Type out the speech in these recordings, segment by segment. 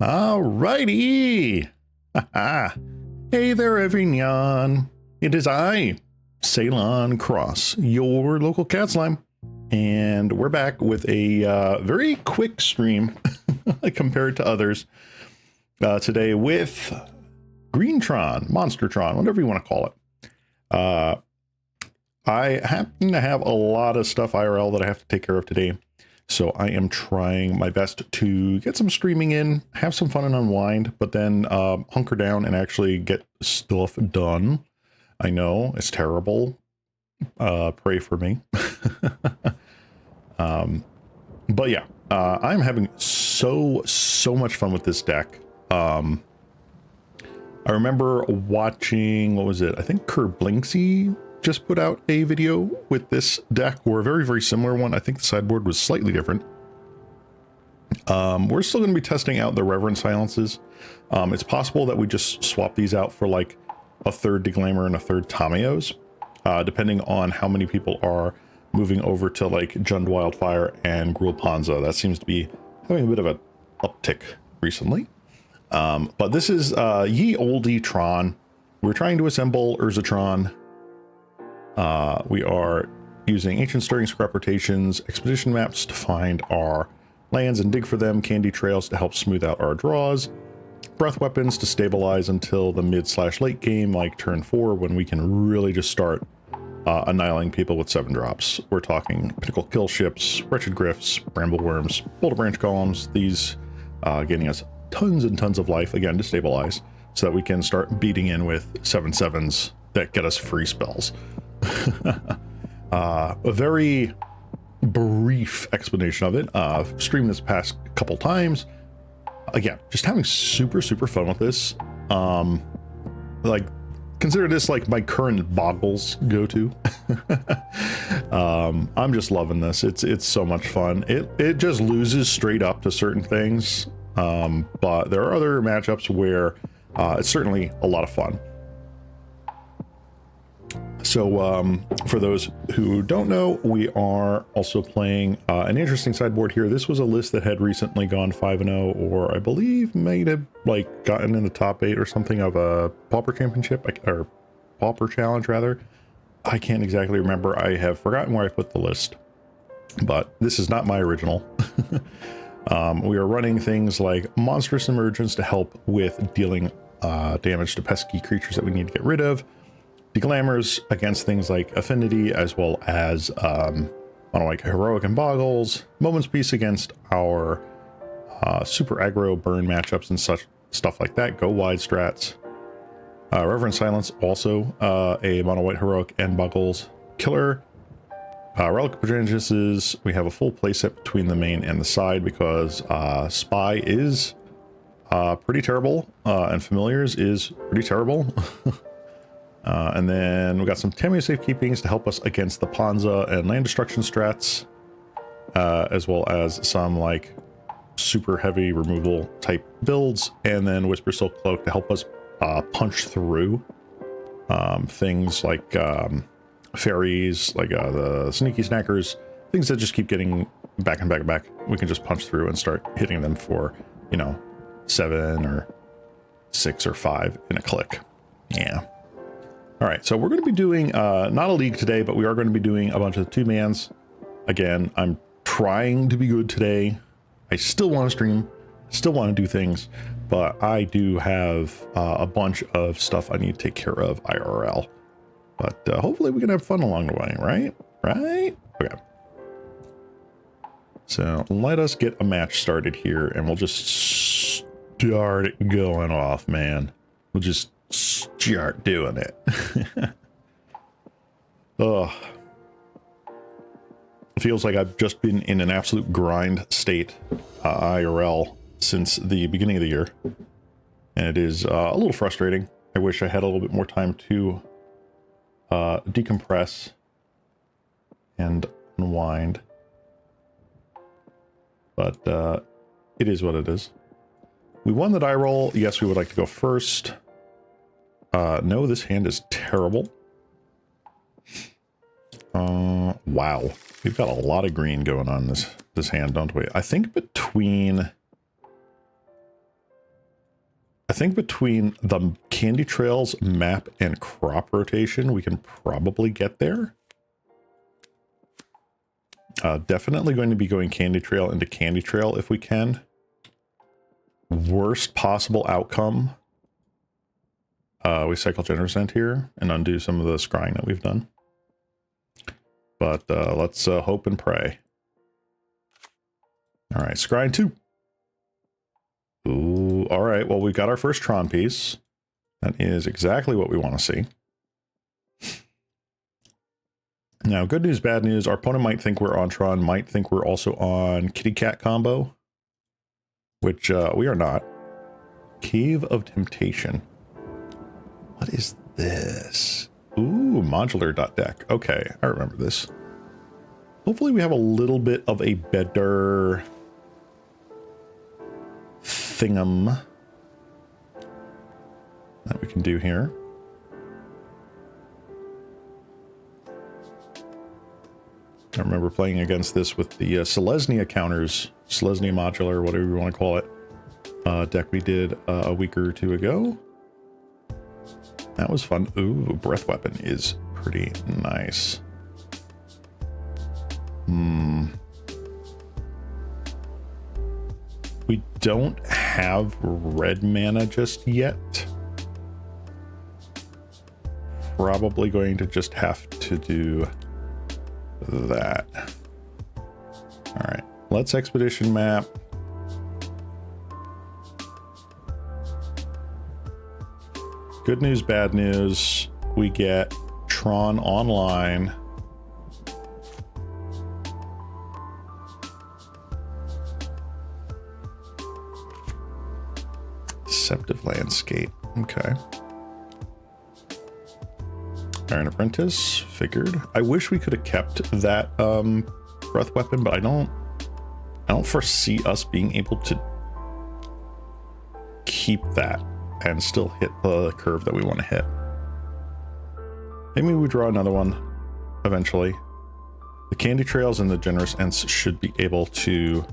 Alrighty. Hey there, every-nyaaan. It is I, Ceylon Cross, your local cat slime. And we're back with a very quick stream compared to others today with Green Tron, Monster Tron, whatever you want to call it. I happen to have a lot of stuff IRL that I have to take care of today. So I am trying my best to get some streaming in, have some fun and unwind, but then hunker down and actually get stuff done. I know it's terrible. Pray for me. But yeah, I'm having so much fun with this deck. I remember watching, what was it? I think Kerblinksy just put out a video with this deck, or a very similar one. I think the sideboard was slightly different. We're still going to be testing out the Reverend Silences. It's possible that we just swap these out for like a third Deglamour and a third Tamiyo's, depending on how many people are moving over to like Jund Wildfire and Gruul Ponza. That seems to be having a bit of an uptick recently. But this is ye olde Tron. We're trying to assemble Urzatron. We are using Ancient Stirring, Scrap Rotations, Expedition Maps to find our lands and dig for them, Candy Trails to help smooth out our draws, Breath Weapons to stabilize until the mid/late game, like turn 4, when we can really just start annihilating people with 7 drops. We're talking Pinnacle Kill Ships, Wretched Grifts, Brambleworms, Boulder Branch Columns, these getting us tons and tons of life, again, to stabilize, so that we can start beating in with 7/7s that get us free spells. A very brief explanation of it. Streamed this past couple times. Again, just having super fun with this. Like, consider this like my current Boggles go-to. I'm just loving this. It's so much fun. It just loses straight up to certain things, but there are other matchups where it's certainly a lot of fun. So for those who don't know, we are also playing an interesting sideboard here. This was a list that had recently gone 5-0, or I believe might have like gotten in the top 8 or something of a Pauper championship, or Pauper challenge rather. I can't exactly remember. I have forgotten where I put the list, but this is not my original. We are running things like Monstrous Emergence to help with dealing damage to pesky creatures that we need to get rid of. Deglamours against things like Affinity, as well as like Heroic and Boggles. Moment's Peace against our super aggro burn matchups and such stuff like that. Go wide strats. Reverend Silence, also a mono white Heroic and Boggles killer. Relic of Progenitus, we have a full playset between the main and the side, because Spy is pretty terrible, and Familiars is pretty terrible. And then we got some Tamiyo Safekeepings to help us against the Ponza and land destruction strats, as well as some like super heavy removal type builds, and then Whisper Silk Cloak to help us punch through things like fairies, like the sneaky snackers, things that just keep getting back and back and back. We can just punch through and start hitting them for, 7 or 6 or 5 in a click. Yeah. All right, so we're going to be doing not a league today, but we are going to be doing a bunch of 2-mans. Again, I'm trying to be good today. I still want to stream, still want to do things, but I do have a bunch of stuff I need to take care of IRL. But hopefully we can have fun along the way, right? Right? Okay. So let us get a match started here, and we'll just start it going off, man. We'll just start doing it. Ugh. It feels like I've just been in an absolute grind state IRL since the beginning of the year, and it is a little frustrating. I wish I had a little bit more time to decompress and unwind, but it is what it is. We won the die roll. Yes, we would like to go first. No, this hand is terrible. Wow. We've got a lot of green going on this hand, don't we? I think between I think between the Candy Trails map and crop rotation, we can probably get there. Definitely going to be going Candy Trail into Candy Trail if we can. Worst possible outcome. We cycle Generous End here and undo some of the scrying that we've done. But let's hope and pray. All right, scrying 2. Ooh, all right. Well, we've got our first Tron piece. That is exactly what we want to see. Now, good news, bad news. Our opponent might think we're on Tron, might think we're also on Kitty Cat combo, which we are not. Cave of Temptation. What is this? Ooh, modular.deck. Okay, I remember this. Hopefully we have a little bit of a better thingum that we can do here. I remember playing against this with the Selesnya counters, Selesnya modular, whatever you want to call it, deck we did a week or two ago. That was fun. Ooh, Breath Weapon is pretty nice. We don't have red mana just yet. Probably going to just have to do that. All right, let's expedition map. Good news, bad news. We get Tron online. Deceptive Landscape. Okay. Iron Apprentice. Figured. I wish we could have kept that breath weapon, but I don't foresee us being able to keep that and still hit the curve that we want to hit. Maybe we draw another one eventually. The Candy Trails and the Generous Ents should be able to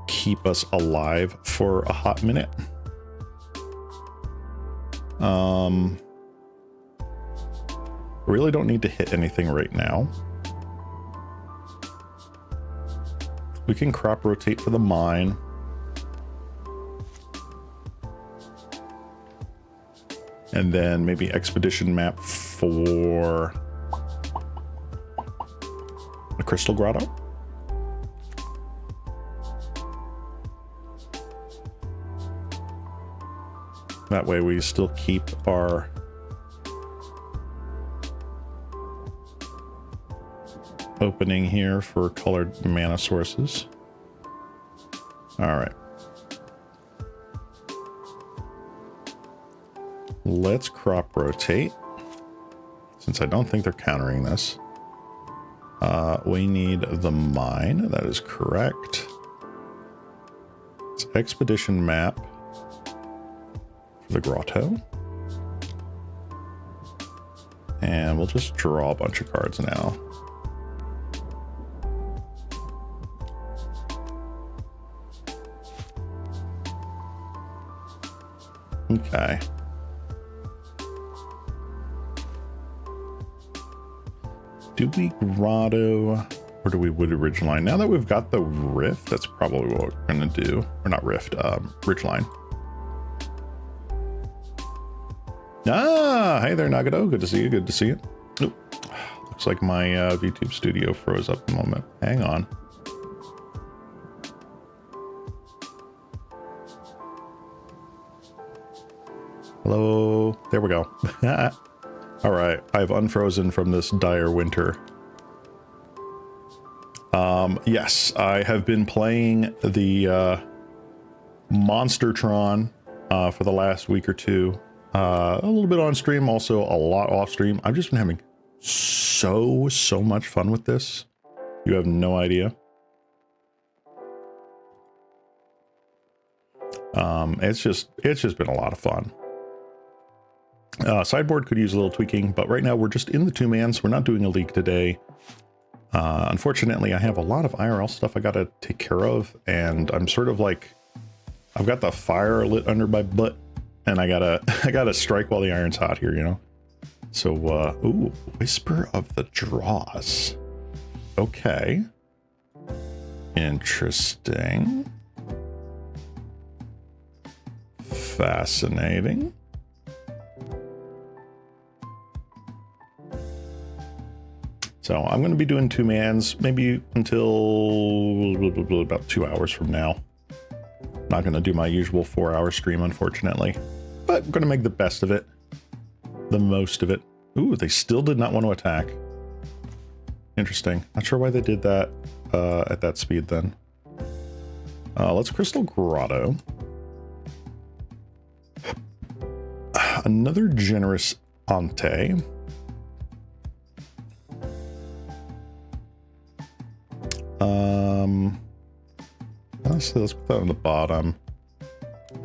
keep us alive for a hot minute. Really don't need to hit anything right now. We can crop rotate for the mine. And then maybe expedition map for the Crystal Grotto. That way we still keep our opening here for colored mana sources. All right. Let's crop rotate. Since I don't think they're countering this. We need the mine. That is correct. It's expedition map for the grotto. And we'll just draw a bunch of cards now. Okay. Do we grotto or do we wood ridgeline? Now that we've got the rift, that's probably what we're gonna do. Or not rift, ridgeline. Ah, hey there, Nagado. Good to see you. Good to see you. Oop. Looks like my VTube studio froze up a moment. Hang on. Hello. There we go. All right, I've unfrozen from this dire winter. Yes, I have been playing the Monster Tron for the last week or two. A little bit on stream, also a lot off stream. I've just been having so much fun with this. You have no idea. It's just been a lot of fun. Sideboard could use a little tweaking, but right now we're just in the 2-man, so we're not doing a league today. Unfortunately, I have a lot of IRL stuff I gotta take care of, and I'm sort of like I've got the fire lit under my butt, and I gotta strike while the iron's hot here, you know? So, ooh, Whisper of the Draws. Okay. Interesting. Fascinating. So I'm going to be doing 2-mans maybe until about 2 hours from now. Not going to do my usual 4-hour stream, unfortunately, but I'm going to make the best of it. The most of it. Ooh, they still did not want to attack. Interesting. Not sure why they did that at that speed then. Let's Crystal Grotto. Another generous Ante. Honestly, let's put that on the bottom.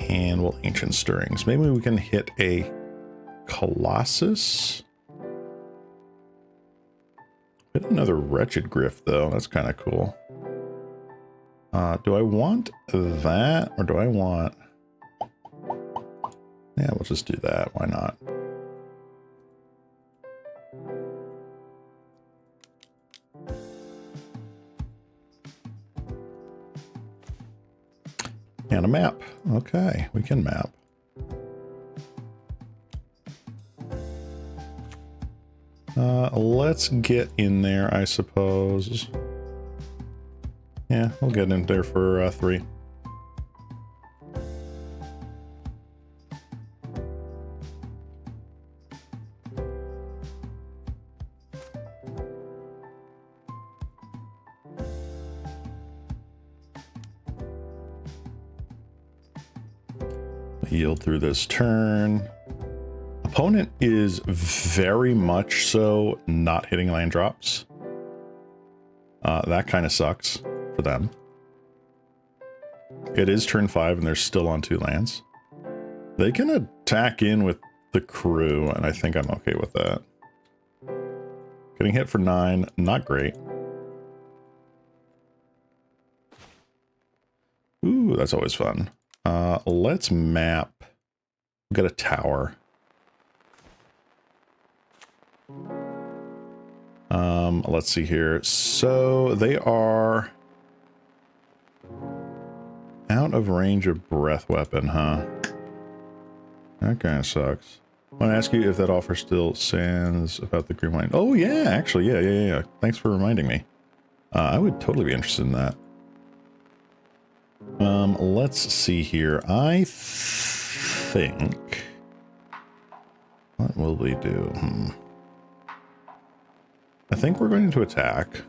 And we'll Ancient Stirrings. Maybe we can hit a Colossus. Hit another Wretched Griff, though. That's kind of cool. Do I want that, or do I want... Yeah, we'll just do that. Why not? And a map. Okay, we can map. Let's get in there, I suppose. Yeah, we'll get in there for 3. Yield through this turn. Opponent is very much so not hitting land drops. That kind of sucks for them. It is turn 5 and they're still on 2 lands. They can attack in with the crew, and I think I'm okay with that. Getting hit for 9, not great. Ooh, that's always fun. Let's map. We've got a tower. Let's see here. So they are out of range of breath weapon, huh? That kind of sucks. I want to ask you if that offer still stands about the green wine. Oh yeah, actually, yeah. Thanks for reminding me. I would totally be interested in that. Let's see here. I think... What will we do? I think we're going to attack.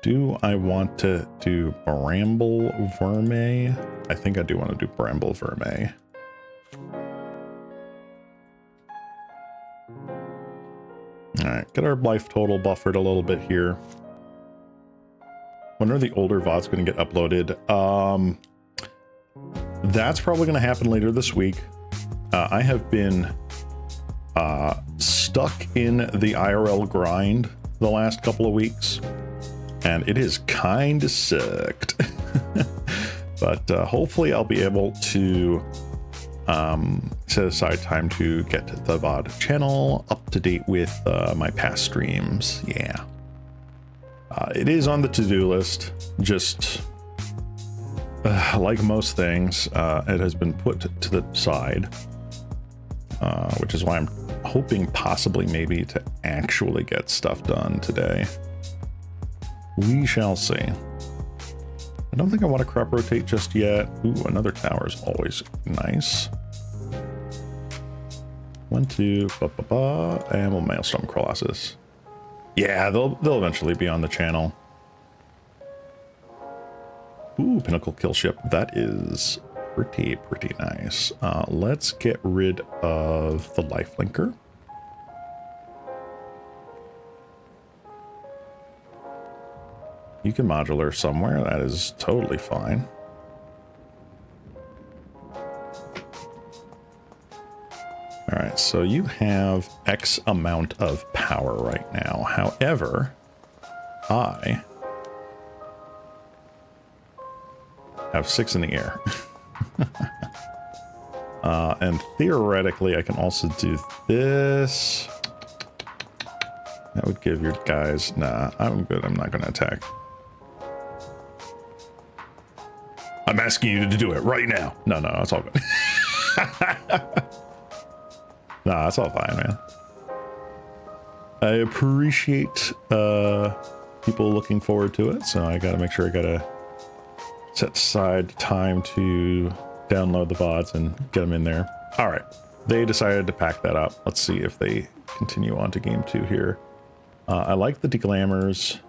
Do I want to do Bramble Verme? I think I do want to do Bramble Verme. Alright, get our life total buffered a little bit here. When are the older VODs going to get uploaded? That's probably going to happen later this week. I have been stuck in the IRL grind the last couple of weeks, and it is kind of sucked. But hopefully I'll be able to set aside time to get the VOD channel up to date with my past streams. Yeah. It is on the to-do list, just like most things, it has been put to the side, which is why I'm hoping possibly maybe to actually get stuff done today. We shall see. I don't think I want to crop rotate just yet. Ooh, another tower is always nice. 1, 2, and we'll Maelstrom Colossus. Yeah, they'll eventually be on the channel. Ooh, Pinnacle Kill Ship. That is pretty nice. Let's get rid of the Lifelinker. You can modular somewhere. That is totally fine. All right, so you have X amount of power right now. However, I have 6 in the air. And theoretically, I can also do this. That would give your guys... Nah, I'm good. I'm not going to attack. I'm asking you to do it right now. No, it's all good. Nah, it's all fine, man. I appreciate people looking forward to it, so I gotta make sure I gotta set aside time to download the VODs and get them in there. All right, they decided to pack that up. Let's see if they continue on to game 2 here. I like the deglammers.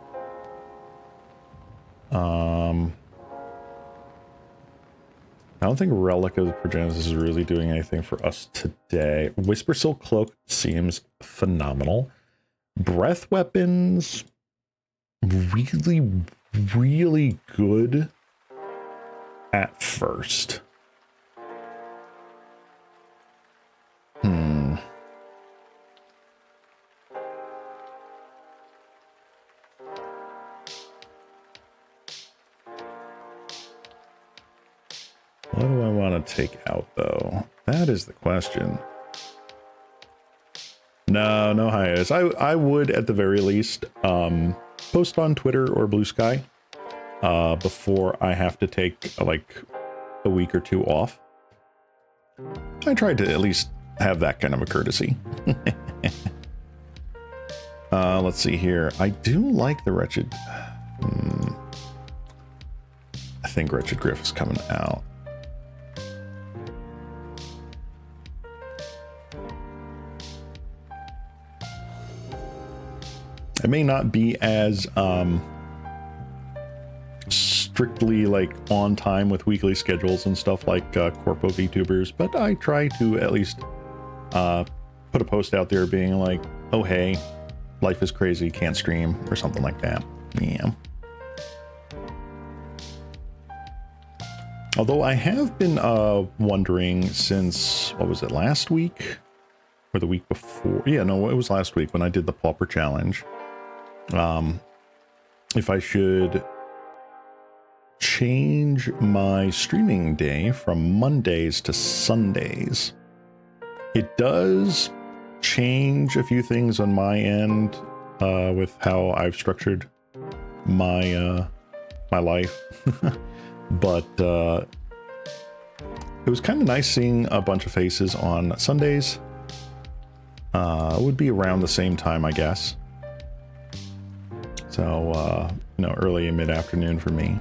I don't think Relic of the Progenesis is really doing anything for us today. Whisper Silk Cloak seems phenomenal. Breath weapons, really, really good at first. What do I want to take out, though? That is the question. No hiatus. I would, at the very least, post on Twitter or Blue Sky before I have to take, like, a week or 2 off. I tried to at least have that kind of a courtesy. Let's see here. I do like the Wretched... I think Wretched Griff is coming out. It may not be as strictly like on time with weekly schedules and stuff like Corpo VTubers, but I try to at least put a post out there being like, oh hey, life is crazy, can't stream, or something like that. Yeah. Although I have been wondering since, what was it, last week? Or the week before? Yeah, no, it was last week when I did the Pauper challenge. If I should change my streaming day from Mondays to Sundays. It does change a few things on my end with how I've structured my my life. But it was kind of nice seeing a bunch of faces on Sundays. It would be around the same time, I guess. So, you know, early and mid-afternoon for me.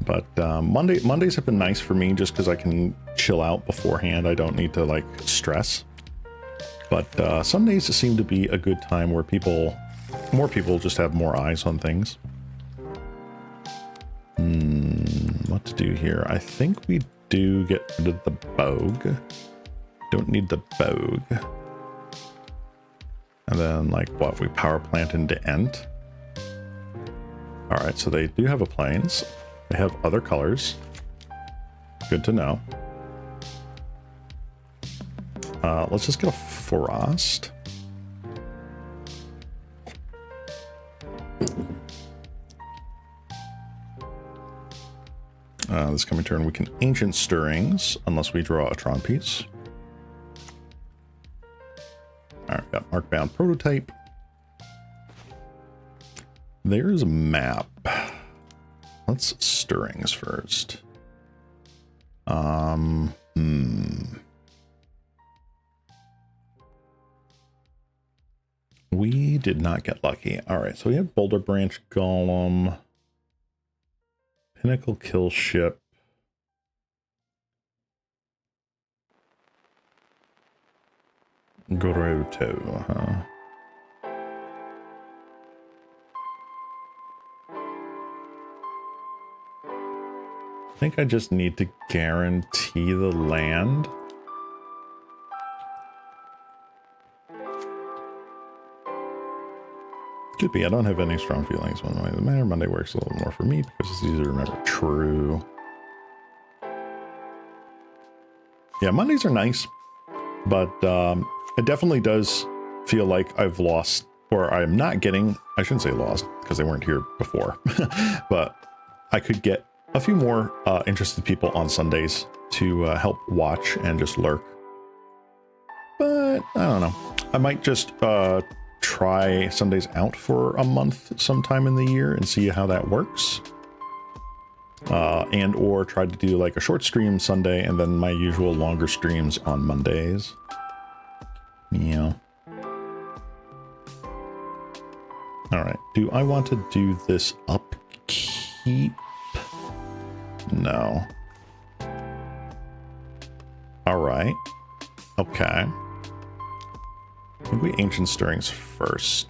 But Mondays have been nice for me just because I can chill out beforehand. I don't need to, like, stress. But Sundays seem to be a good time where more people just have more eyes on things. What to do here? I think we do get rid of the Bogue. Don't need the Bogue. And then, like, what? We power plant into Ent. Alright, so they do have a Plains. They have other colors. Good to know. Let's just get a Frost. This coming turn, we can Ancient Stirrings, unless we draw a Tron piece. Alright, got Markbound Prototype. There's a map. Let's Stirrings first. We did not get lucky. Alright, so we have Boulder Branch Golem. Pinnacle Kill Ship. Goroto, huh? I think I just need to guarantee the land. Could be. I don't have any strong feelings one way or the matter. Monday works a little more for me because it's easier to remember. True. Yeah, Mondays are nice, but it definitely does feel like I've lost, or I'm not getting, I shouldn't say lost because they weren't here before, but I could get a few more interested people on Sundays to help watch and just lurk. But I don't know. I might just try Sundays out for a month sometime in the year and see how that works. And or try to do like a short stream Sunday and then my usual longer streams on Mondays. Yeah. All right. Do I want to do this upkeep? No. All right. Okay. Maybe Ancient Stirrings first.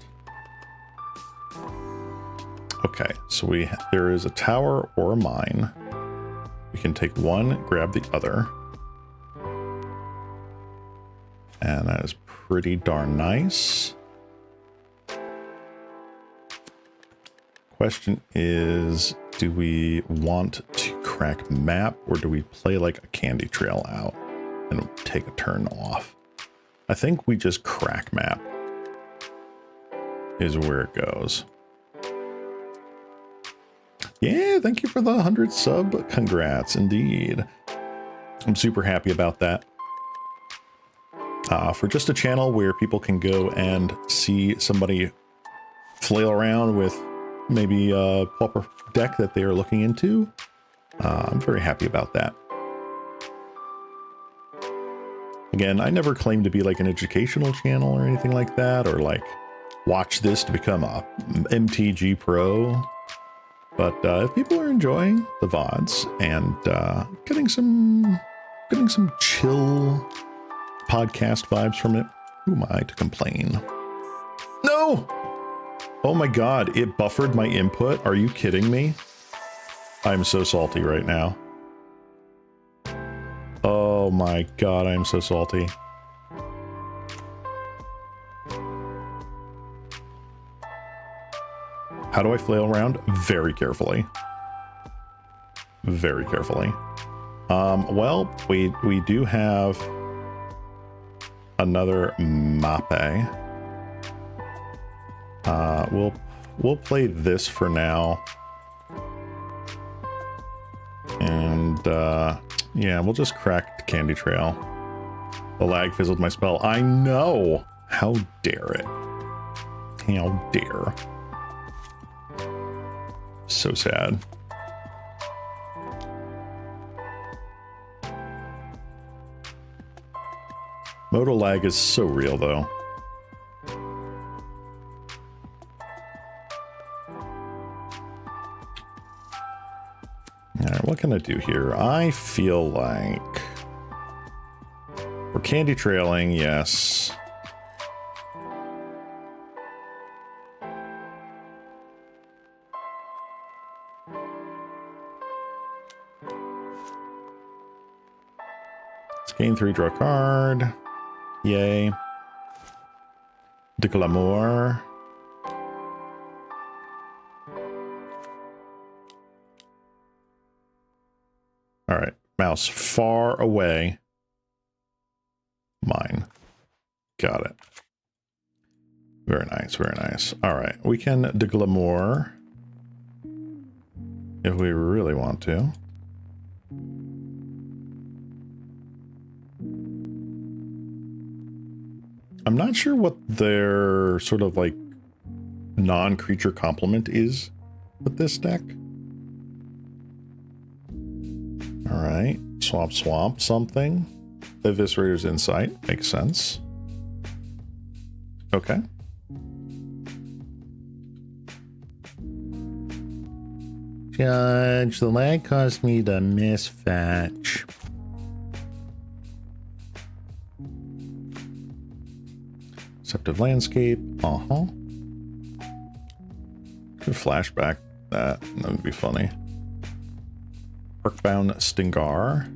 Okay, so there is a tower or a mine. We can take one, grab the other. And that is pretty darn nice. Question is, do we want to crack map or do we play like a candy trail out and take a turn off? I think we just crack map is where it goes. Yeah, thank you for the 100 sub. Congrats, indeed. I'm super happy about that. For just a channel where people can go and see somebody flail around with maybe a Pauper deck that they are looking into, I'm very happy about that. Again, I never claimed to be like an educational channel or anything like that, or like watch this to become a MTG pro. But if people are enjoying the VODs and getting some chill podcast vibes from it, who am I to complain? No! Oh my god, it buffered my input. Are you kidding me? I'm so salty right now. Oh my god, I'm so salty. How do I flail around? Very carefully. Very carefully. Well, we do have another Mape. We'll play this for now. And yeah, we'll just crack Candy Trail. The lag fizzled my spell. I know! How dare it? How dare. So sad. Modal lag is so real, though. Alright, what can I do here? I feel like we're candy trailing, yes. Let's gain 3, draw a card. Yay. De Glamour. All right, mouse far away. Mine. Got it. Very nice, very nice. All right, we can de Glamour if we really want to. I'm not sure what their sort of like non-creature complement is with this deck. All right, swamp something. Eviscerator's Insight makes sense. Okay. Judge, the lag caused me to misfetch. Deceptive Landscape, Could flashback that would be funny. Earthbound Stingar.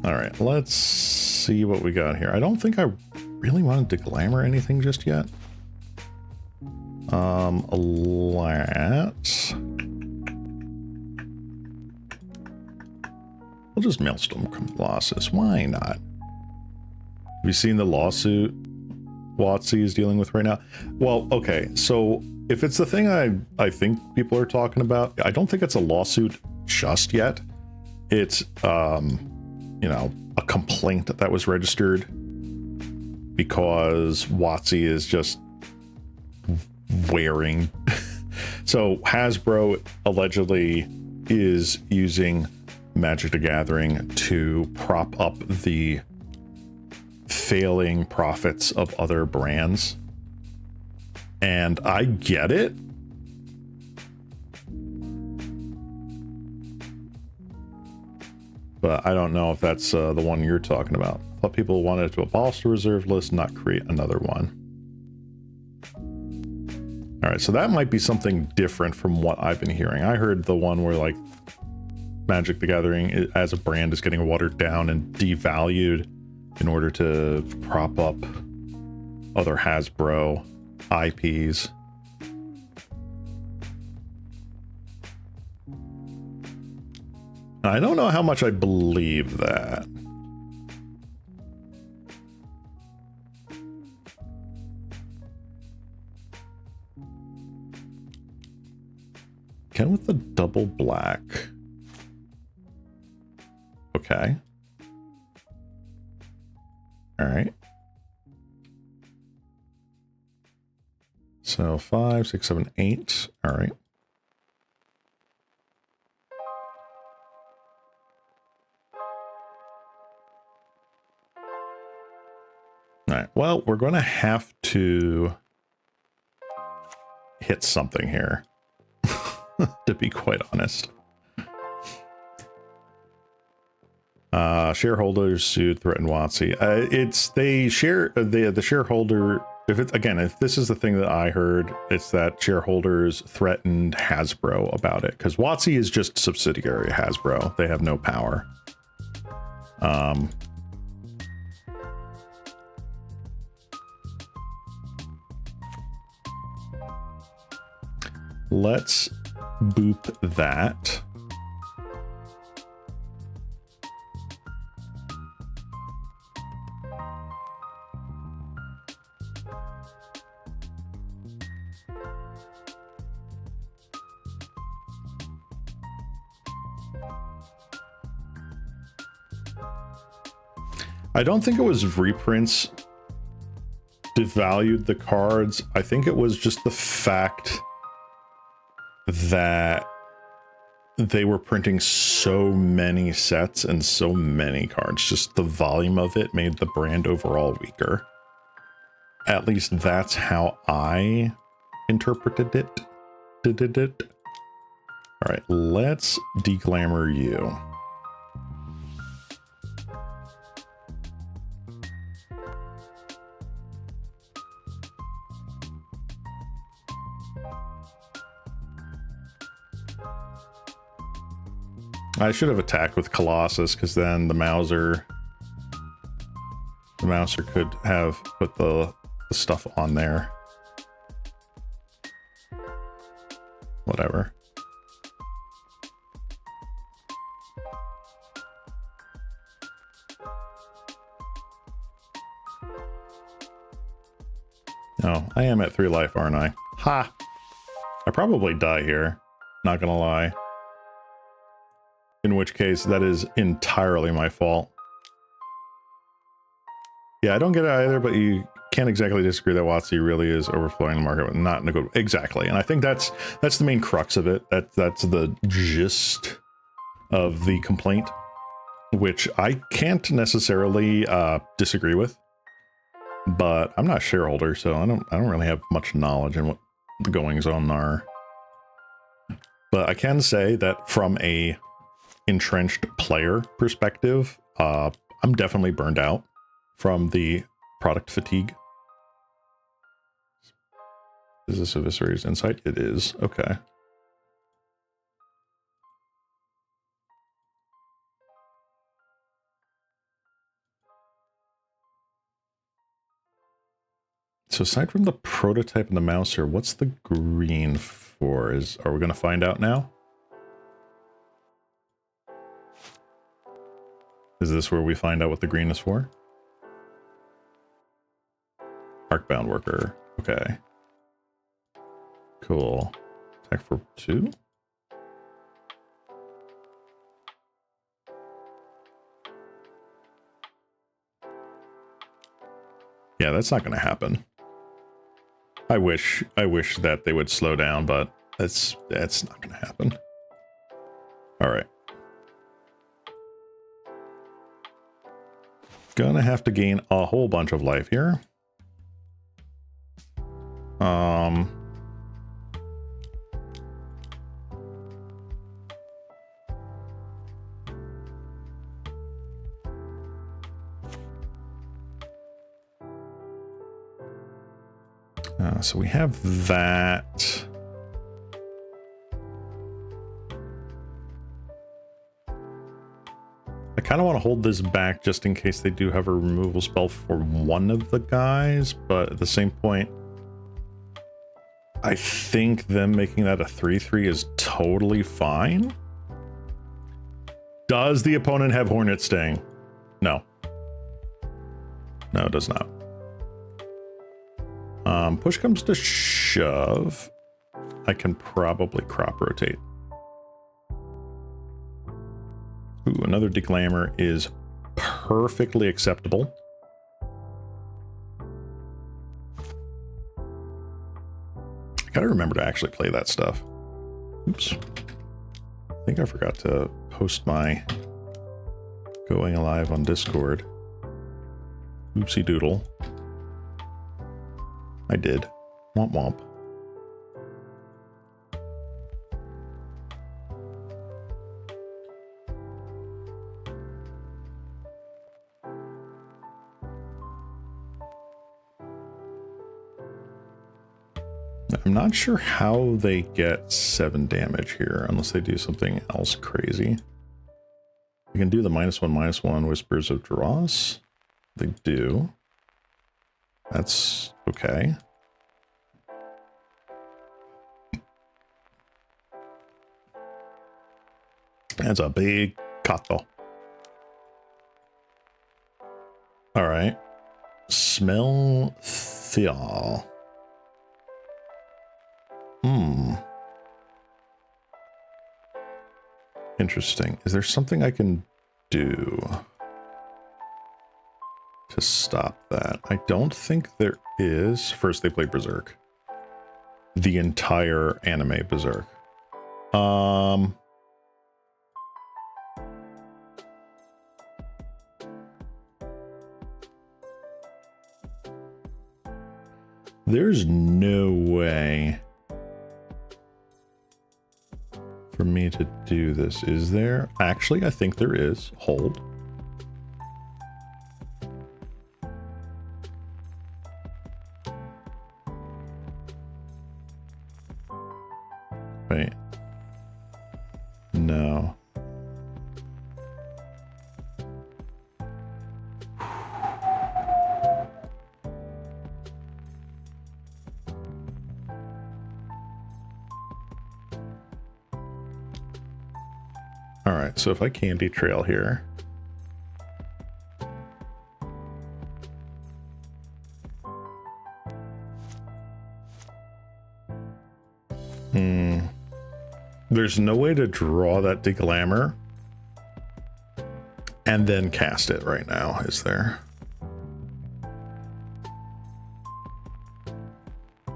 All right, let's see what we got here. I don't think I really wanted to glamour anything just yet. Let's... We'll just Maelstrom Colossus. Why not? Have you seen the lawsuit WotC is dealing with right now? Well, okay, so if it's the thing I think people are talking about, I don't think it's a lawsuit just yet. It's, you know, a complaint that was registered because WotC is just wearing. So Hasbro allegedly is using Magic the Gathering to prop up the failing profits of other brands. And I get it. But I don't know if that's the one you're talking about. I thought people wanted to abolish the reserve list, not create another one. All right, so that might be something different from what I've been hearing. I heard the one where like Magic the Gathering as a brand is getting watered down and devalued in order to prop up other Hasbro IPs. I don't know how much I believe that. Again with the double black. Okay. All right. So 5, 6, 7, 8. All right. All right. Well, we're going to have to hit something here, to be quite honest. Shareholders sued, threatened WotC. It's they share the shareholder. If it's again, if this is the thing that I heard, it's that shareholders threatened Hasbro about it because WotC is just subsidiary Hasbro. They have no power. Let's boop that. I don't think it was reprints devalued the cards. I think it was just the fact that they were printing so many sets and so many cards. Just the volume of it made the brand overall weaker. At least that's how I interpreted it. All right, let's deglamour you. I should have attacked with Colossus because then the Mouser could have put the stuff on there. Whatever. No, I am at 3 life, aren't I? Ha! I probably die here. Not gonna lie. In which case, that is entirely my fault. Yeah, I don't get it either, but you can't exactly disagree that WotC really is overflowing the market, but not in a good way. Exactly, and I think that's the main crux of it. That's the gist of the complaint, which I can't necessarily disagree with. But I'm not a shareholder, so I don't really have much knowledge in what the goings on are. But I can say that from a entrenched player perspective, I'm definitely burned out from the product fatigue. Is this Eviscerator's Insight? It is. Okay. So aside from the prototype and the mouse here, what's the green for? Are we going to find out now? Is this where we find out what the green is for? Arcbound worker. Okay. Cool. Attack for 2? Yeah, that's not going to happen. I wish that they would slow down, but that's not going to happen. All right. Gonna have to gain a whole bunch of life here. So we have that. I kind of want to hold this back just in case they do have a removal spell for one of the guys, but at the same point, I think them making that a 3/3 is totally fine. Does the opponent have Hornet Sting? No. No, it does not. Push comes to shove. I can probably crop rotate. Ooh, another Declaimer is perfectly acceptable. I gotta remember to actually play that stuff. Oops. I think I forgot to post my going live on Discord. Oopsie doodle. I did. Womp womp. I'm not sure how they get 7 damage here, unless they do something else crazy. You can do the -1/-1 Whispers of Dross. They do. That's okay. That's a big kato. All right. Smell Thial. Interesting. Is there something I can do to stop that? I don't think there is. First, they play Berserk. The entire anime Berserk. There's no way for me to do this, is there? Actually, I think there is. Hold. Wait. No. All right, so if I candy trail here. There's no way to draw that Declaimer and then cast it right now, is there? All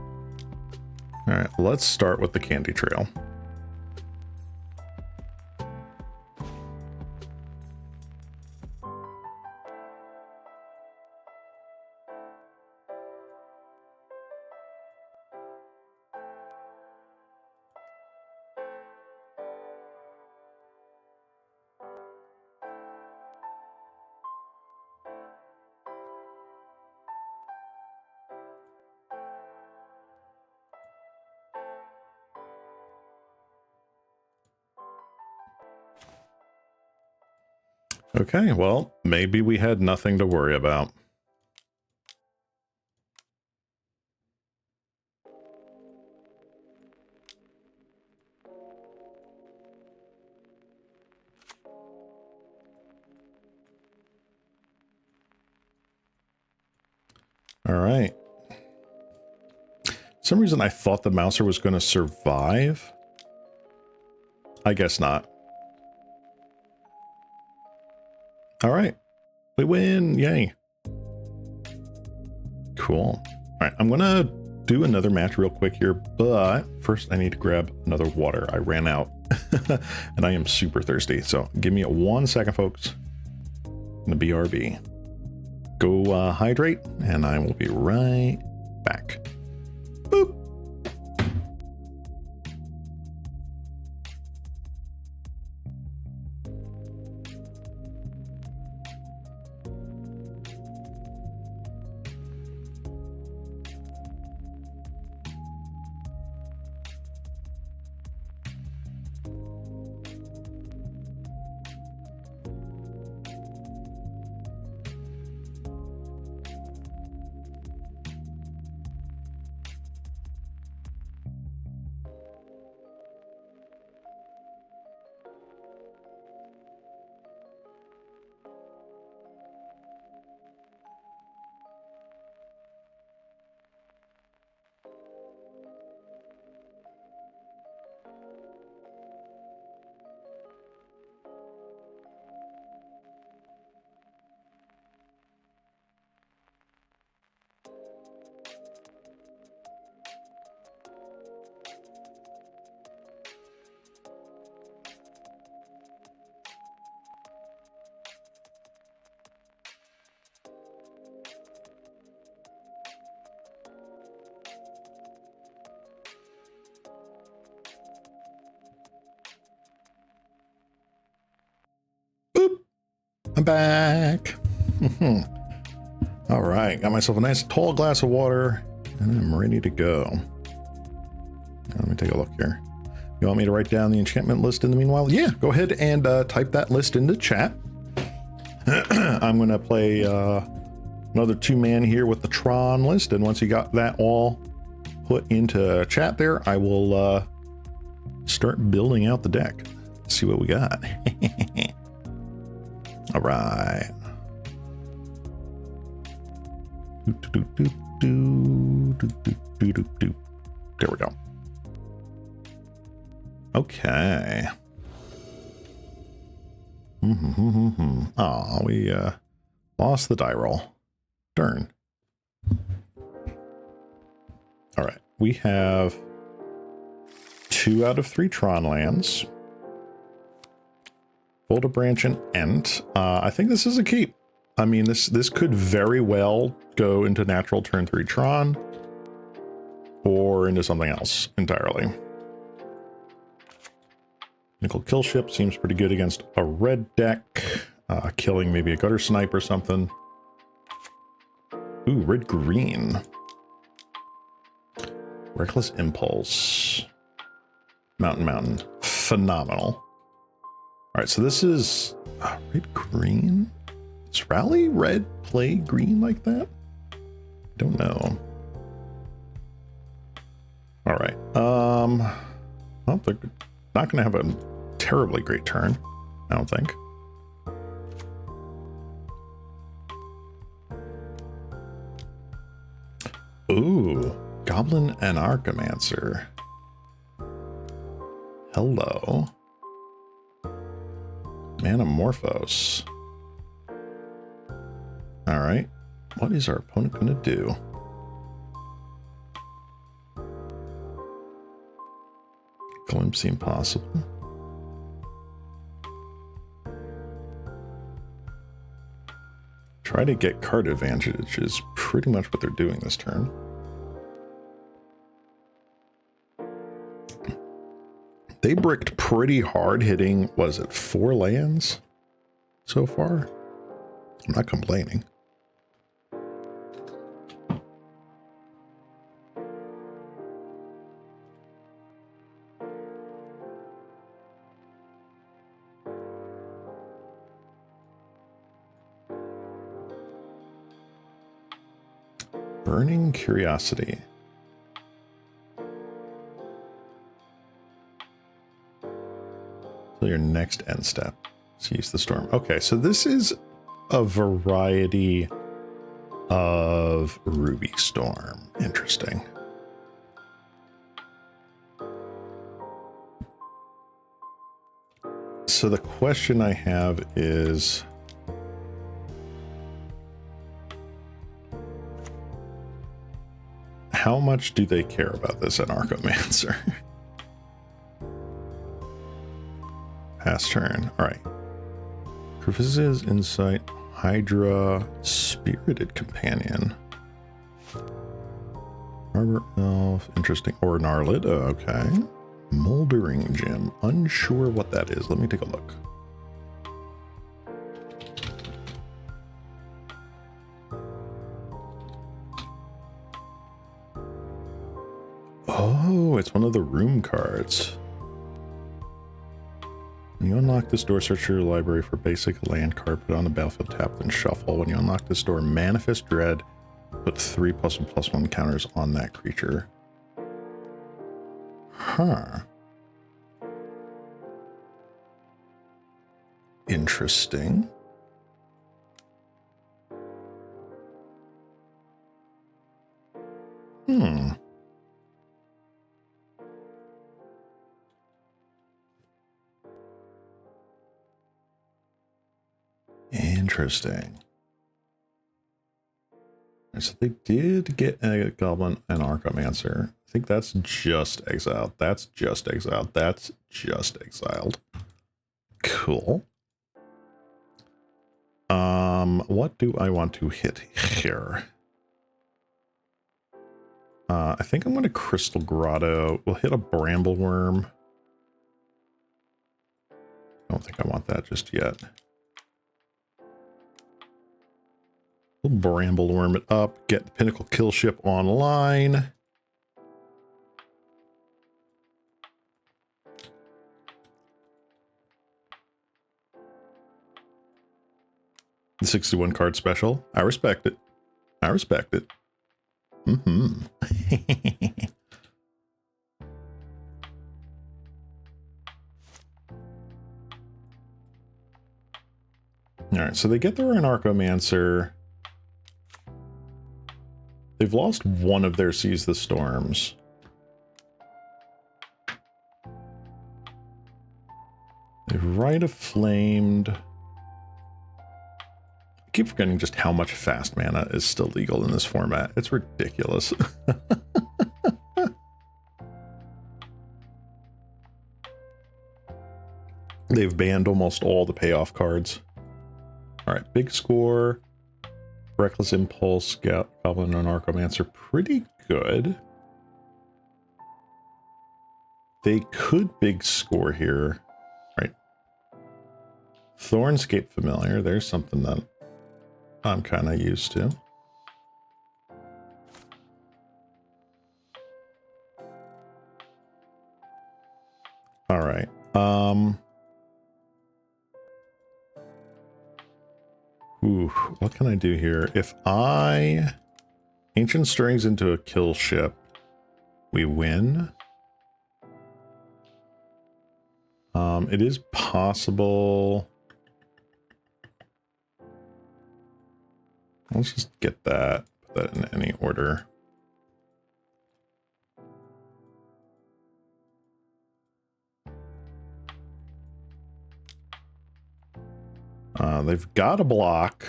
right, let's start with the candy trail. Okay, well, maybe we had nothing to worry about. All right. For some reason I thought the Mouser was going to survive. I guess not. All right. We win. Yay. Cool. All right. I'm going to do another match real quick here, but first I need to grab another water. I ran out and I am super thirsty. So give me 1 second, folks. In the BRB. Go hydrate and I will be right back. Boop. I'm back. All right, got myself a nice tall glass of water and I'm ready to go. Let me take a look here. You want me to write down the enchantment list in the meanwhile? Yeah, go ahead and type that list into chat. I'm going to play another 2-man here with the Tron list, and once you got that all put into chat there, I will start building out the deck. Let's see what we got. All right. There we go. Okay. Oh, we lost the die roll. Darn. All right. We have 2 out of 3 Tron lands. Boulder Branch and Ent. I think this is a keep. I mean, this could very well go into natural turn 3 Tron or into something else entirely. Nickel Kill Ship seems pretty good against a red deck. Killing maybe a Gutter Snipe or something. Ooh, red-green. Reckless Impulse. Mountain. Phenomenal. All right, so this is red-green? Does Rally red play green like that? Don't know. All right. Well, they're not going to have a terribly great turn, I don't think. Ooh, Goblin and Archimancer. Hello. Manamorphose. All right. What is our opponent going to do? Glimpse Impossible. Try to get card advantage, which is pretty much what they're doing this turn. They bricked pretty hard, hitting, what is it, 4 lands so far? I'm not complaining. Burning Curiosity. So your next end step is use the storm. Okay, so this is a variety of Ruby Storm. Interesting. So the question I have is, how much do they care about this Anarchomancer? Pass turn. All right. Crevices, Insight, Hydra, Spirited Companion. Harbor Elf, interesting. Or Gnarlid, okay. Moldering Gem, unsure what that is. Let me take a look. Oh, it's one of the room cards. When you unlock this door, search your library for basic land card, put it on the battlefield, tap, then shuffle. When you unlock this door, manifest dread, put 3+1/+1 counters on that creature. Huh. Interesting. Interesting. So they did get a Goblin and Archomancer. I think that's just exiled. That's just exiled. That's just exiled. Cool. What do I want to hit here? I think I'm going to Crystal Grotto. We'll hit a Bramble Worm. I don't think I want that just yet. We'll Bramble Worm it up, get the Pinnacle Kill Ship online. The 61 card special. I respect it. I respect it. Mm-hmm. All right, so they get their Anarchomancer. They've lost one of their Seize the Storms. They've Rite of Flamed. I keep forgetting just how much fast mana is still legal in this format. It's ridiculous. They've banned almost all the payoff cards. All right, big score. Reckless Impulse, Goblin and Anarchomancer, pretty good. They could big score here. Right. Thornscape Familiar, there's something that I'm kind of used to. All right. Ooh, what can I do here? If I Ancient Strings into a kill ship, we win. It is possible. Let's just get that, put that in any order. They've got a block.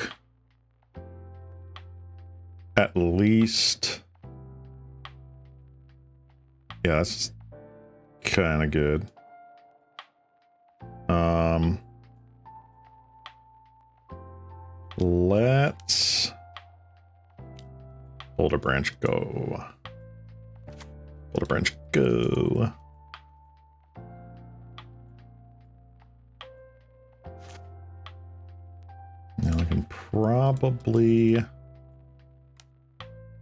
At least. Yeah, that's kind of good. Let's Boulder Branch go. Boulder Branch go. Now I can probably. All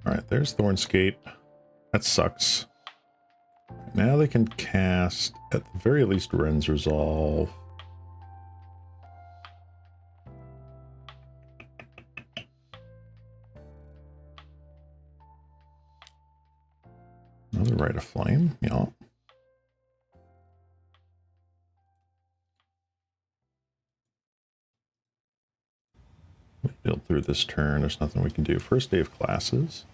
right, there's Thornscape. That sucks. Now they can cast, at the very least, Ren's Resolve. Another Rite of Flame, yeah. Build through this turn. There's nothing we can do. First day of classes.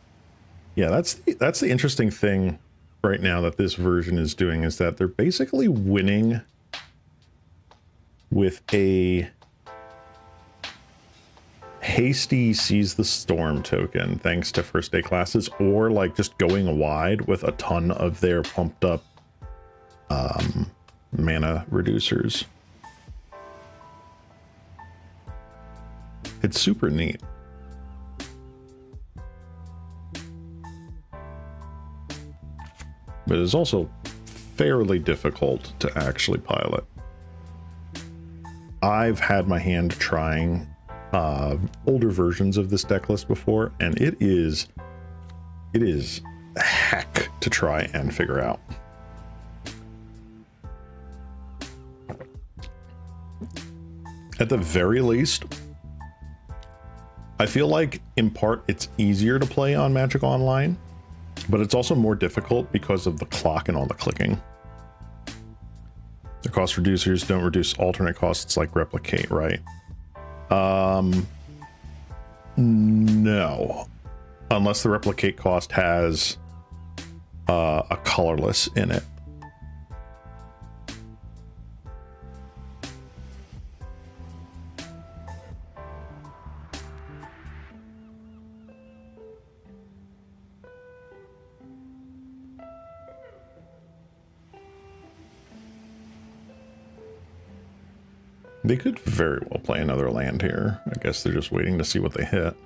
Yeah, that's the interesting thing right now that this version is doing, is that they're basically winning with a hasty Seize the Storm token thanks to first day classes, or like just going wide with a ton of their pumped up mana reducers. It's super neat. But it's also fairly difficult to actually pilot. I've had my hand trying older versions of this deck list before, and it is heck to try and figure out. At the very least, I feel like in part it's easier to play on Magic Online, but it's also more difficult because of the clock and all the clicking. The cost reducers don't reduce alternate costs like replicate, right? No, unless the replicate cost has a colorless in it. They could very well play another land here. I guess they're just waiting to see what they hit.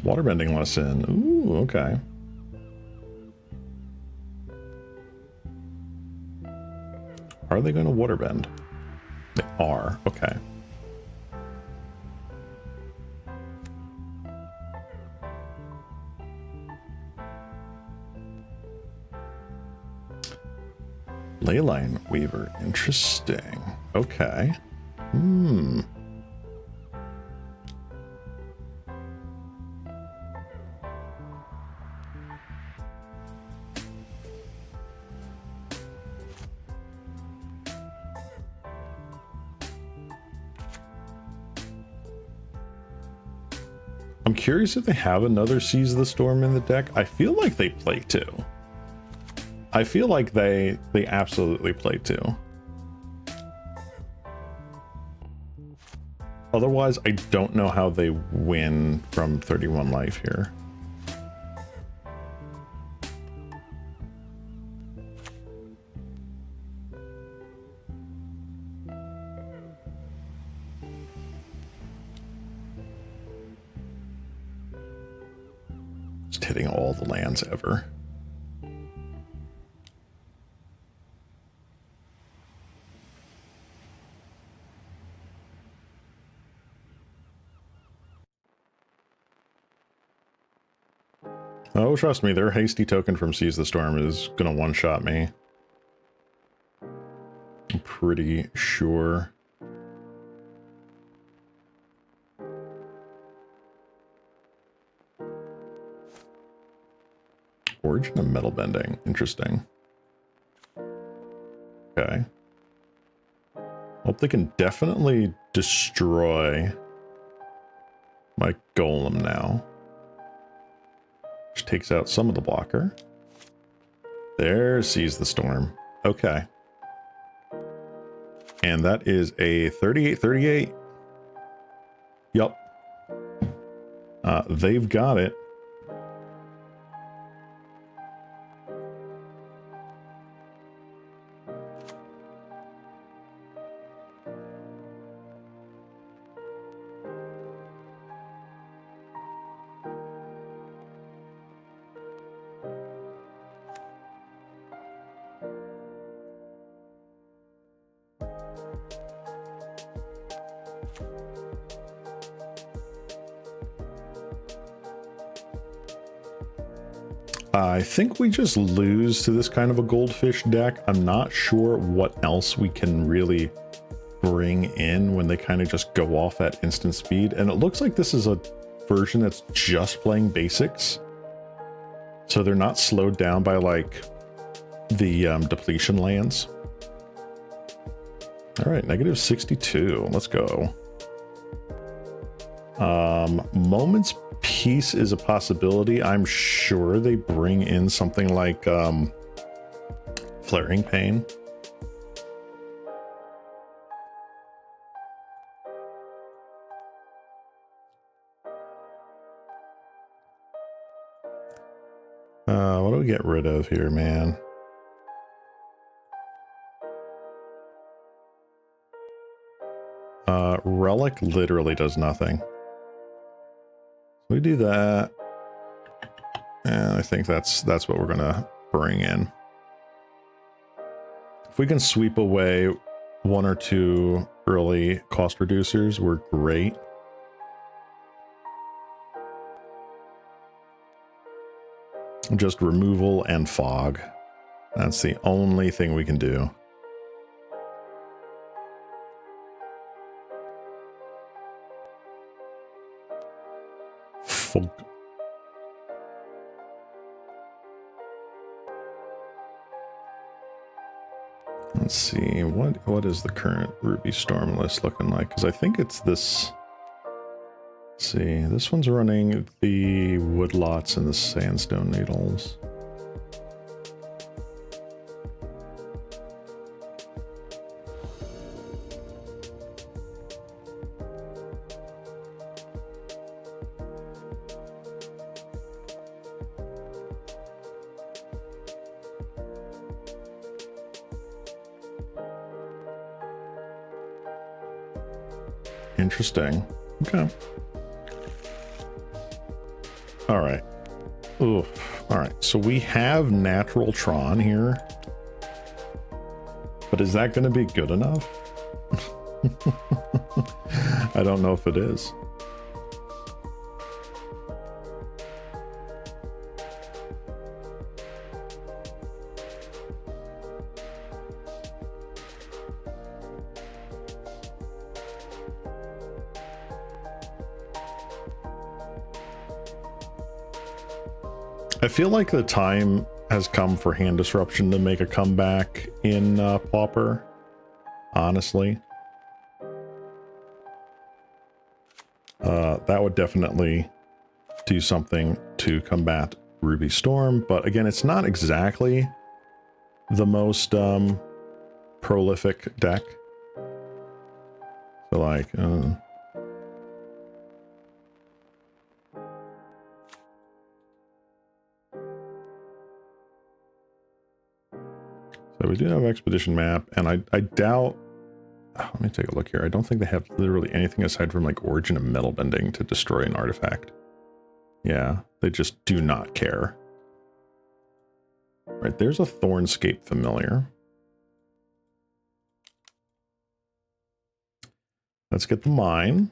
Waterbending lesson. Ooh, okay. Are they going to waterbend? They are. Okay. Leyline Weaver. Interesting. Okay. Hmm. I'm curious if they have another Seize the Storm in the deck. I feel like they play two. I feel like they absolutely play two. Otherwise, I don't know how they win from 31 life here. Just hitting all the lands ever. Oh, trust me, their hasty token from Seize the Storm is gonna one-shot me. I'm pretty sure. Origin of Metal Bending. Interesting. Okay. Well, they can definitely destroy my golem now. Which takes out some of the blocker. There, Seize the Storm. Okay. And that is a 38-38. Yup. They've got it. I think we just lose to this kind of a goldfish deck. I'm not sure what else we can really bring in when they kind of just go off at instant speed. And it looks like this is a version that's just playing basics. So they're not slowed down by like the depletion lands. All right, negative 62. Let's go. Moment's Peace is a possibility. I'm sure they bring in something like Flaring Pain. What do we get rid of here, man? Relic literally does nothing. We do that. And I think that's what we're gonna bring in. If we can sweep away one or two early cost reducers, we're great. Just removal and fog. That's the only thing we can do. Fog. Let's see, what is the current Ruby Storm list looking like? Because I think it's this. Let's see, this one's running the Woodlots and the Sandstone Needles. Interesting. Okay. All right. Ooh. All right. So we have natural Tron here, but is that going to be good enough? I don't know if it is. I feel like the time has come for Hand Disruption to make a comeback in Pauper, honestly. That would definitely do something to combat Ruby Storm, but again, it's not exactly the most prolific deck. So like... So we do have Expedition Map, and I doubt... Let me take a look here. I don't think they have literally anything aside from like Origin of Metal Bending to destroy an artifact. Yeah, they just do not care. Right, there's a Thornscape Familiar. Let's get the mine.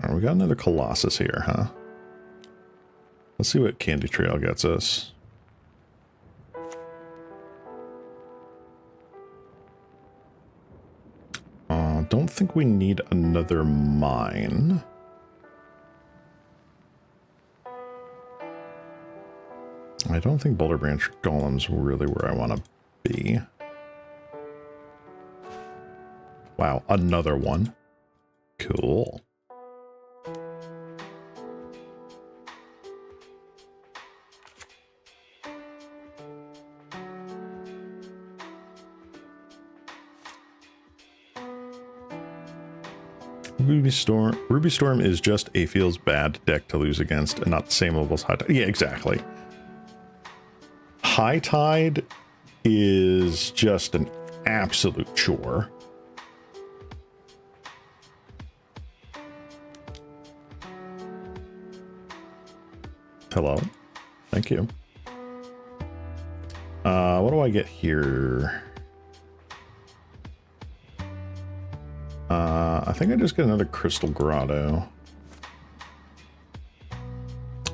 All right, we got another Colossus here, huh? Let's see what Candy Trail gets us. Don't think we need another mine. I don't think Boulder Branch Golem's really where I want to be. Wow, another one. Cool. Ruby Storm is just a feels bad deck to lose against, and not the same level as High Tide. Yeah, exactly. High Tide is just an absolute chore. Hello. Thank you. What do I get here? I think I just get another Crystal Grotto.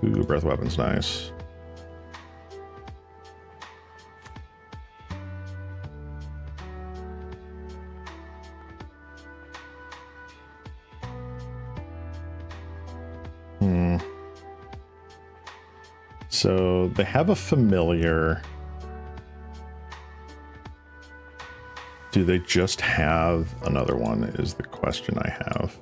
Ooh, Breath Weapon's nice. So they have a familiar. Do they just have another one is the question I have.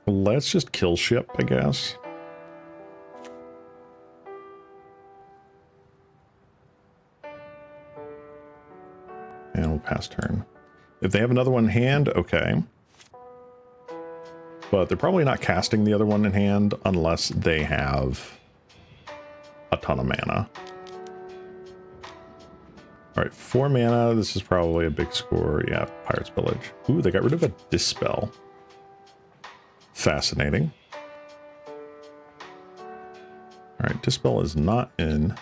Let's just kill ship, I guess. And we'll pass turn. If they have another one in hand, okay. But they're probably not casting the other one in hand unless they have a ton of mana. All right, 4 mana. This is probably a big score. Yeah, Pirate's Village. Ooh, they got rid of a Dispel. Fascinating. All right, Dispel is not in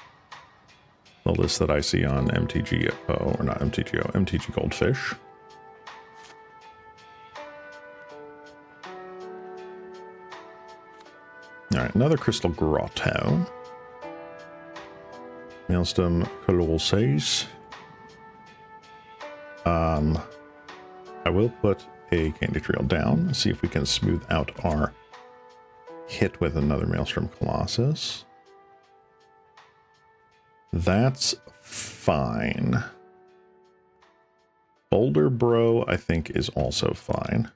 the list that I see on MTG. Oh, or not MTGO, MTG Goldfish. All right, another Crystal Grotto. Maelstrom Colossus. I will put a Candy Trail down, see if we can smooth out our hit with another Maelstrom Colossus. That's fine. Boulder Bro, I think, is also fine.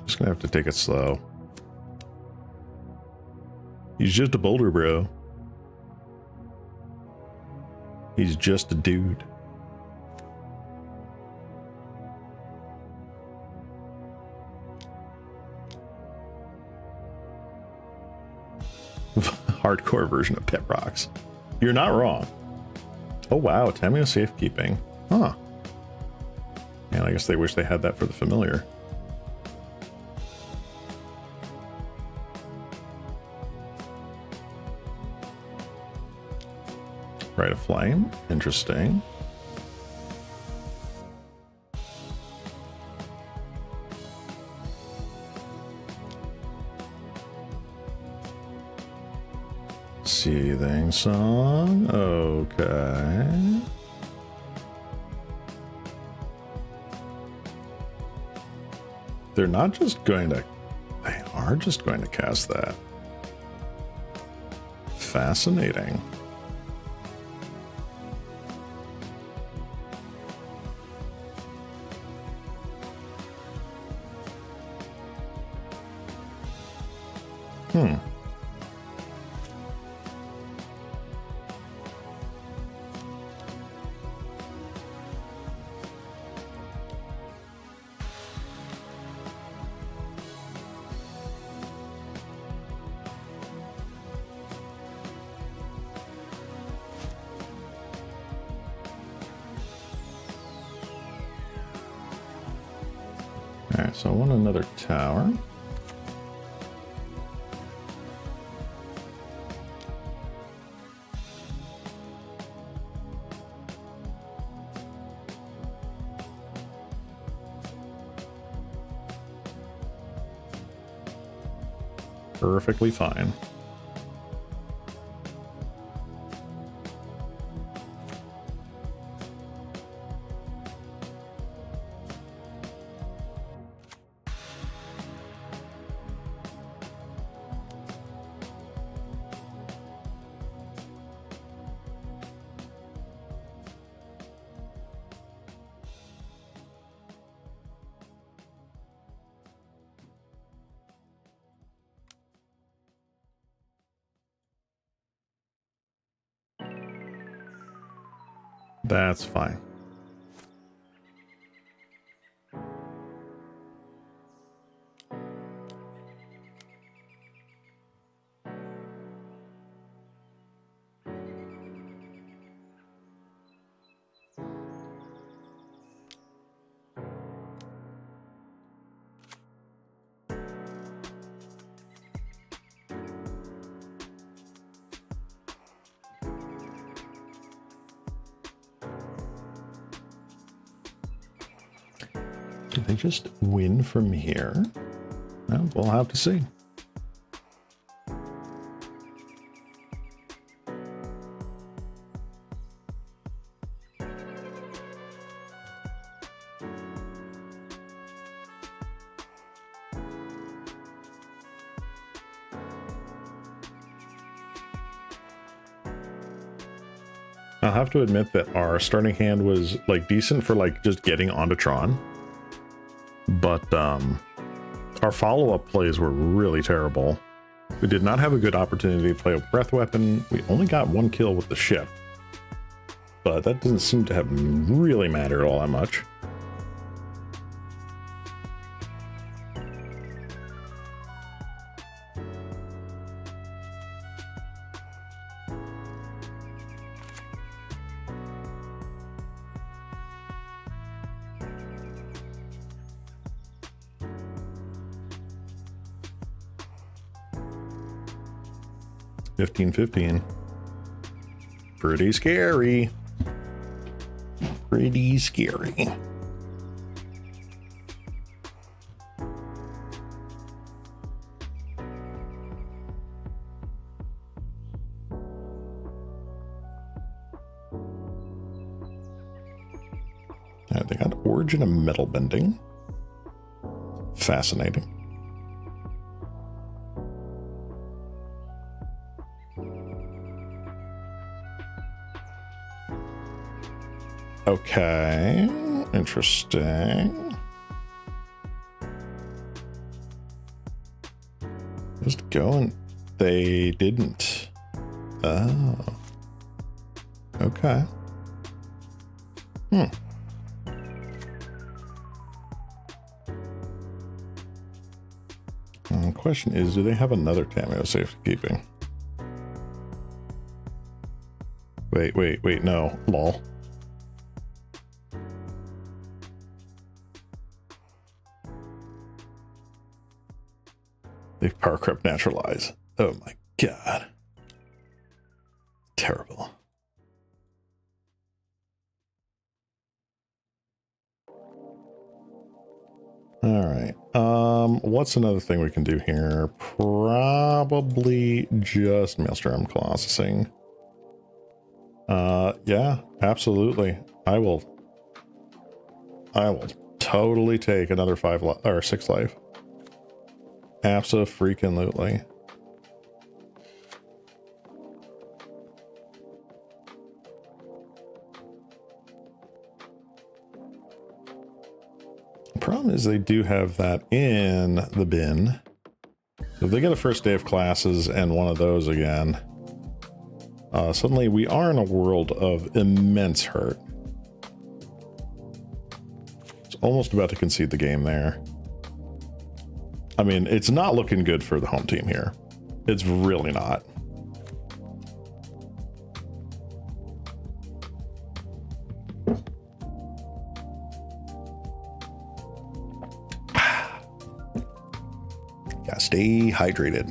Just gonna have to take it slow. He's just a Boulder Bro. He's just a dude. Hardcore version of Pet Rocks. You're not wrong. Oh wow, Tameo Safekeeping. Huh. And I guess they wish they had that for the familiar. Rite of Flame. Interesting. Seething Song. Okay. They're not just going to... They are just going to cast that. Fascinating. Alright, so I want another tower. Perfectly fine. That's fine. Do they just win from here? Well, we'll have to see. I'll have to admit that our starting hand was like decent for like just getting onto Tron, but our follow-up plays were really terrible. We did not have a good opportunity to play a breath weapon. We only got one kill with the ship, but that doesn't seem to have really mattered all that much. $15-15. Pretty scary. Pretty scary. They got origin of metal bending. Fascinating. Okay, interesting. Just going. They didn't. Oh. Okay. The question is, do they have another cameo safekeeping? Wait, no. Lol. They power crept naturalize. Oh my god. Terrible. All right. What's another thing we can do here? Probably just Maelstrom Colossusing. Yeah, absolutely. I will totally take another 5 or 6 life. Abso-freaking-lutely. The problem is they do have that in the bin. So if they get a first day of classes and one of those again, suddenly we are in a world of immense hurt. It's almost about to concede the game there. I mean, it's not looking good for the home team here. It's really not. Gotta stay hydrated.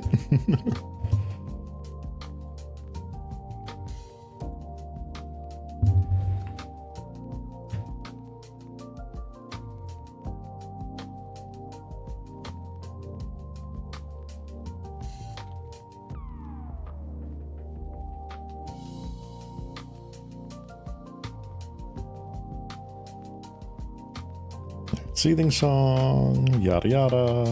Seething song, yada yada.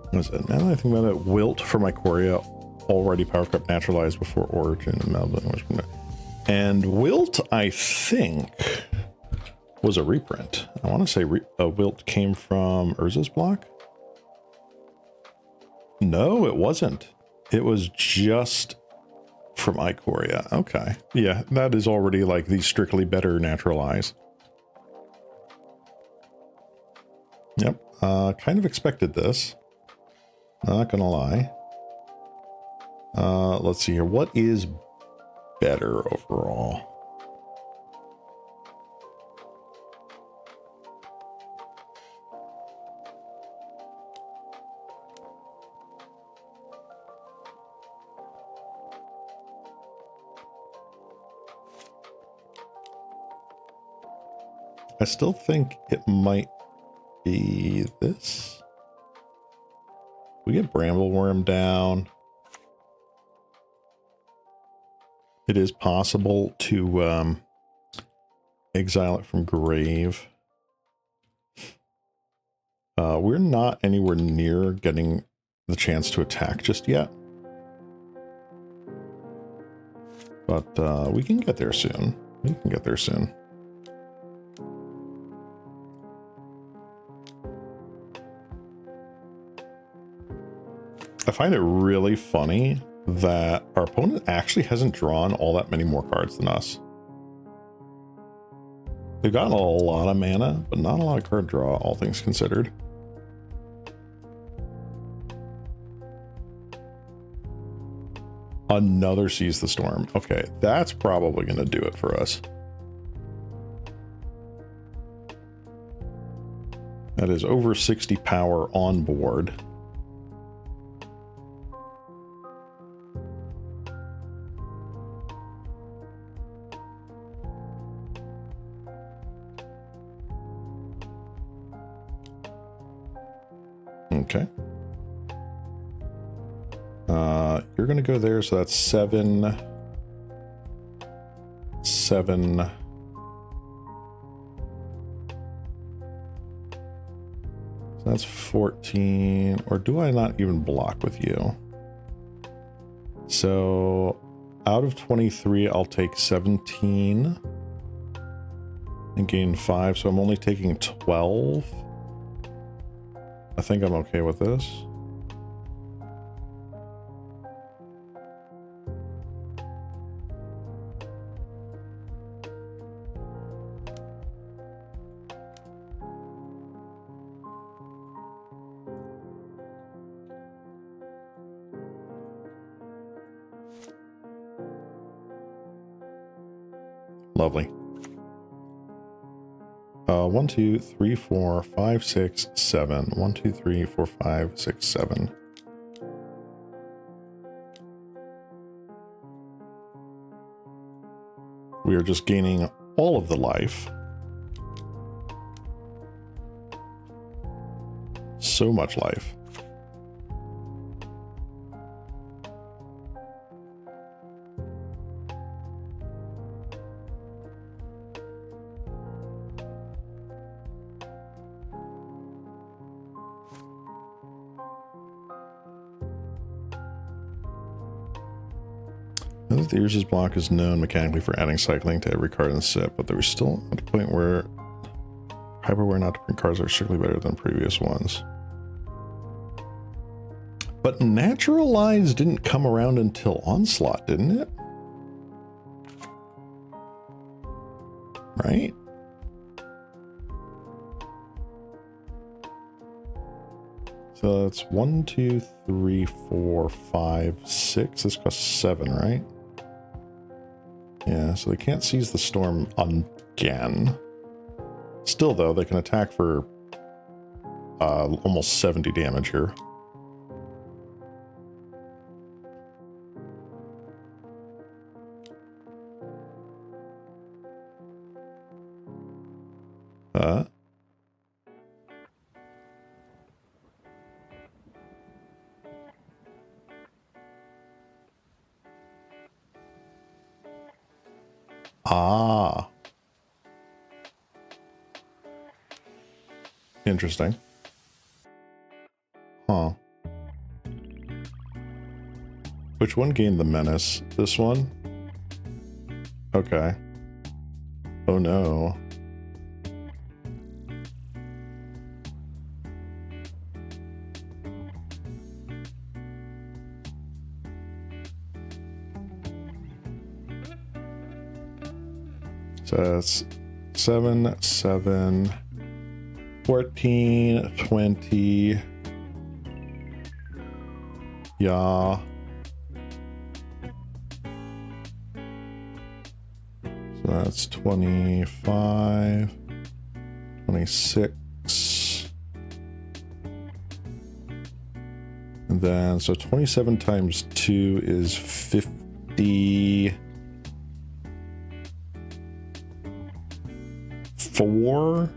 What is it? Now that I think about it, Wilt for my Ikoria already power crept naturalized before Origin and Melbourne. And Wilt, I think, was a reprint. I want to say Wilt came from Urza's block. No, it wasn't. It was just from Ikoria. Okay. Yeah, that is already like the strictly better naturalize. Yep. Kind of expected this. Not gonna lie. Let's see here. What is better overall? I still think it might be this. We get Brambleworm down. It is possible to exile it from grave. We're not anywhere near getting the chance to attack just yet. But we can get there soon. We can get there soon. I find it really funny that our opponent actually hasn't drawn all that many more cards than us. They've gotten a lot of mana, but not a lot of card draw, all things considered. Another Seize the Storm. Okay, that's probably going to do it for us. That is over 60 power on board. Okay. You're going to go there, so that's 7. So that's 14. Or do I not even block with you? So out of 23, I'll take 17 and gain 5. So I'm only taking 12. I think I'm okay with this. Lovely. 1, 2, 3, 4, 5, 6, 7. 1, 2, 3, 4, 5, 6, 7. We are just gaining all of the life. So much life. The Urza's block is known mechanically for adding cycling to every card in the set, but there was still at a point where hyperware not to print cards are strictly better than previous ones. But Naturalize didn't come around until Onslaught, didn't it? Right? So that's 1, 2, 3, 4, 5, 6. This costs 7, right? Yeah, so they can't seize the storm again. Still, though, they can attack for almost 70 damage here. Ah. Interesting. Huh. Which one gained the menace? This one? Okay. Oh no. So that's 7, 7, 14, 20. Yeah. So that's 25, 26. And then, so 27 times 2 is 50. 4.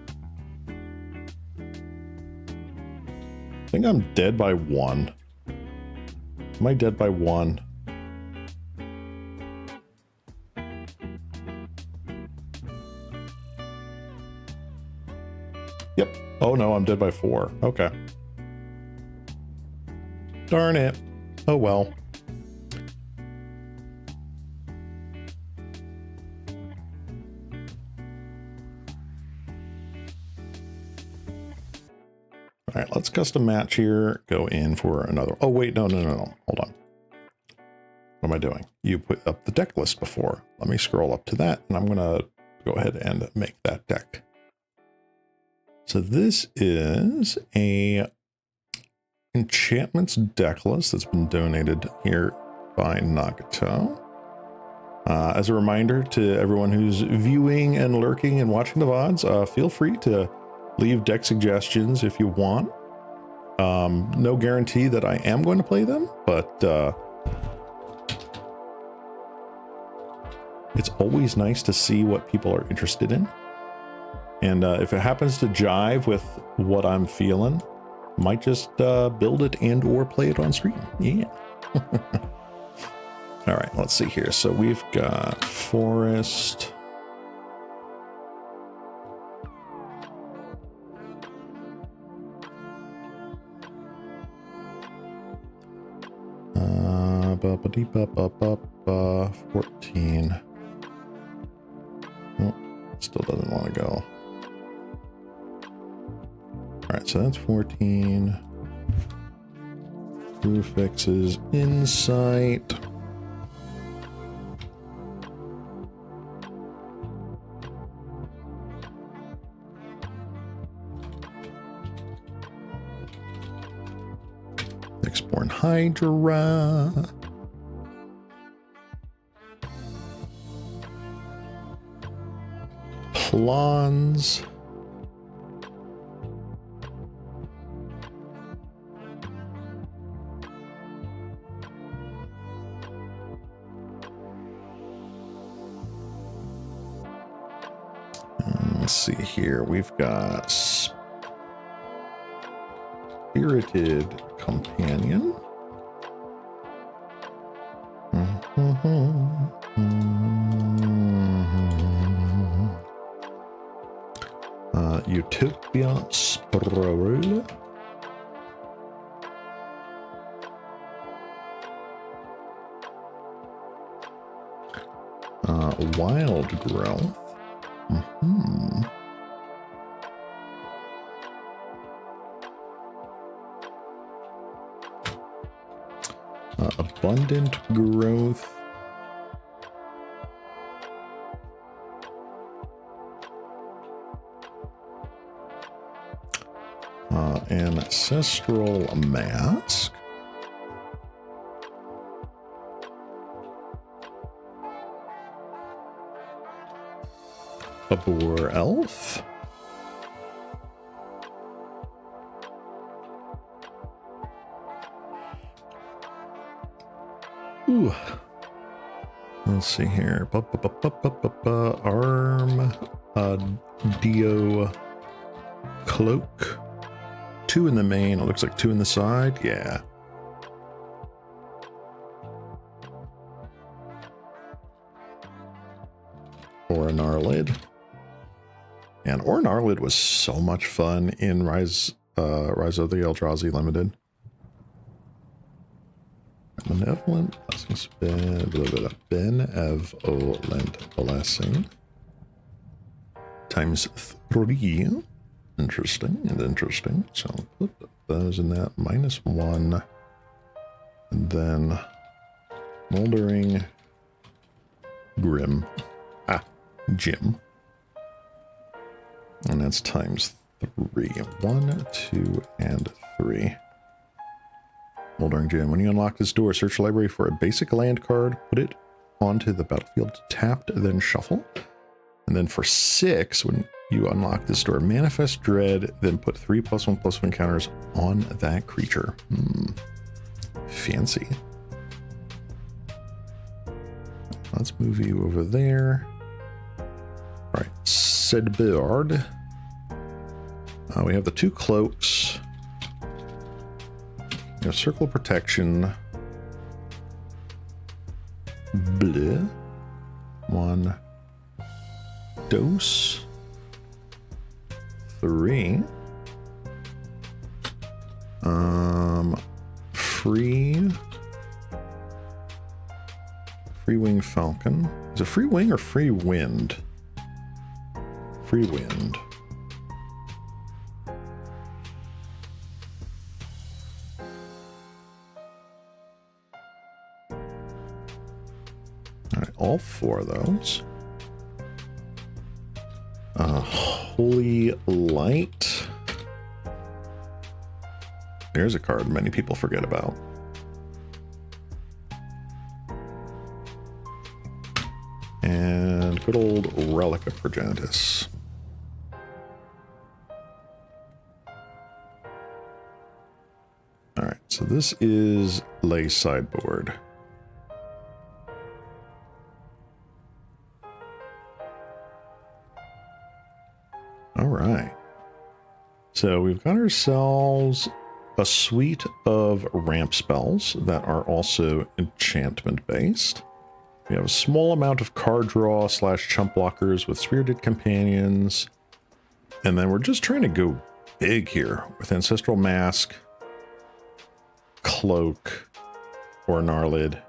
I think I'm dead by 1. Am I dead by 1? Yep. Oh no, I'm dead by 4. Okay. Darn it. Oh well. All right, let's custom match here. Go in for another. Oh, wait, no. Hold on. What am I doing? You put up the deck list before. Let me scroll up to that, and I'm going to go ahead and make that deck. So this is a enchantments deck list that's been donated here by Nagato. As a reminder to everyone who's viewing and lurking and watching the VODs, feel free to leave deck suggestions if you want. No guarantee that I am going to play them, but it's always nice to see what people are interested in. And if it happens to jive with what I'm feeling, might just build it and or play it on stream. Yeah. All right, let's see here. So we've got Forest. Ba-ba-dee-ba-ba-ba-ba, 14. Oh, still doesn't want to go. All right, so that's 14. Blue fixes Insight. Exborn Hydra. Plons. Let's see here. We've got Spirited Companion. Utopia Sprawl. Wild Growth. Abundant Growth. Ancestral Mask. A Boar Elf. Ooh. Let's see here. Arm. Dio. Cloak. 2 in the main. It looks like 2 in the side. Yeah. Ornarlid. And Ornarlid was so much fun in Rise of the Eldrazi Limited. Benevolent Benevolent Blessing. Times 3. Interesting and interesting. So put those in that. -1. And then Moldering Grim. Gym. And that's times 3. 1, 2, and 3. Moldering Gym. When you unlock this door, search the library for a basic land card, put it onto the battlefield tapped, then shuffle. And then for 6, when you unlock this door, manifest Dread, then put 3 +1/+1 counters on that creature. Fancy. Let's move you over there. All right, sideboard. We have the 2 cloaks. We have circle of protection. Bleh. 1 dose. 3. Free wing falcon. Is it free wing or free wind? Free wind. All right, all 4 of those. Holy Light. There's a card many people forget about. And good old Relic of Progenitus. All right, so this is Lay sideboard. All right. So we've got ourselves a suite of ramp spells that are also enchantment based. We have a small amount of card draw / chump blockers with Spirited Companions. And then we're just trying to go big here with Ancestral Mask, Cloak, or Gnarlid.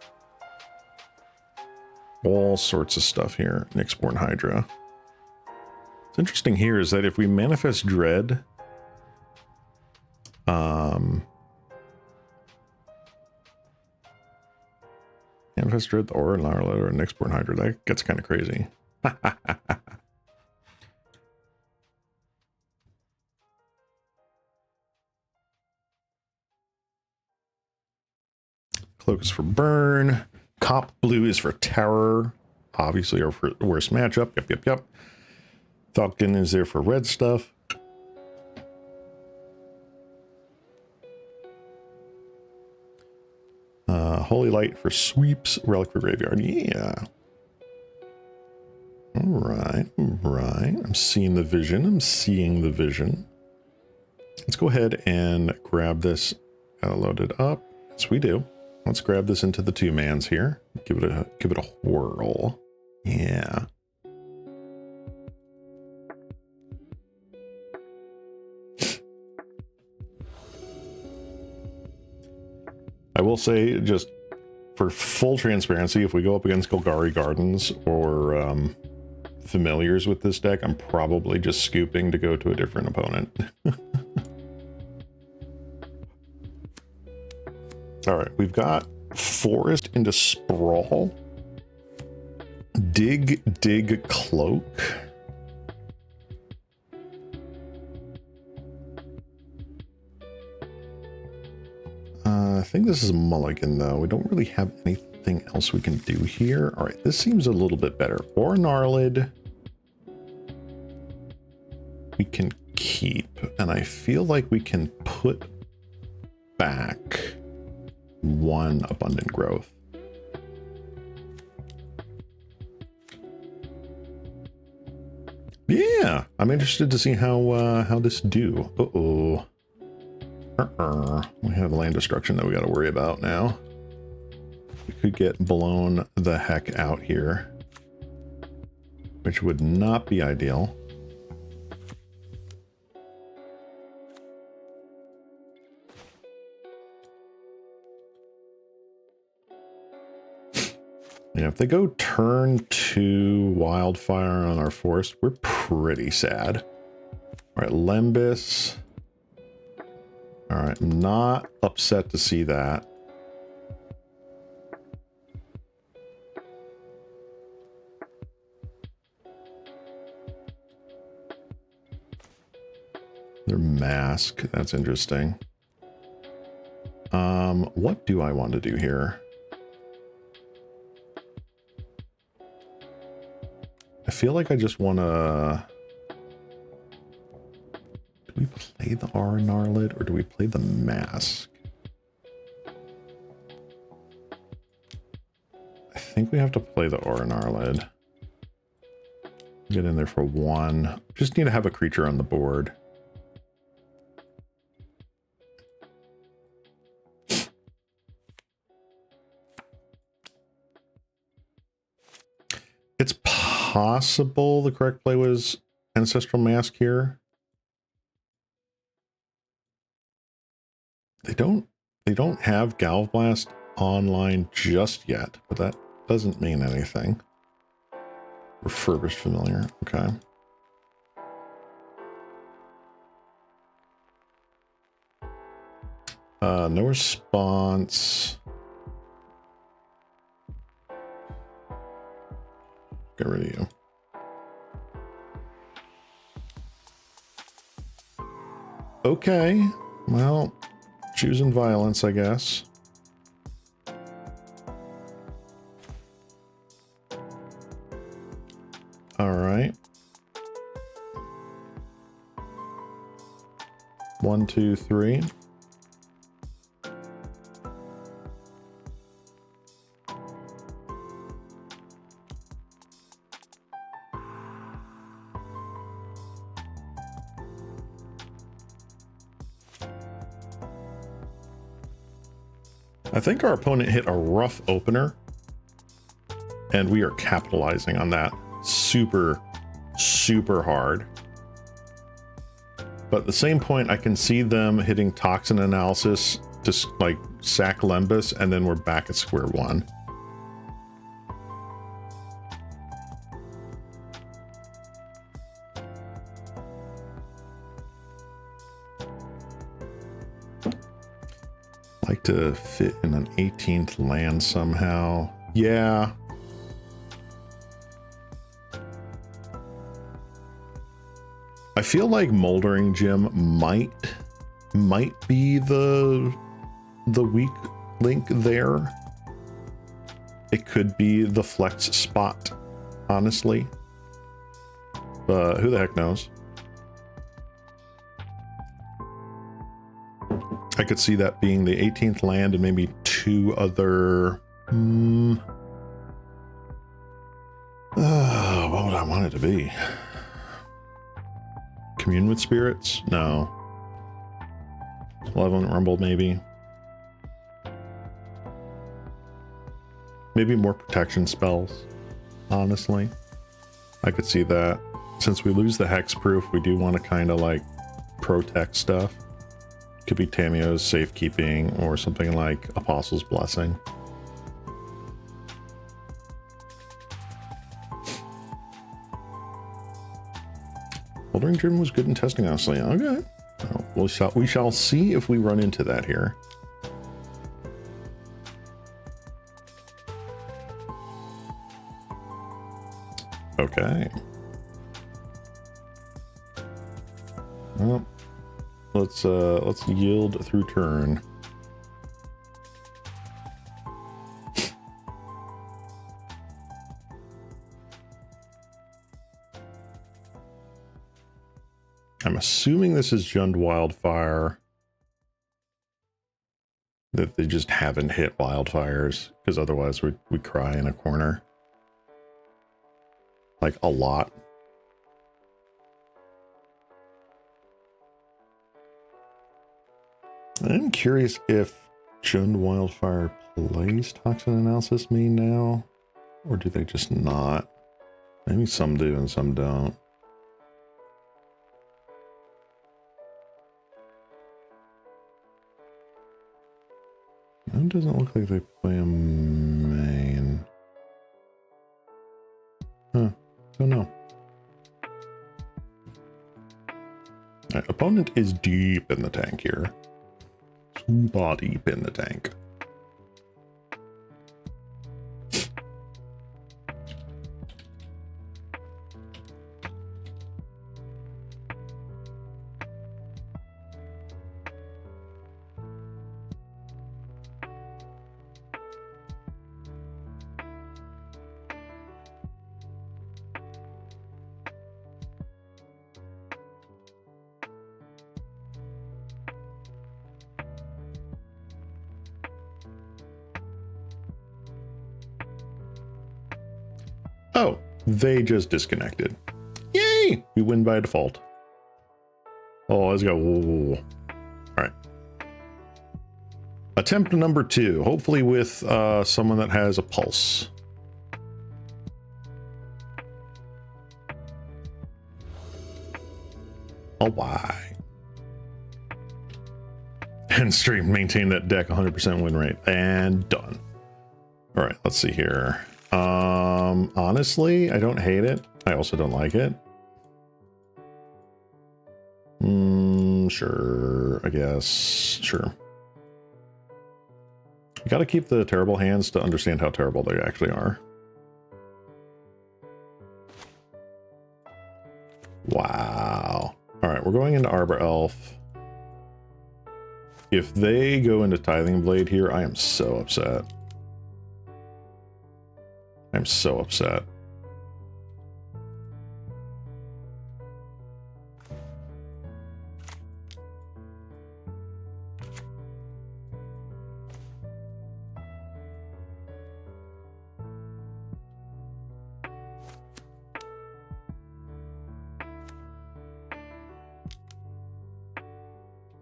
All sorts of stuff here. Nyxborn Hydra. What's interesting here is that if we manifest Dread, manifest Dread or Gnarlid or Nyxborn Hydra, that gets kind of crazy. Cloak is for burn. Cop blue is for terror. Obviously our worst matchup. Yep. Falcon is there for red stuff. Holy Light for sweeps. Relic for graveyard. Yeah. All right. I'm seeing the vision. Let's go ahead and grab this. Load it up. Yes, we do. Let's grab this into the 2-mans here. Give it a whirl. Yeah. I will say, just for full transparency, if we go up against Golgari Gardens or familiars with this deck, I'm probably just scooping to go to a different opponent. All right, we've got Forest into Sprawl, Dig, Cloak. I think this is a mulligan, though. We don't really have anything else we can do here. All right, this seems a little bit better. Or Gnarlid. We can keep, and I feel like we can put back 1 Abundant Growth. Yeah, I'm interested to see how this do. Uh-oh. We have land destruction that we got to worry about now. We could get blown the heck out here, which would not be ideal. Yeah, if they go turn 2 Wildfire on our forest, we're pretty sad. All right, Lembas. All right, I'm not upset to see that. Their mask, that's interesting. What do I want to do here? I feel like I just want to... Do we play the Aura Gnarlid or do we play the mask? I think we have to play the Aura Gnarlid. Get in there for 1. Just need to have a creature on the board. It's possible the correct play was Ancestral Mask here. They don't have Galvblast online just yet, but that doesn't mean anything. Refurbished Familiar, okay. No response. Get rid of you. Okay, well, choosing violence, I guess. All right. 1, 2, 3. I think our opponent hit a rough opener, and we are capitalizing on that super hard. But at the same point, I can see them hitting Toxin Analysis to like sack Lembas, and then we're back at square one. Like to fit in an 18th land somehow. Yeah. I feel like Moldering Gym might be the weak link there. It could be the flex spot, honestly. But who the heck knows? I could see that being the 18th land and maybe 2 other... what would I want it to be? Commune with Spirits? No. Malevolent Rumble, maybe. Maybe more protection spells, honestly. I could see that. Since we lose the hexproof, we do want to kind of like protect stuff. Could be Tamio's Safekeeping or something like Apostle's Blessing. Moldering Gym was good in testing, honestly. Okay. Well, we shall see if we run into that here. Okay. Well, let's yield through turn. I'm assuming this is Jund Wildfire. That they just haven't hit wildfires, because otherwise we'd cry in a corner. Like a lot. I'm curious if Jund Wildfire plays Toxin Analysis me now, or do they just not? Maybe some do and some don't. It doesn't look like they play a main. Huh, don't know. Right, opponent is deep in the tank here. Super deep in the tank. Oh, they just disconnected. Hey, we win by default. Oh, let's go. All right. Attempt number 2, hopefully with someone that has a pulse. Oh, why? And stream, maintain that deck 100% win rate. And done. All right, let's see here. Honestly, I don't hate it. I also don't like it. Sure, I guess. Sure. You gotta keep the terrible hands to understand how terrible they actually are. Wow. All right, we're going into Arbor Elf. If they go into Tithing Blade here, I am so upset. I'm so upset.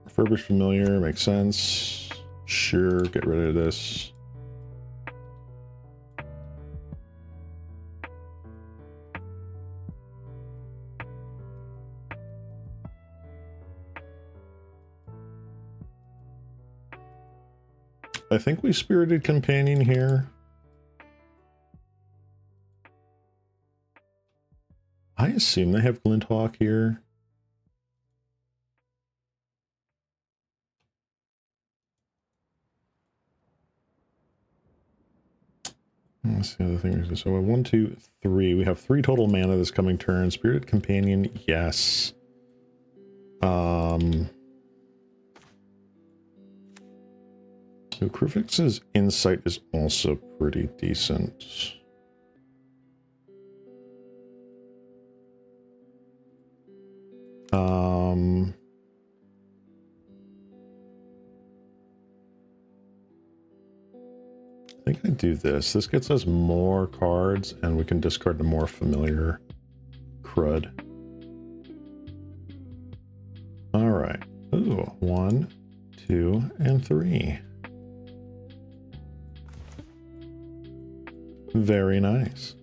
Refurbished Familiar makes sense. Sure, get rid of this. I think we Spirited Companion here. I assume they have Glinthawk here. That's the other thing. So 1, 2, 3. We have 3 total mana this coming turn. Spirited Companion, yes. Krufix's Insight is also pretty decent. I think I do this. This gets us more cards, and we can discard the more familiar crud. All right. Ooh, 1, 2, and 3. Very nice.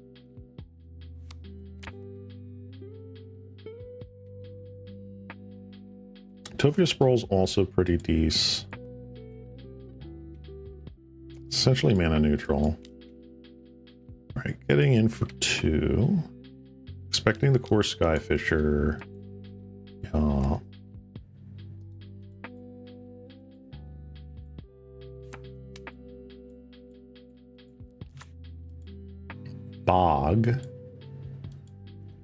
Topia Sprawl's also pretty decent. Essentially mana neutral. All right, getting in for 2. Expecting the core Skyfisher. Yeah. Bog.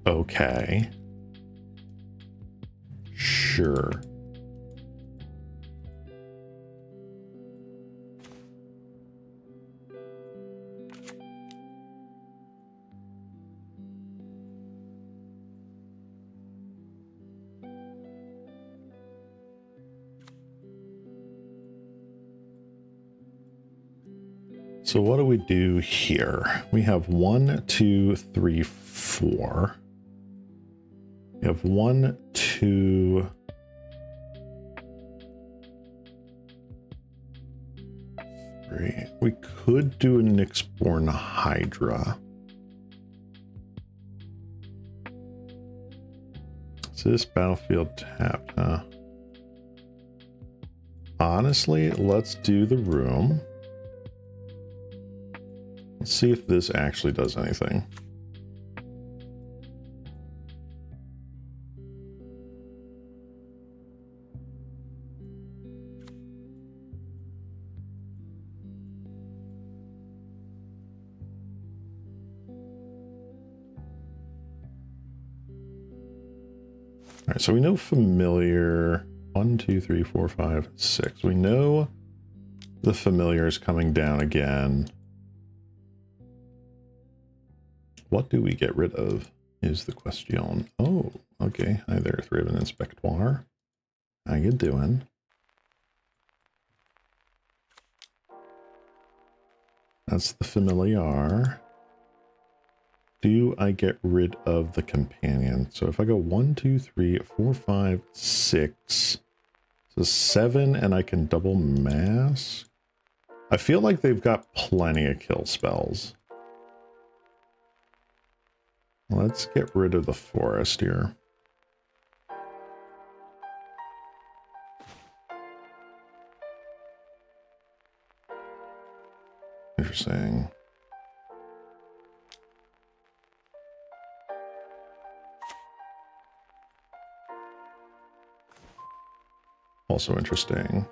Okay. Sure. So what do we do here? We have 1, 2, 3, 4. We have 1, 2, 3. We could do a Nyxborn Hydra. So this battlefield tapped, huh? Honestly, let's do the room. Let's see if this actually does anything. All right, so we know familiar. 1, 2, 3, 4, 5, 6. We know the familiar is coming down again. What do we get rid of is the question. Oh, okay. Hi there, Thraben Inspectoire. How you doing? That's the familiar. do I get rid of the companion? So if I go 1, 2, 3, 4, 5, 6, so 7, and I can double mask. I feel like they've got plenty of kill spells. Let's get rid of the forest here. Interesting. Also interesting.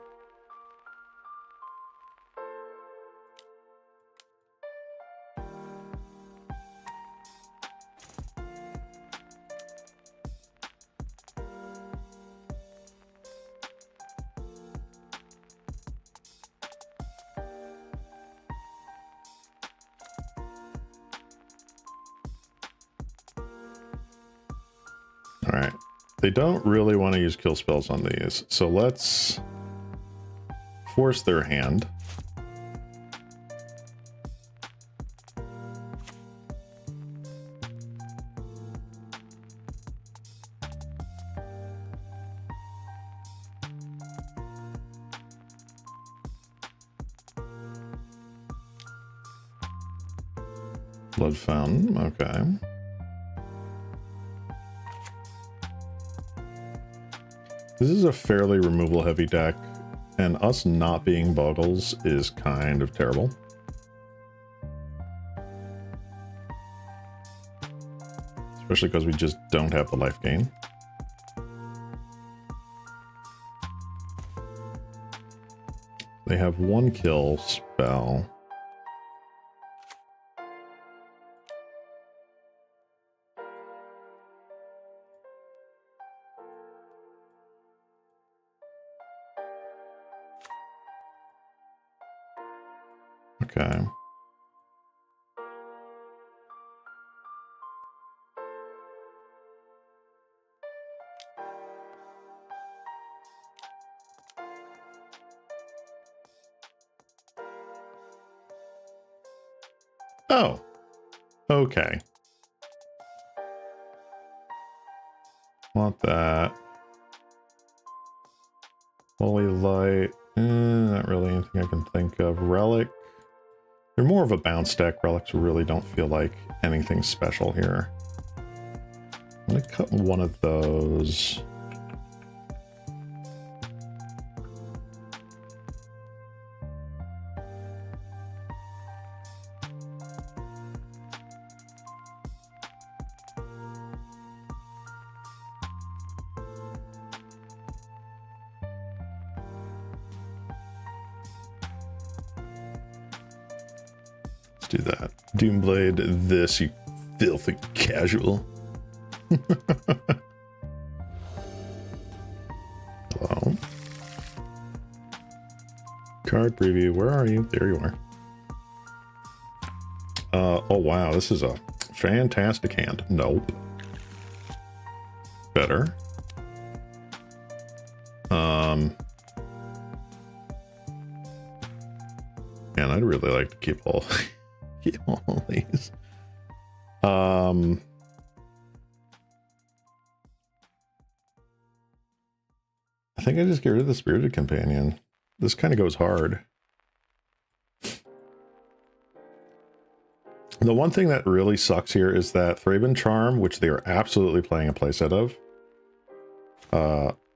All right. They don't really want to use kill spells on these, so let's force their hand. Blood Fountain, okay. This is a fairly removal heavy deck, and us not being boggles is kind of terrible. Especially because we just don't have the life gain. They have 1 kill spell. Okay. Oh. Okay. Want that. Holy Light. Not really anything I can think of. Relic. They're more of a bounce deck. Relics really don't feel like anything special here. I'm going to cut one of those. Do that. Doomblade this, you filthy casual. Hello. Card preview, where are you? There you are. Oh wow, this is a fantastic hand. Nope. Better. Man, I'd really like to keep all these. I think I just get rid of the Spirited Companion. This kind of goes hard. The one thing that really sucks here is that Thraben Charm, which they are absolutely playing a playset of,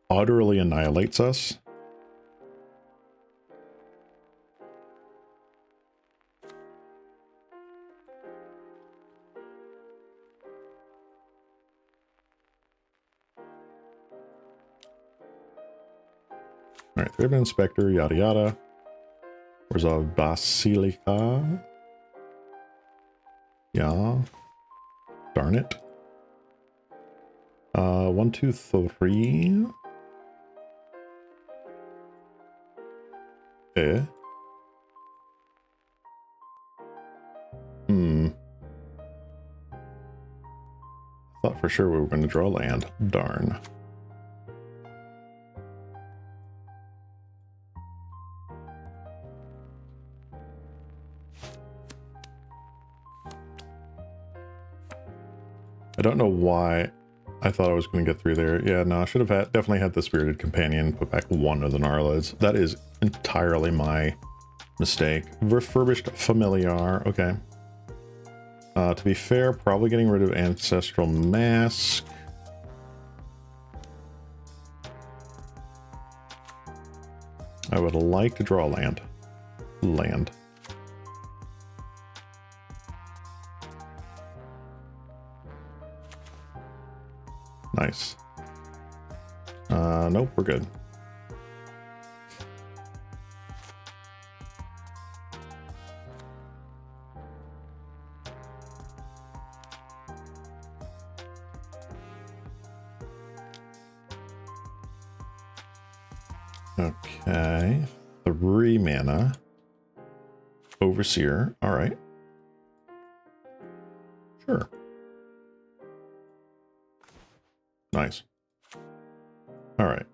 utterly annihilates us. Alright, Thraben Inspector, yada yada. Where's our Basilica? Yeah. Darn it. 1, 2, 3. Eh. Thought for sure we were going to draw land. Darn. I don't know why I thought I was going to get through there. Yeah, no, I should have definitely had the Spirited Companion, put back one of the Gnarlids. That is entirely my mistake. Refurbished Familiar, okay. To be fair, probably getting rid of Ancestral Mask. I would like to draw land. Nice. Nope, we're good. Okay. 3 mana. Overseer. All right. Sure. Nice. All right.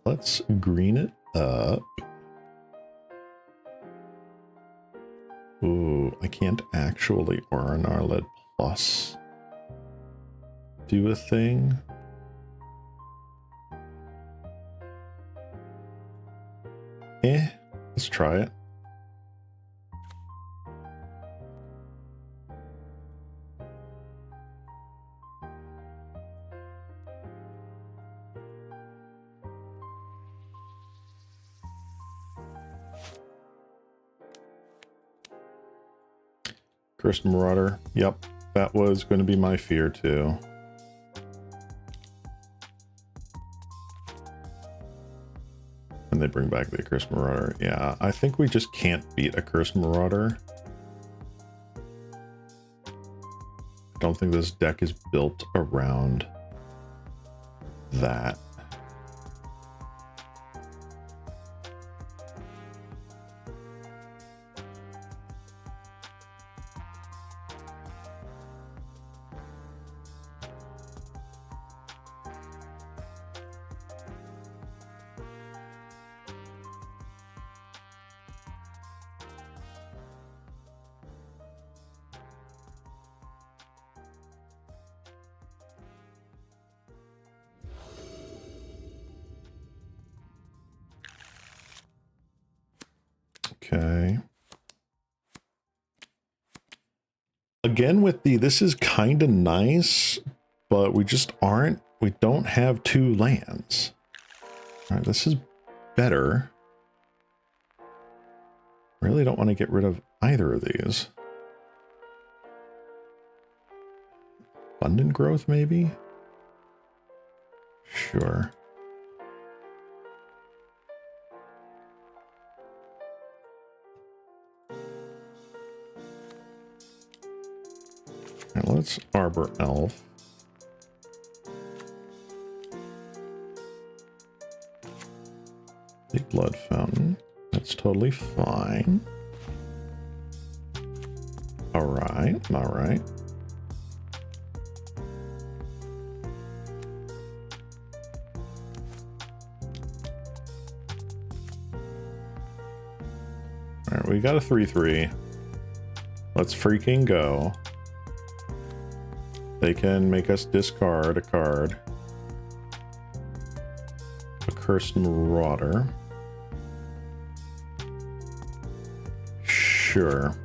Let's green it up. Ooh, I can't actually Gnarlid Plus do a thing. Let's try it. Cursed Marauder. Yep, that was going to be my fear too. And they bring back the Cursed Marauder. Yeah, I think we just can't beat a Cursed Marauder. I don't think this deck is built around that. Okay. Again with the, this is kind of nice, but we don't have 2 lands. All right, this is better. Really don't want to get rid of either of these. Abundant Growth, maybe? Sure. Right, let's Arbor Elf. The Blood Fountain. That's totally fine. All right, all right. All right, we got a 3/3. Let's freaking go. They can make us discard a card. A Cursed Marauder. Sure.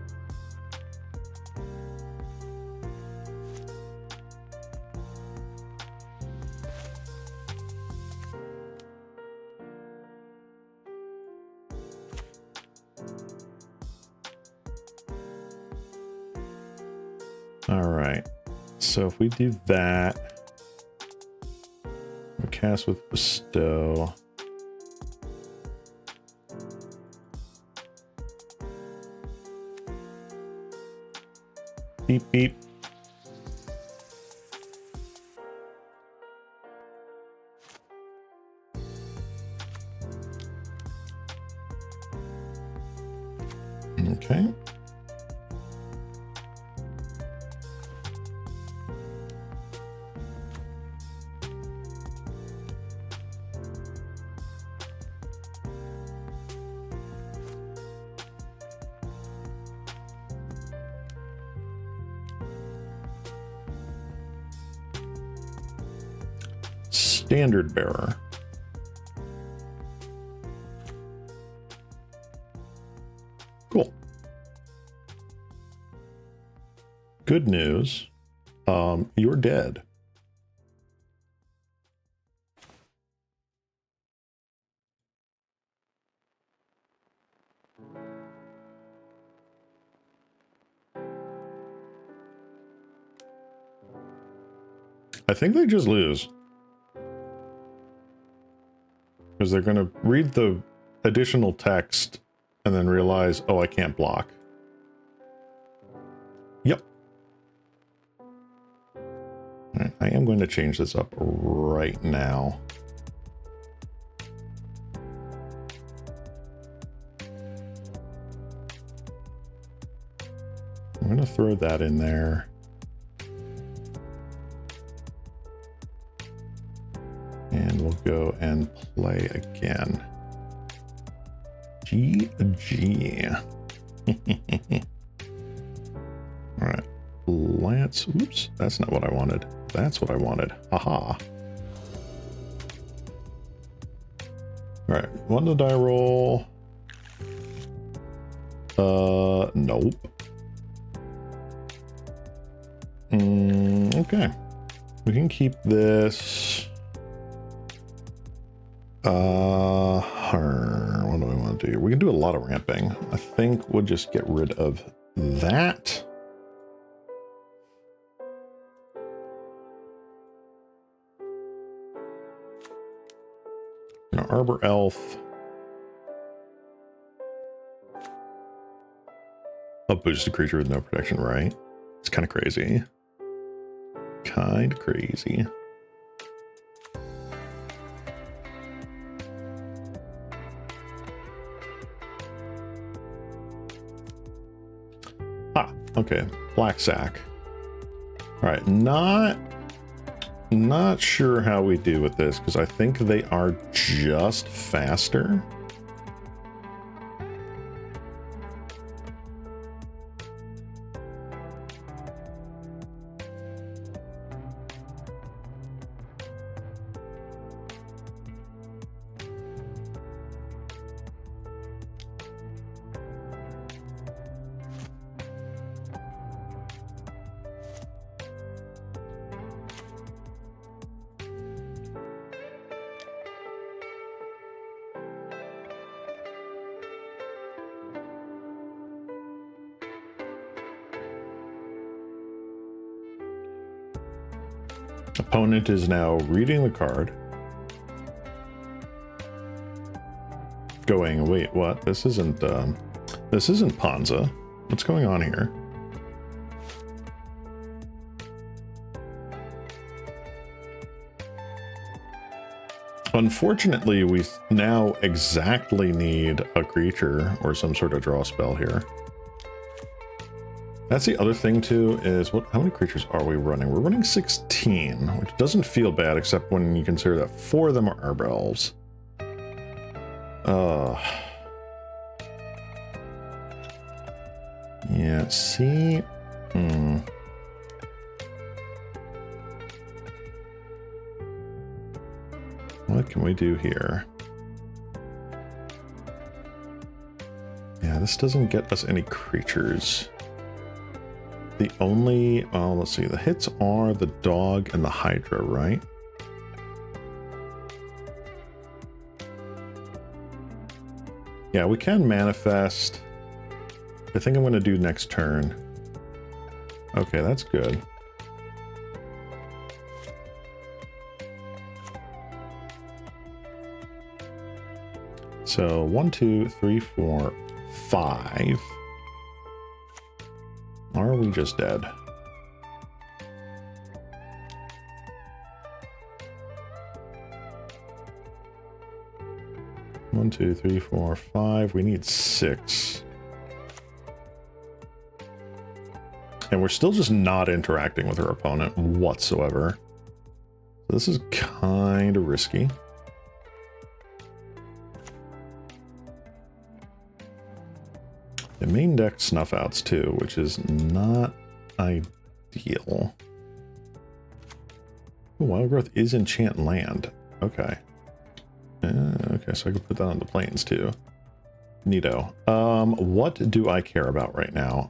All right. So if we do that, we cast with Bestow. Beep, beep. Okay. Standard bearer. Cool. Good news. You're dead. I think they just lose. Because they're going to read the additional text and then realize, oh, I can't block. Yep. Right, I am going to change this up right now. I'm going to throw that in there. And we'll go and play again. GG. All right. Lance. Oops. That's not what I wanted. That's what I wanted. Haha. All right. One to die roll. Nope. Okay. We can keep this. What do we want to do here? We can do a lot of ramping. I think we'll just get rid of that. Now, Arbor Elf. A boosted creature with no protection, right? It's kind of crazy. Kind of crazy. Okay, Black Sack. All right, not sure how we do with this because I think they are just faster. Opponent is now reading the card. Going, wait, what? This isn't Panza. What's going on here? Unfortunately, we now exactly need a creature or some sort of draw spell here. That's the other thing too, is how many creatures are we running? We're running 16, which doesn't feel bad except when you consider that 4 of them are Arbor Elves. Yeah, see? What can we do here? Yeah, this doesn't get us any creatures. The only, let's see, the hits are the dog and the Hydra, right? Yeah, we can manifest. I think I'm going to do next turn. Okay, that's good. So 1, 2, 3, 4, 5. Are we just dead? One, 2, 3, 4, 5. We need 6. And we're still just not interacting with our opponent whatsoever. So this is kind of risky. The main deck snuff outs too, which is not ideal. Ooh, Wild Growth is enchant land. Okay. Okay, so I can put that on the planes too. Neato. What do I care about right now?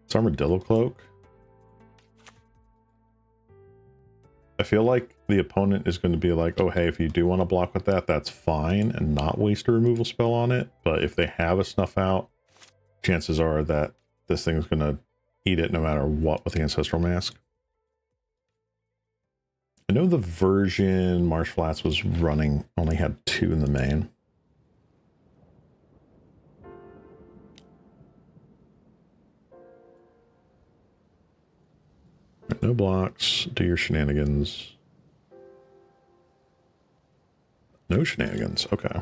It's Armadillo Cloak. I feel like the opponent is going to be like, oh, hey, if you do want to block with that, that's fine, and not waste a removal spell on it. But if they have a Snuff Out, chances are that this thing's going to eat it no matter what with the Ancestral Mask. I know the version Marsh Flats was running only had 2 in the main. No blocks. Do your shenanigans. No shenanigans. Okay.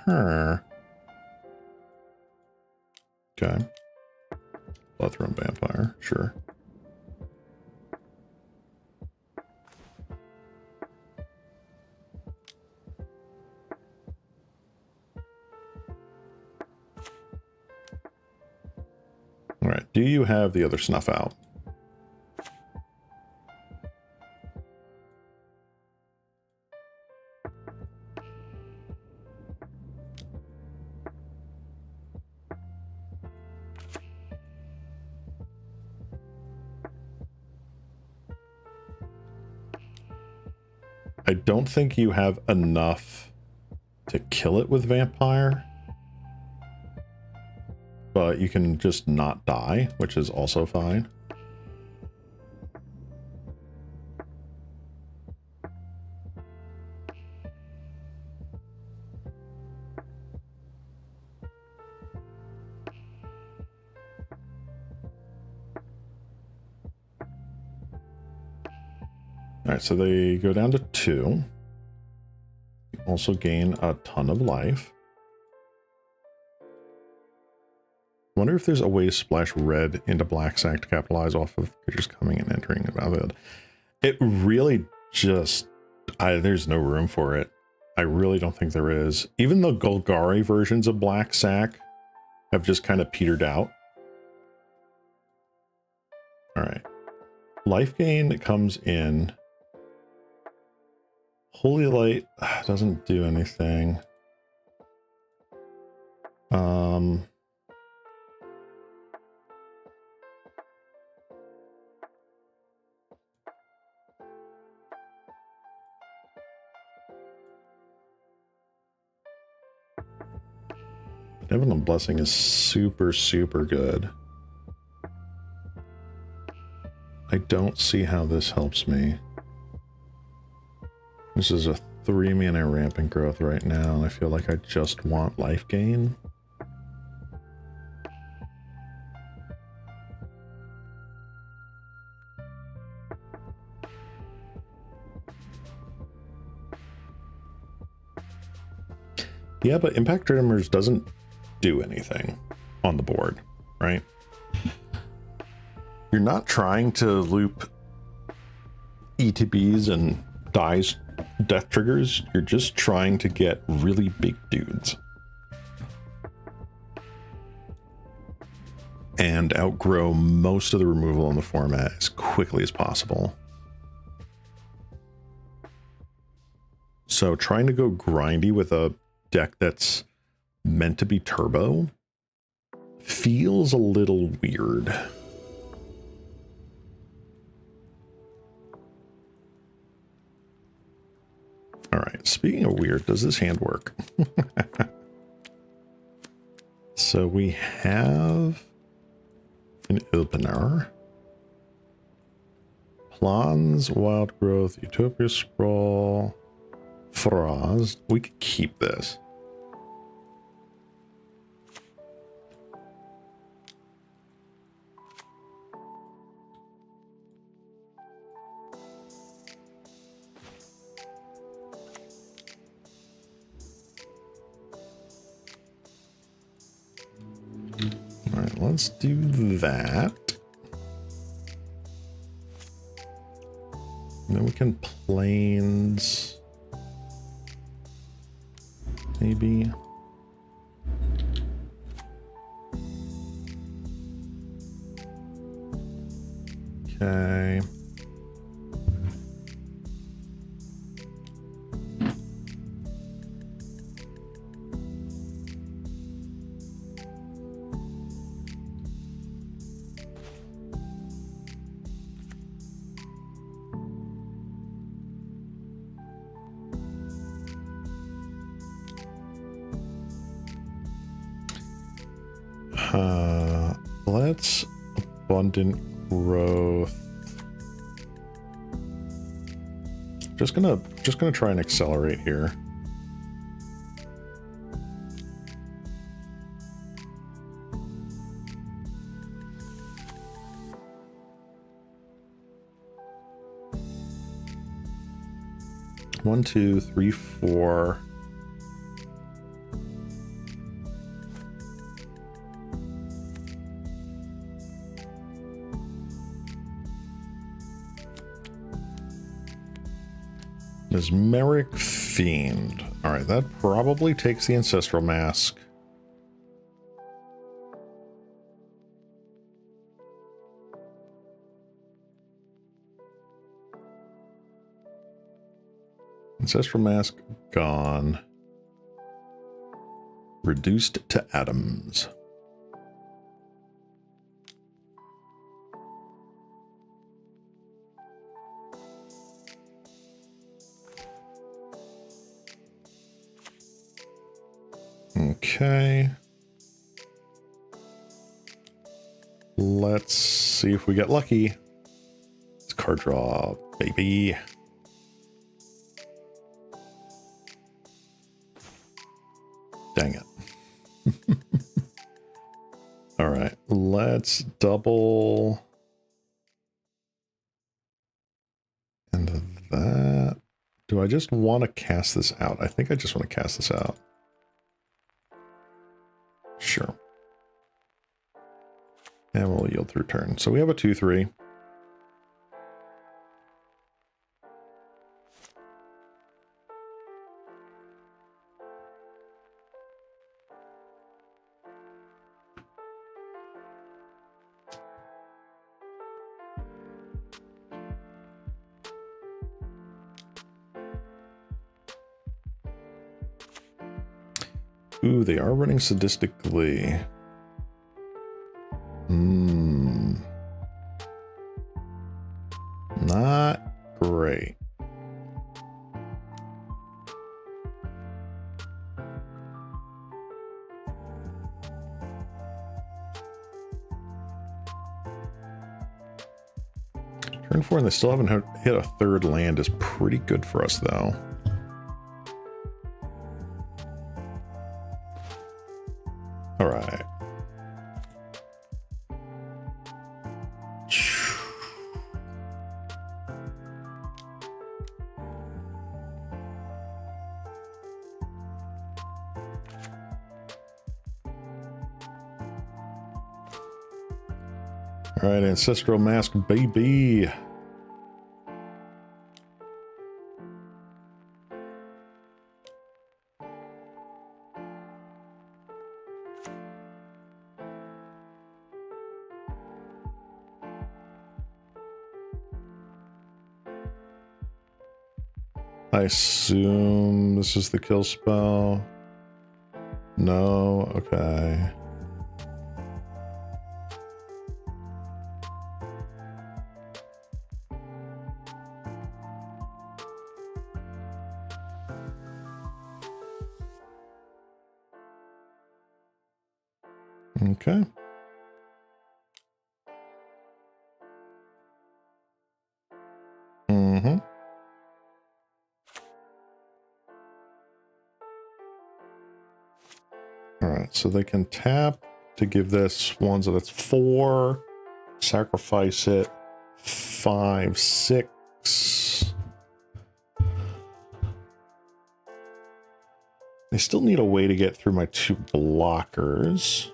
Her. Okay. Bloodthorn Vampire. Sure. All right. Do you have the other Snuff Out? I don't think you have enough to kill it with Vampire, but you can just not die, which is also fine. All right, so they go down to 2. You also gain a ton of life. I wonder if there's a way to splash red into black sack to capitalize off of creatures coming and entering the battlefield. It really just, there's no room for it. I really don't think there is. Even the Golgari versions of black sack have just kind of petered out. All right. Life gain comes in. Holy Light doesn't do anything. Benevolent Blessing is super, super good. I don't see how this helps me. This is a 3-mana Rampant Growth right now, and I feel like I just want life gain. Yeah, but Impact Tremors doesn't do anything on the board, right? You're not trying to loop ETBs and dies death triggers. You're just trying to get really big dudes and outgrow most of the removal in the format as quickly as possible. So trying to go grindy with a deck that's meant to be turbo feels a little weird. All right, speaking of weird, does this hand work? So we have an opener. Plans, Wild Growth, Utopia Sprawl, Frost. We could keep this. let's do that. And then we can planes. Maybe. Okay. Let's abundant growth. Just gonna try and accelerate here. One, two, three, four. Mesmeric Fiend. Alright, that probably takes the Ancestral Mask. Ancestral Mask gone. Reduced to atoms. Okay. Let's see if we get lucky. It's card draw, baby. Dang it. All right, let's double. And that. Do I just want to cast this out? I think I just want to cast this out. Sure. And we'll yield through turn. So we have a 2/3. Ooh, they are running sadistically. Not great. Turn 4 and they still haven't hit a third land is pretty good for us though. All right. All right, Ancestral Mask, baby. I assume this is the kill spell. No, okay. Okay. Mm-hmm. All right, so they can tap to give this one, so that's 4. Sacrifice it. 5, 6. They still need a way to get through my 2 blockers.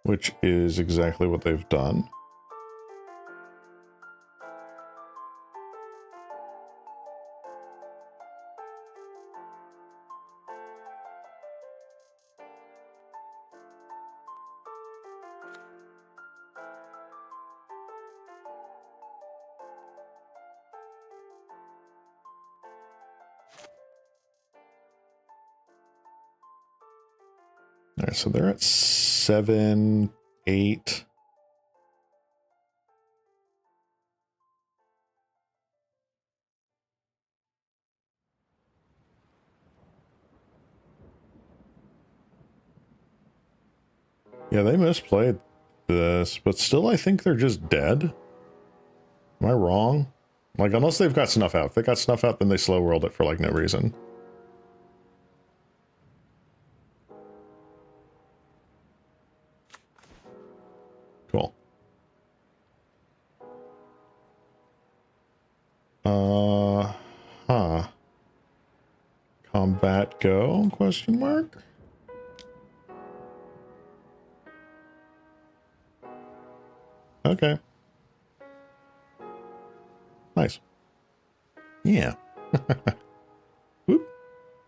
which is exactly what they've done. All right, so they're at 7, 8. Yeah, they misplayed this, but still I think they're just dead. Am I wrong? Like, unless they've got snuff out. If they got snuff out, then they slow world it for like no reason. Cool. Huh. Combat go? Question mark? Okay. Nice. Yeah. Whoop.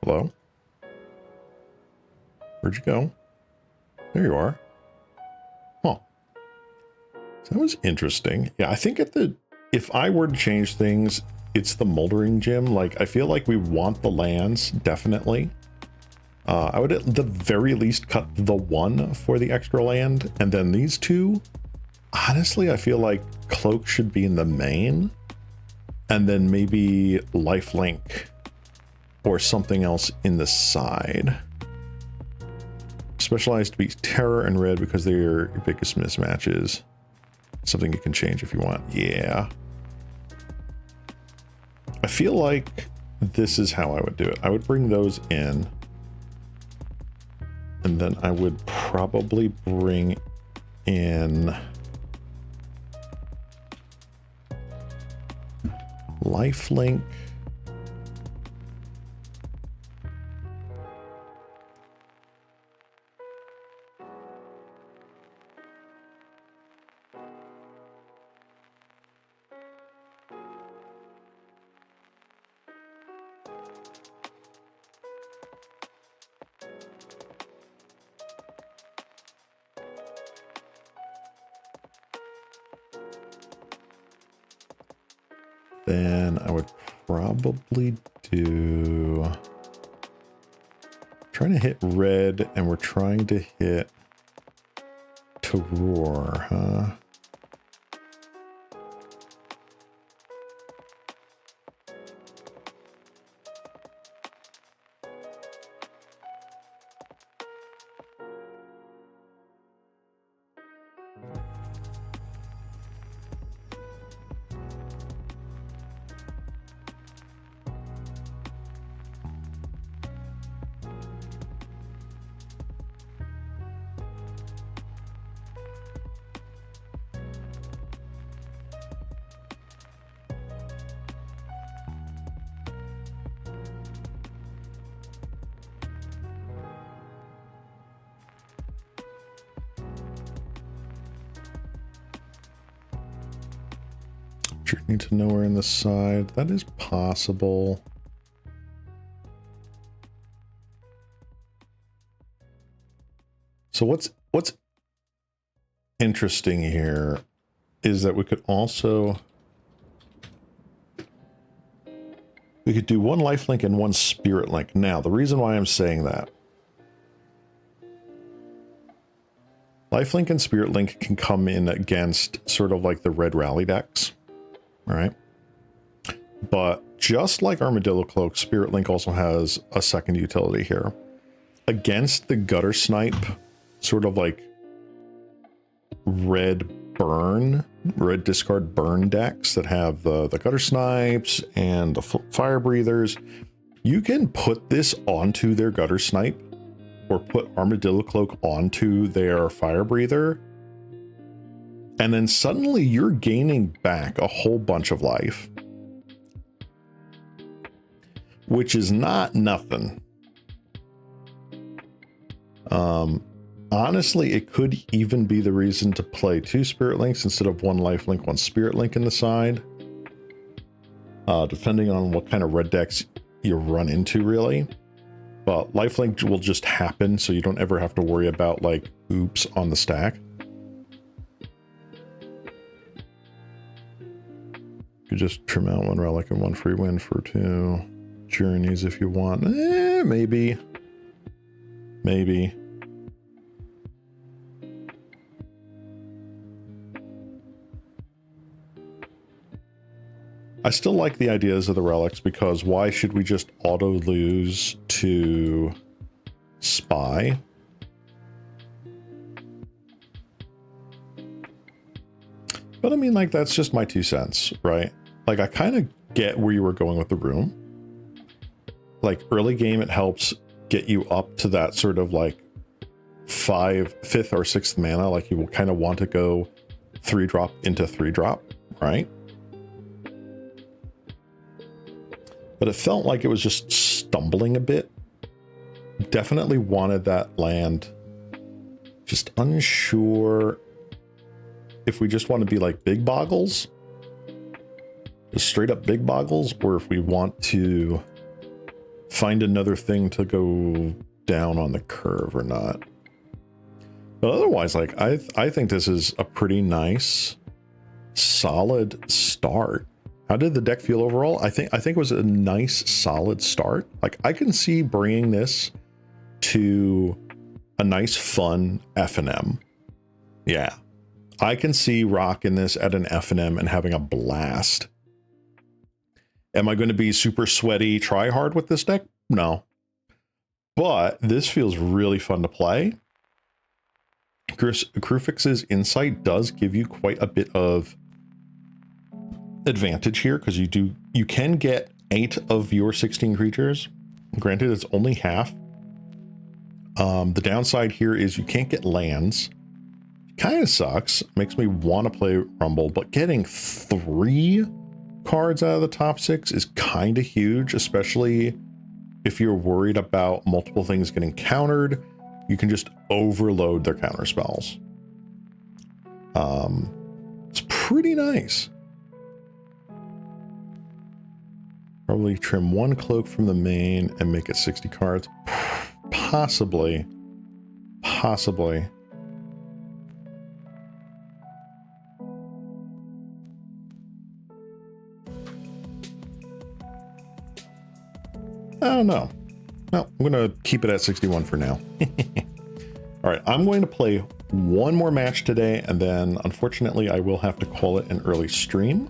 Hello. Where'd you go? There you are. Huh. That was interesting. Yeah, I think if I were to change things, it's the Moldering Gym. Like, I feel like we want the lands, definitely. I would at the very least cut the 1 for the extra land, and then these 2. Honestly, I feel like Cloak should be in the main, and then maybe Lifelink or something else in the side. Specialized to be Terror and Red because they're your biggest mismatches. Something you can change if you want. Yeah. I feel like this is how I would do it. I would bring those in. And then I would probably bring in Lifelink. Then I would probably do... Trying to hit red, and we're trying to hit to roar, huh? Journey to nowhere in the side. That is possible. So what's interesting here is that we could do 1 lifelink and 1 spirit link. Now, the reason why I'm saying that, lifelink and spirit link can come in against sort of like the red rally decks. All right. But just like Armadillo Cloak, Spirit Link also has a second utility here. Against the Gutter Snipe, sort of like red discard burn decks that have the Gutter Snipes and the Fire Breathers, you can put this onto their Gutter Snipe or put Armadillo Cloak onto their Fire Breather, and then suddenly you're gaining back a whole bunch of life, which is not nothing. honestly, it could even be the reason to play 2 Spirit Links instead of 1 Lifelink, 1 Spirit Link in the side. Depending on what kind of red decks you run into, really. But Lifelink will just happen, so you don't ever have to worry about, like, oops on the stack. You could just trim out 1 Relic and 1 free win for 2 Journeys if you want. Maybe. Maybe. I still like the ideas of the relics, because why should we just auto lose to Spy? But I mean, like, that's just my 2 cents, right? Like, I kind of get where you were going with the room. Like, early game, it helps get you up to that sort of like 5th or 6th mana. Like, you will kind of want to go 3-drop into 3-drop, right? But it felt like it was just stumbling a bit. Definitely wanted that land. Just unsure if we just want to be like big boggles. Just straight up big boggles, or if we want to find another thing to go down on the curve or not. But otherwise, like, I think this is a pretty nice, solid start. How did the deck feel overall? I think it was a nice, solid start. Like, I can see bringing this to a nice, fun F&M. Yeah, I can see rocking this at an F&M and having a blast. Am I going to be super sweaty, try hard with this deck? No. But this feels really fun to play. Krufix's Insight does give you quite a bit of advantage here, because you can get 8 of your 16 creatures. Granted, it's only half. The downside here is you can't get lands. Kind of sucks. Makes me want to play Rumble, but getting 3 cards out of the top 6 is kind of huge, especially if you're worried about multiple things getting countered. You can just overload their counter spells. It's pretty nice. Probably trim 1 cloak from the main and make it 60 cards. Possibly. Possibly. I don't know. No, I'm going to keep it at 61 for now. All right, I'm going to play 1 more match today, and then unfortunately I will have to call it an early stream.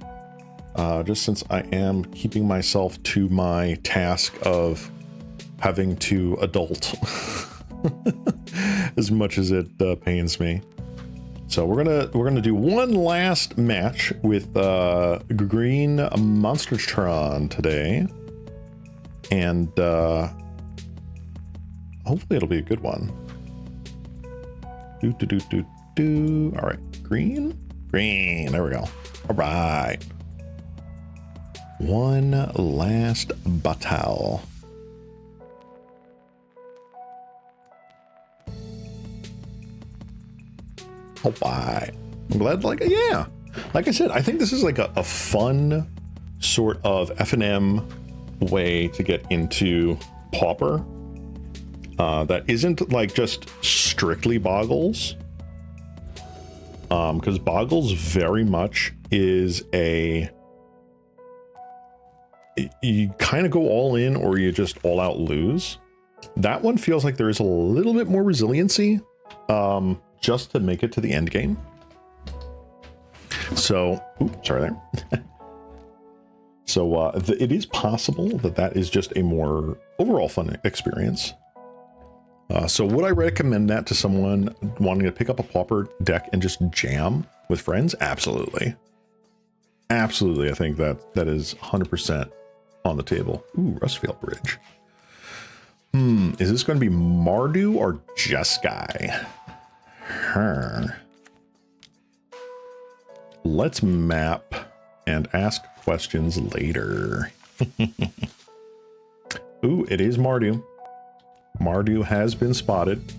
Just since I am keeping myself to my task of having to adult as much as it pains me. So we're gonna do 1 last match with Green Monster Tron today, and hopefully it'll be a good one. All right, green. There we go. All right. 1 last battle. All right. I'm glad, like, yeah. Like I said, I think this is like a fun sort of F&M way to get into Pauper. That isn't like just strictly Boggles. Because Boggles very much is you kind of go all in or you just all out lose. That one feels like there is a little bit more resiliency just to make it to the end game. So, oops, sorry there. So it is possible that is just a more overall fun experience. So would I recommend that to someone wanting to pick up a Pauper deck and just jam with friends? Absolutely. Absolutely. I think that is 100% on the table. Ooh, Rustfield Bridge. Is this going to be Mardu or Jeskai? Let's map and ask questions later. Ooh, it is Mardu. Mardu has been spotted.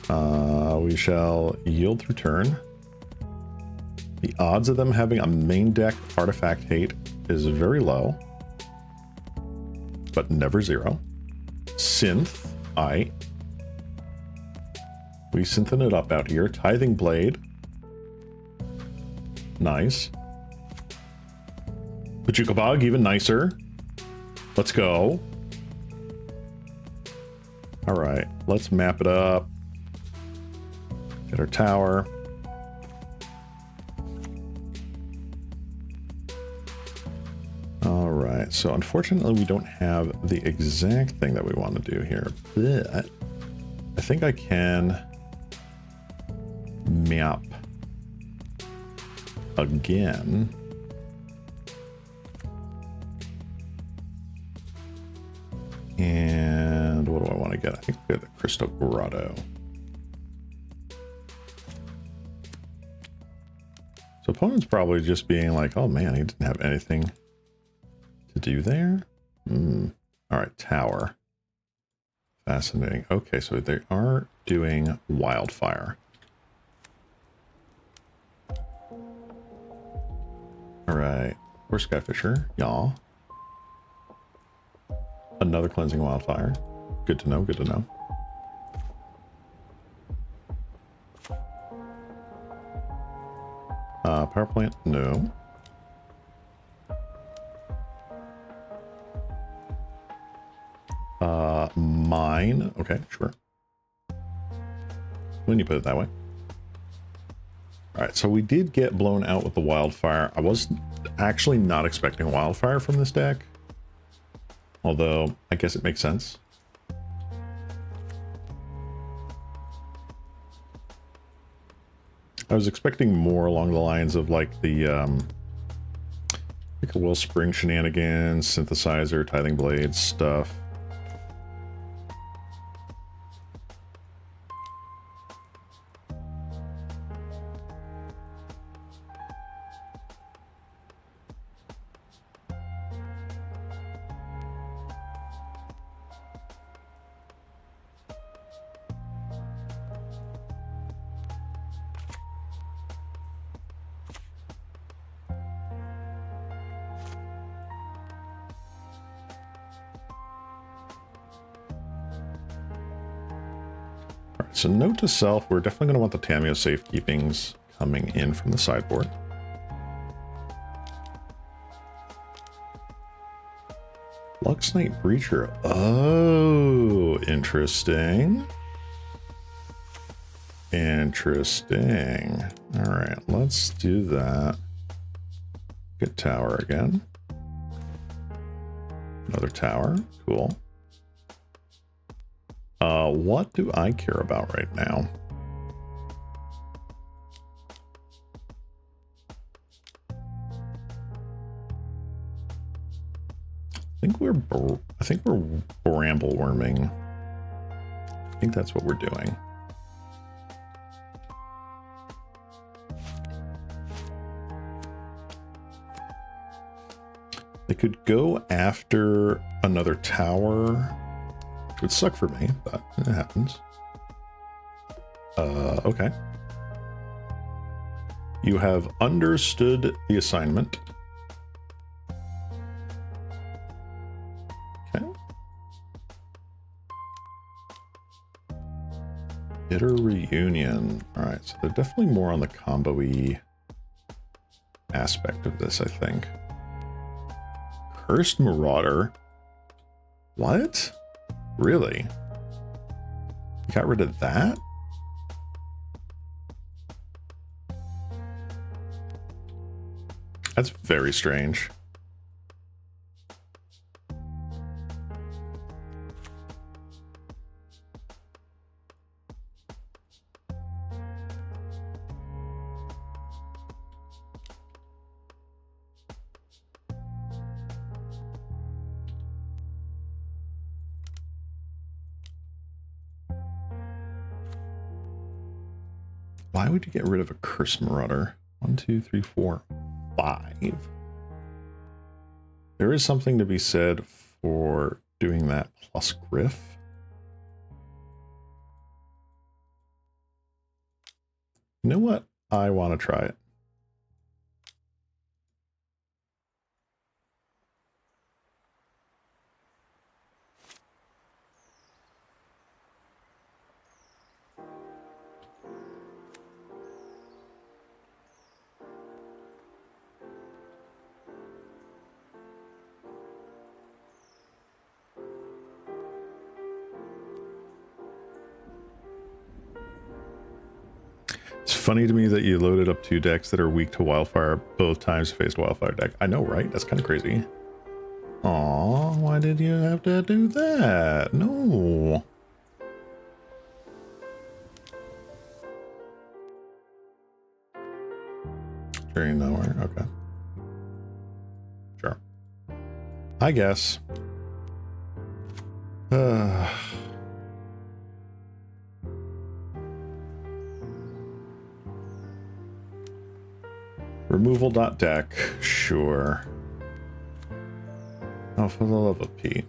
We shall yield through turn. The odds of them having a main deck artifact hate is very low, but never zero. Synth, aight. We synthin it up out here. Tithing Blade. Nice. Pachukabog, even nicer. Let's go. Alright, let's map it up. Get our tower. Alright, so unfortunately we don't have the exact thing that we want to do here, but I think I can map again. And what do I want to get? I think we get the Crystal Grotto. So opponent's probably just being like, oh man, he didn't have anything to do there. All right, tower. Fascinating. Okay, so they are doing wildfire. All right, we're Skyfisher, y'all. Another cleansing wildfire. Good to know, good to know. Power plant, no. Mine, okay, sure. When you put it that way. All right, so we did get blown out with the wildfire. I was actually not expecting wildfire from this deck. Although, I guess it makes sense. I was expecting more along the lines of like the, like a Wellspring shenanigans, synthesizer, tithing blades stuff. So note to self, we're definitely going to want the Tameo safekeepings coming in from the sideboard. Lux Knight Breacher. Oh, interesting. Interesting. All right, let's do that. Get tower again. Another tower. Cool. What do I care about right now? I think we're bramble worming. I think that's what we're doing. They could go after another tower. Which would suck for me, but it happens. Okay. You have understood the assignment. Okay. Bitter Reunion. Alright, so they're definitely more on the combo-y aspect of this, I think. Cursed Marauder? What? Really? You got rid of that? That's very strange. Why would you get rid of a Curse Marauder? 1, 2, 3, 4, 5. There is something to be said for doing that plus Griff. You know what? I want to try it. It's funny to me that you loaded up 2 decks that are weak to Wildfire both times you faced a Wildfire deck. I know, right? That's kind of crazy. Aw, why did you have to do that? No. During nowhere, okay. Sure. I guess. Removal.deck, sure. Oh, for the love of Pete.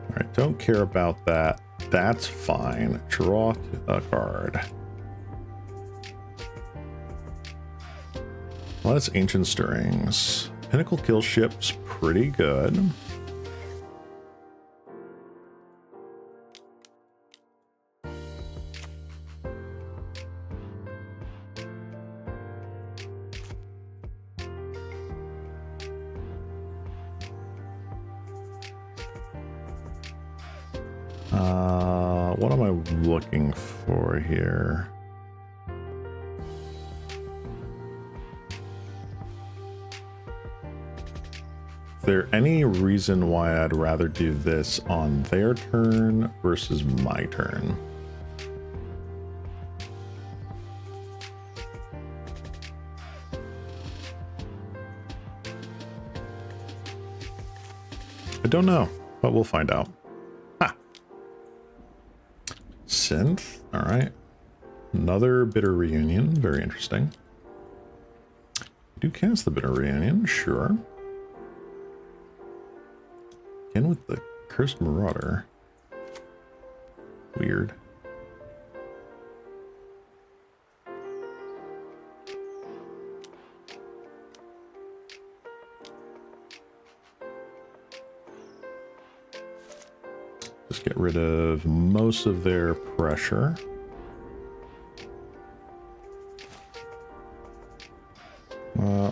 All right, don't care about that. That's fine. Draw a card. Well, that's Ancient Stirrings. Pinnacle Kill Ship's pretty good. What am I looking for here? Is there any reason why I'd rather do this on their turn versus my turn? I don't know, but we'll find out. Ha! Synth, all right. Another Bitter Reunion, very interesting. Do cast the Bitter Reunion, sure. Again with the Cursed Marauder. Weird. Just get rid of most of their pressure.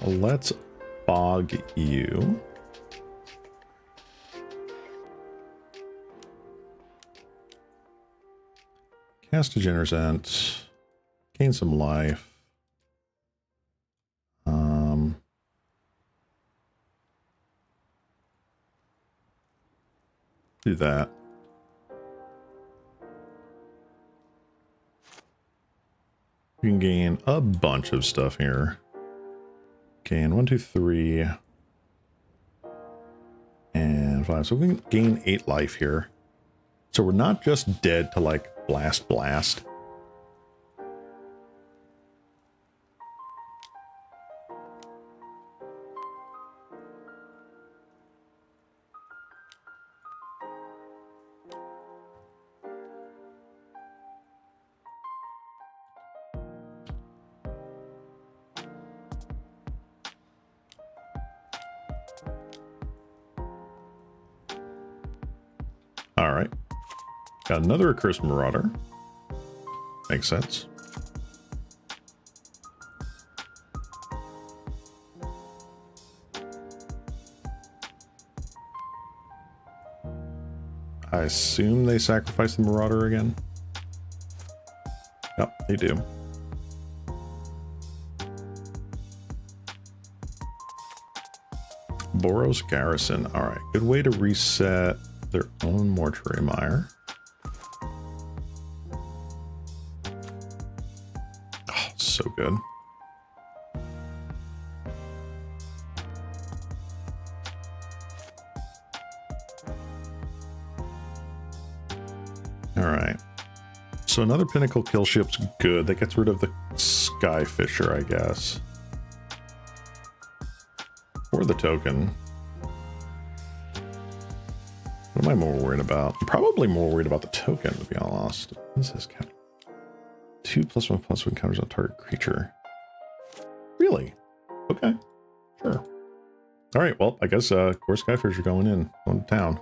Let's bog you. Cast a Generous Ent. Gain some life. Do that. You can gain a bunch of stuff here. Gain 1, 2, 3, and 5. So we can gain 8 life here. So we're not just dead to like blast. All right. Got another Accursed Marauder. Makes sense. I assume they sacrifice the Marauder again. Yep, they do. Boros Garrison. All right, good way to reset their own Mortuary Mire. Oh, so good. All right. So another Pinnacle kill ship's good. That gets rid of the Skyfisher, I guess. Or the token. What am I more worried about? I'm probably more worried about the token, to be honest. What is this count? 2+1/+1 counters on target creature. Really? Okay. Sure. All right. Well, I guess core Skyfisher are going to town.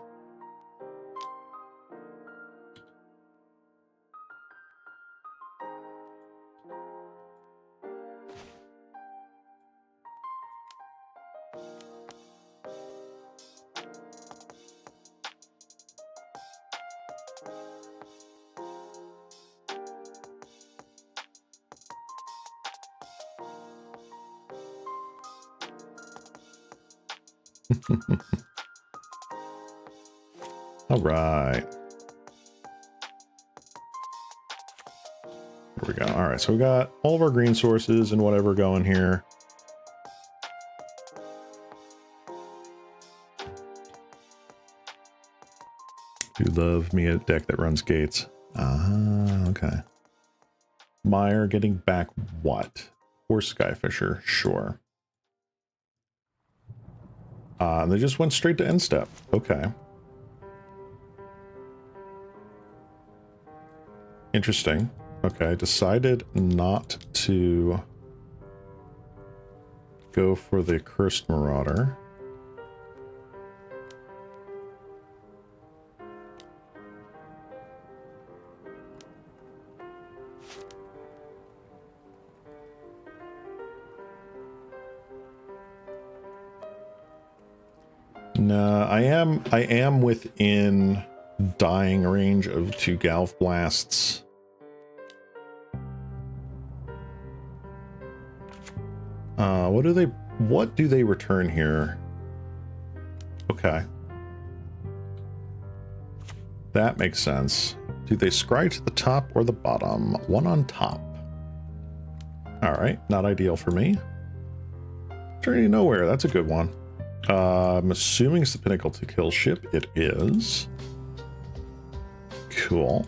All right. Here we go. All right, so we got all of our green sources and whatever going here. Do love me a deck that runs gates. Ah, okay. Meyer getting back what? Or Skyfisher, sure. They just went straight to end step. Okay. Interesting. Okay, decided not to go for the Cursed Marauder. No, I am within dying range of 2 Galv Blasts. What do they return here? Okay. That makes sense. Do they scry to the top or the bottom? One on top. Alright, not ideal for me. Journey to Nowhere, that's a good one. I'm assuming it's the Pinnacle to kill ship. It is. Cool.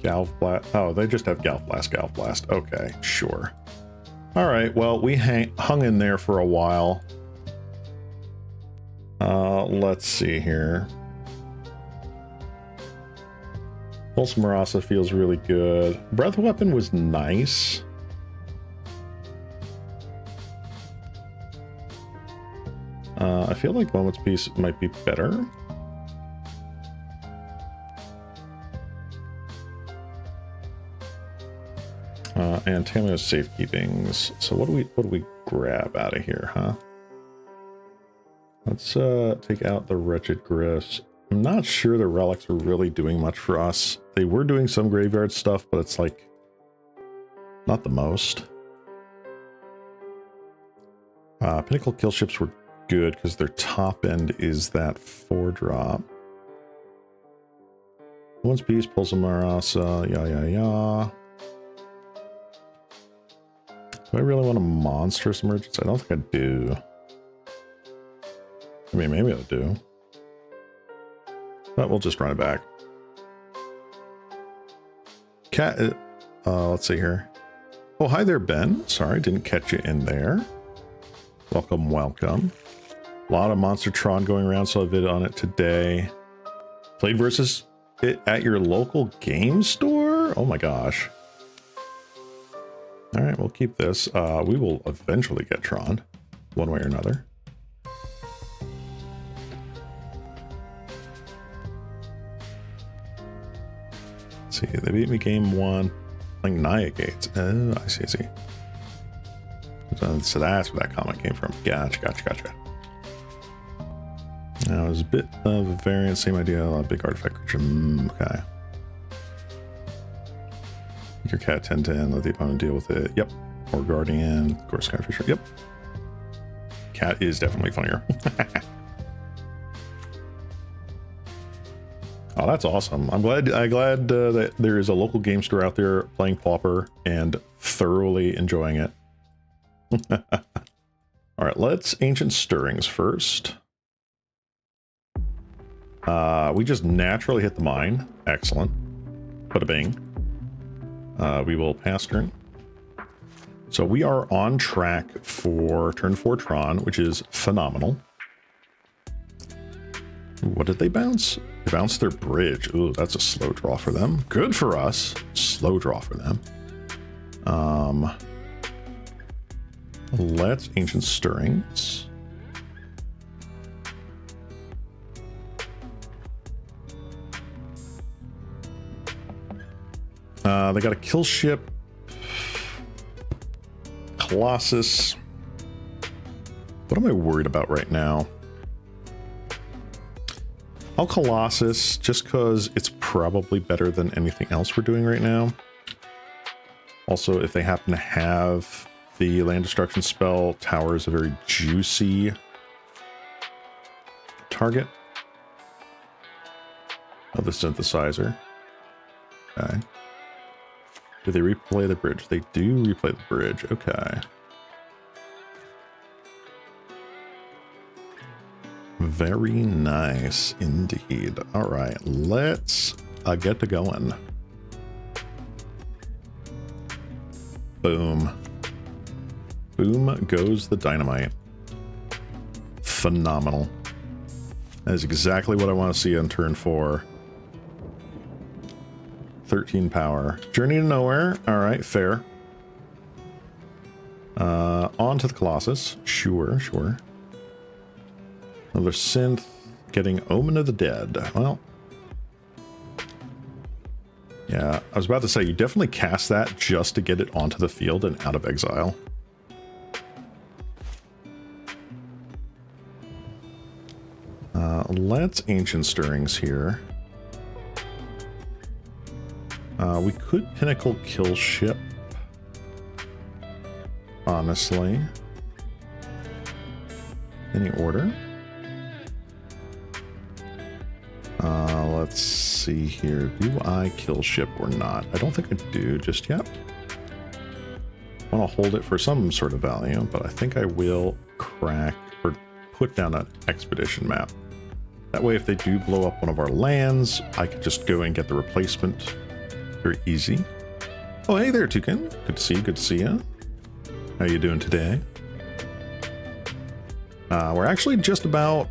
Galv Blast. Oh, they just have Galv Blast, Galv Blast. Okay, sure. All right, well, we hung in there for a while. Let's see here. Pulse Marasa feels really good. Breath Weapon was nice. I feel like Moment's Peace might be better. And Tammy's safekeepings. So what do we grab out of here, huh? Let's take out the Wretched Griffs. I'm not sure the relics are really doing much for us. They were doing some graveyard stuff, but it's like not the most. Pinnacle kill ships were good because their top end is that 4-drop. Once Peace pulls a Marasa, yeah. Do I really want a Monstrous Emergence? I don't think I do. I mean, maybe I do. But we'll just run it back. Cat, let's see here. Oh, hi there, Ben. Sorry, didn't catch you in there. Welcome, welcome. A lot of Monster Tron going around, so I vid on it today. Played versus it at your local game store? Oh my gosh. All right, we'll keep this. We will eventually get Tron, one way or another. Let's see, they beat me game 1, playing Naya Gates. Oh, I see. So that's where that comment came from. Gotcha. Now, it was a bit of a variant, same idea, a big artifact creature. Okay. Your cat 10-10, let the opponent deal with it. Yep. Or Guardian, of course, Skyfisher. Yep. Cat is definitely funnier. Oh, that's awesome. I'm glad that there is a local game store out there playing Pauper and thoroughly enjoying it. All right, let's Ancient Stirrings first. We just naturally hit the mine. Excellent. Bada bing. We will pass turn. So we are on track for turn 4 Tron, which is phenomenal. What did they bounce? They bounced their bridge. Ooh, that's a slow draw for them. Good for us. Slow draw for them. Let's Ancient Stirrings. They got a kill ship. Colossus. What am I worried about right now? I'll Colossus just because it's probably better than anything else we're doing right now. Also, if they happen to have the land destruction spell, Tower is a very juicy target. Oh, the synthesizer. Okay. Do they replay the bridge? They do replay the bridge. Okay. Very nice indeed. All right, let's get to going. Boom. Boom goes the dynamite. Phenomenal. That is exactly what I want to see on turn 4. 13 power. Journey to Nowhere. All right, fair. On to the Colossus. Sure, sure. Another synth. Getting Omen of the Dead. Well. Yeah, I was about to say, you definitely cast that just to get it onto the field and out of exile. Let's Ancient Stirrings here. We could Pinnacle Kill Ship. Honestly. Any order? Let's see here. Do I kill ship or not? I don't think I do just yet. I want to hold it for some sort of value, but I think I will crack or put down an expedition map. That way, if they do blow up one of our lands, I could just go and get the replacement. Very easy. Oh, hey there, Toucan. Good to see you. Good to see you. How you doing today? We're actually just about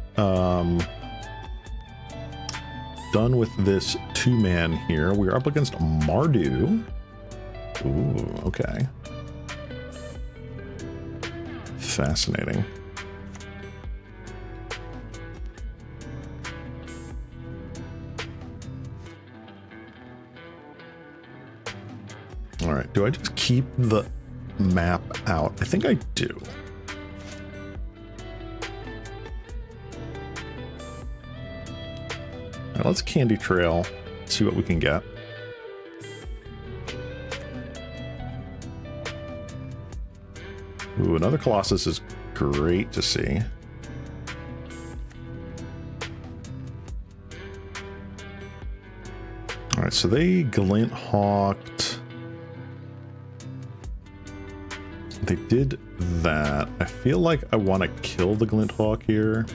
done with this 2-man here. We're up against Mardu. Ooh, okay. Fascinating. All right, do I just keep the map out? I think I do. All right, let's Candy Trail, see what we can get. Ooh, another Colossus is great to see. All right, so they Glint Hawked. They did that. I feel like I want to kill the Glint Hawk here.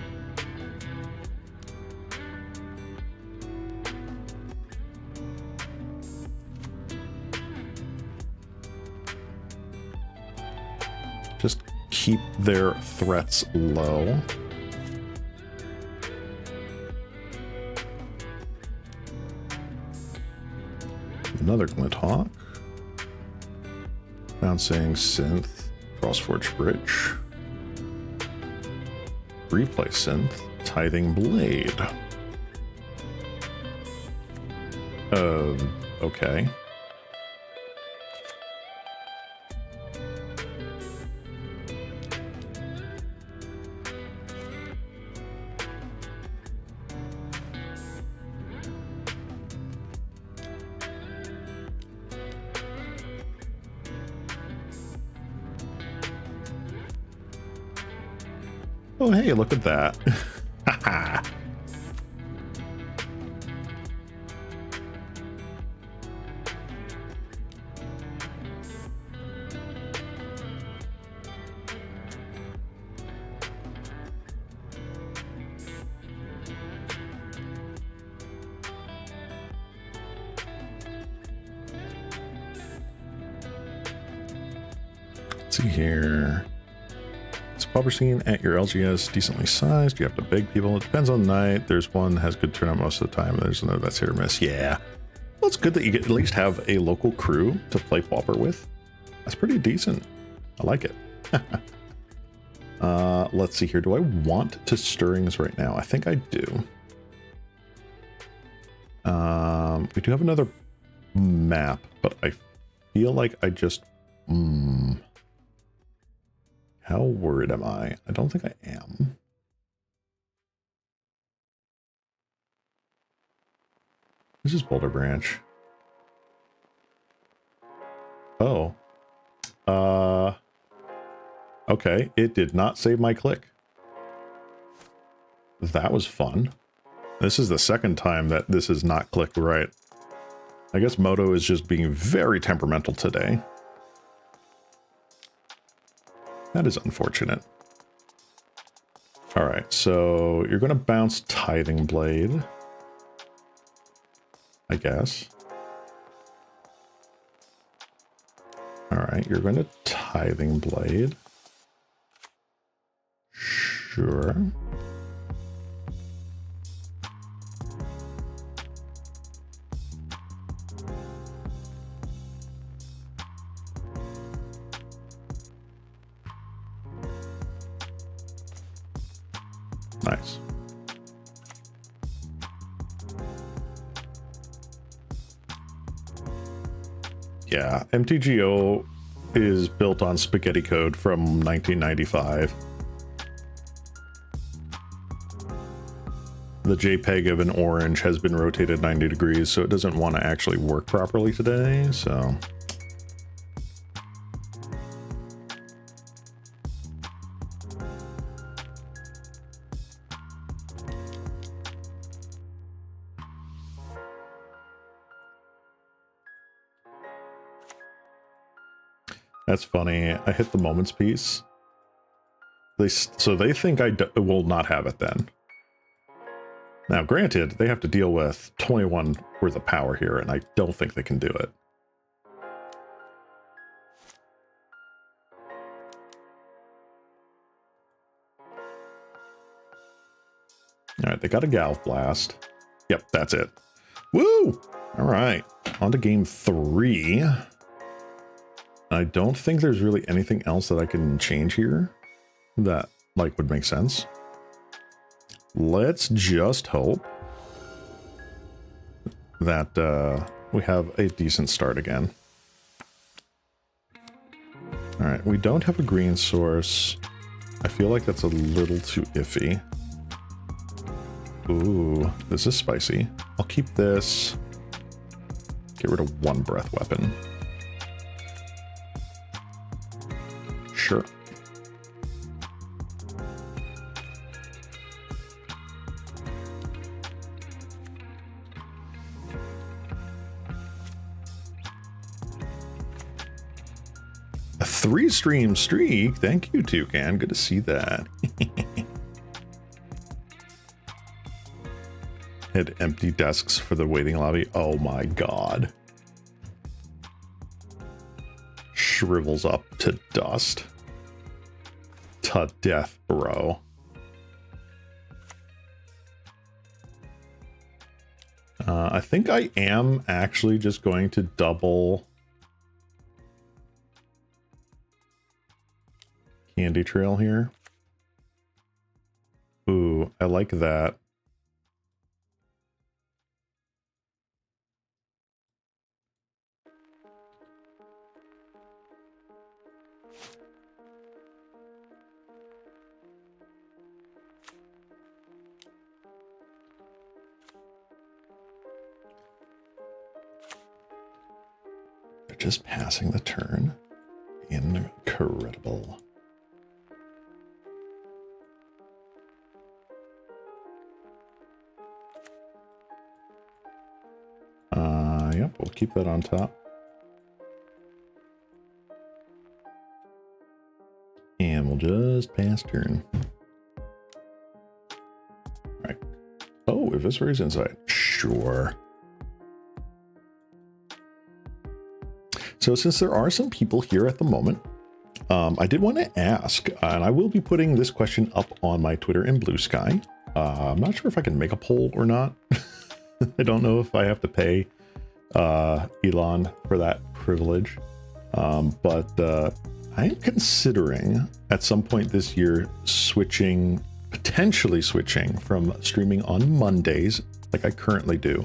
Just keep their threats low. Another Glint Hawk. Bouncing Synth. Crossforge Bridge. Replay Synth. Tithing Blade. Okay. Oh, hey, look at that. Haha. Let's see here. It's a Pauper scene at your LGS, decently sized. You have to beg people. It depends on the night. There's one that has good turnout most of the time. There's another that's hit or miss. Yeah. Well, it's good that you get at least have a local crew to play Pauper with. That's pretty decent. I like it. Let's see here. Do I want to stirrings right now? I think I do. We do have another map, but I feel like I just... How worried am I? I don't think I am. This is Boulder Branch. Oh. Okay, it did not save my click. That was fun. This is the second time that this has not clicked right. I guess Moto is just being very temperamental today. That is unfortunate. All right, so you're going to bounce Tithing Blade, I guess. All right, you're going to Tithing Blade. Sure. Nice. Yeah, MTGO is built on spaghetti code from 1995. The JPEG of an orange has been rotated 90 degrees, so it doesn't want to actually work properly today, so... That's funny. I hit the moments piece. So they think I will not have it then. Now, granted, they have to deal with 21 worth of power here, and I don't think they can do it. All right, they got a Galv Blast. Yep, that's it. Woo! All right, on to game 3. I don't think there's really anything else that I can change here that, like, would make sense. Let's just hope that we have a decent start again. All right, we don't have a green source. I feel like that's a little too iffy. Ooh, this is spicy. I'll keep this. Get rid of one breath weapon. Sure. A 3-stream streak. Thank you, Toucan. Good to see that. Had empty desks for the waiting lobby. Oh my god. Shrivels up to dust. To death, bro. I think I am actually just going to double Candy Trail here. Ooh, I like that. Just passing the turn. Incredible. Yep, we'll keep that on top. And we'll just pass turn. Right. Oh, Eviscerate's inside. Sure. So since there are some people here at the moment, I did want to ask, and I will be putting this question up on my Twitter and Blue Sky. I'm not sure if I can make a poll or not. I don't know if I have to pay Elon for that privilege. But I am considering at some point this year potentially switching from streaming on Mondays, like I currently do,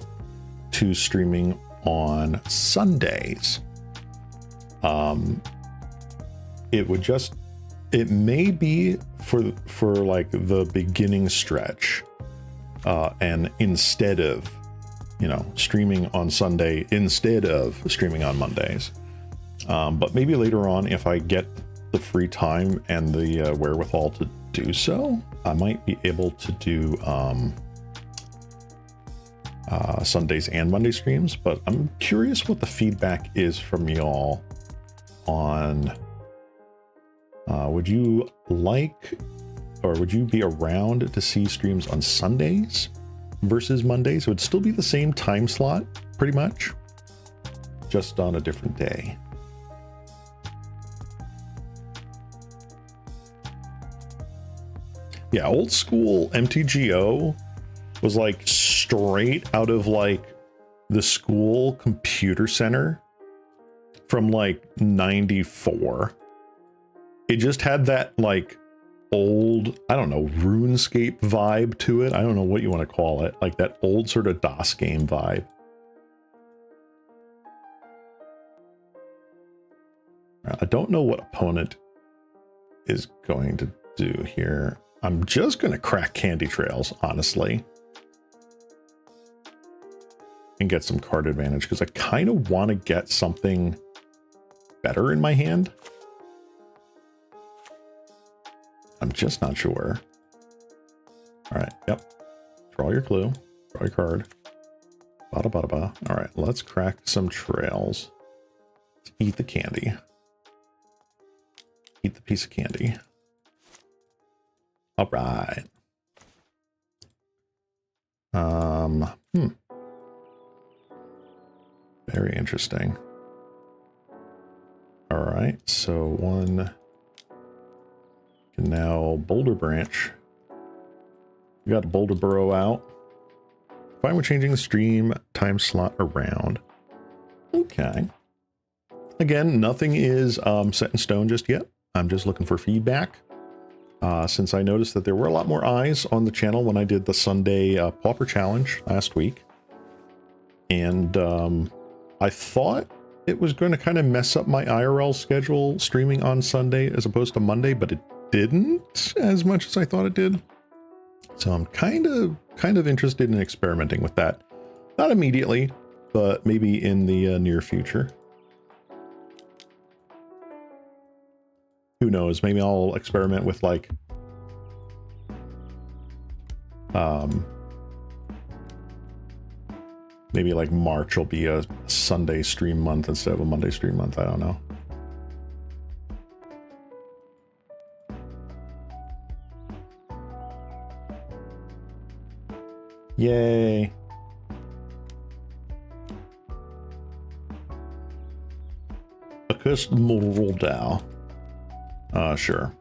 to streaming on Sundays. It may be for like the beginning stretch, and instead of, streaming on Sunday instead of streaming on Mondays. But maybe later on, if I get the free time and the wherewithal to do so, I might be able to do Sundays and Monday streams. But I'm curious what the feedback is from y'all on would you like, or would you be around to see streams on Sundays versus Mondays? It would still be the same time slot, pretty much, just on a different day. Yeah, old school MTGO was like straight out of like the school computer center from like 94. It just had that like old, I don't know, RuneScape vibe to it. I don't know what you want to call it. Like that old sort of DOS game vibe. I don't know what opponent is going to do here. I'm just going to crack Candy Trails, honestly, and get some card advantage because I kind of want to get something better in my hand. I'm just not sure. All right. Yep. Draw your clue. Draw your card. Bada bada ba. All right. Let's crack some trails. Let's eat the candy. Eat the piece of candy. All right. Very interesting. All right. So one can now Boulder Branch. We got Boulder Burrow out. Fine with changing the stream time slot around. Okay. Again, nothing is set in stone just yet. I'm just looking for feedback. Since I noticed that there were a lot more eyes on the channel when I did the Sunday Pauper challenge last week. And I thought it was going to kind of mess up my IRL schedule streaming on Sunday as opposed to Monday, but it didn't as much as I thought it did. So I'm kind of interested in experimenting with that. Not immediately, but maybe in the near future. Who knows? Maybe I'll experiment with like maybe like March will be a Sunday stream month instead of a Monday stream month. I don't know. Yay. A custom roll down. Sure.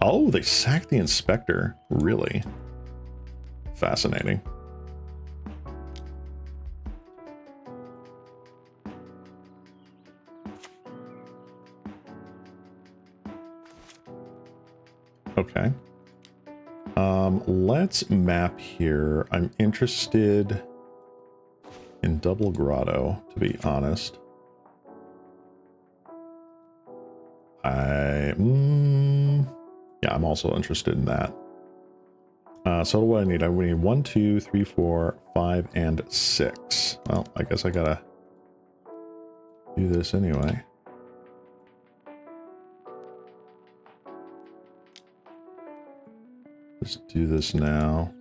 Oh, they sacked the inspector. Really? Fascinating. Okay. Let's map here. I'm interested in Double Grotto, to be honest. Yeah, I'm also interested in that. So what do I need? I need 1, 2, 3, 4, 5, and 6. Well, I guess I gotta do this anyway. Let's do this now.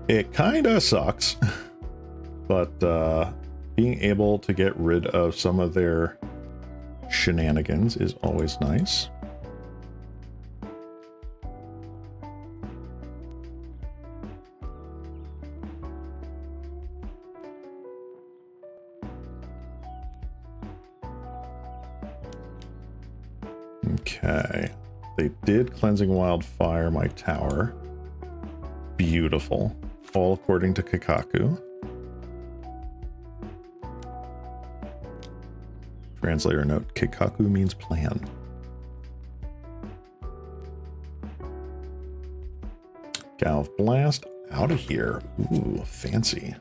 It kinda sucks, but being able to get rid of some of their shenanigans is always nice. Okay. They did Cleansing Wildfire my tower. Beautiful. All according to Kikaku. Translator note, Kikaku means plan. Galv Blast, out of here. Ooh, fancy.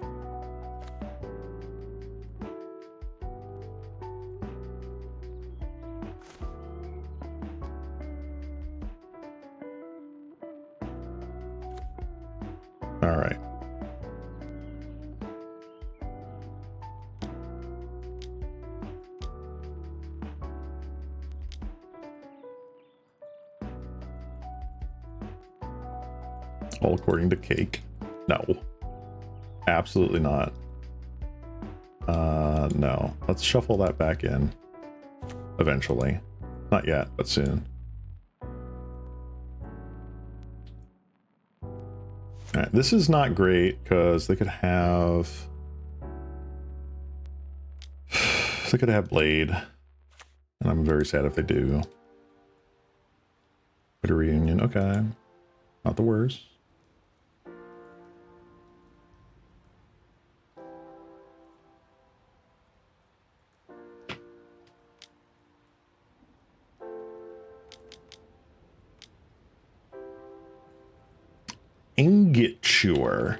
All right. All according to Cake. No. Absolutely not. No. Let's shuffle that back in. Eventually. Not yet, but soon. Alright, this is not great, because they could have... They could have Blade. And I'm very sad if they do. But a reunion, okay. Not the worst. Ingot Chewer.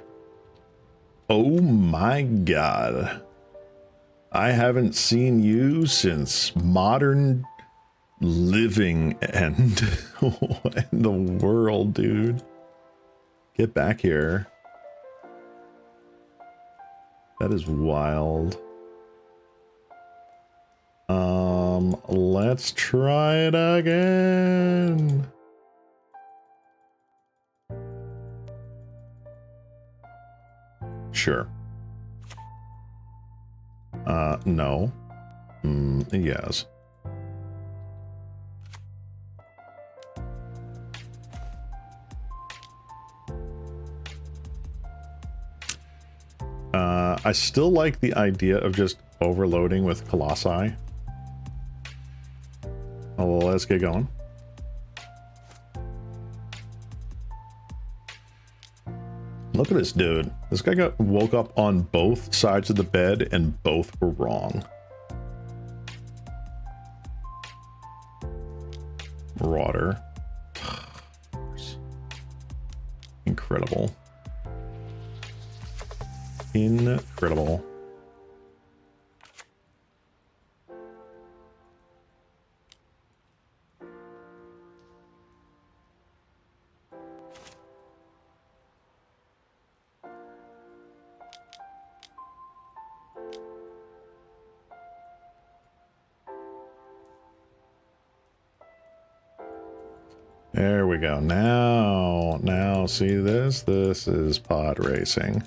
Oh my god. I haven't seen you since Modern Living and what in the world, dude? Get back here. That is wild. Let's try it again. Sure. No. Yes. I still like the idea of just overloading with Colossi. Oh, let's get going. Look at this dude. This guy woke up on both sides of the bed and both were wrong. Marauder. Incredible. Incredible. There we go. Now see this? This is pod racing.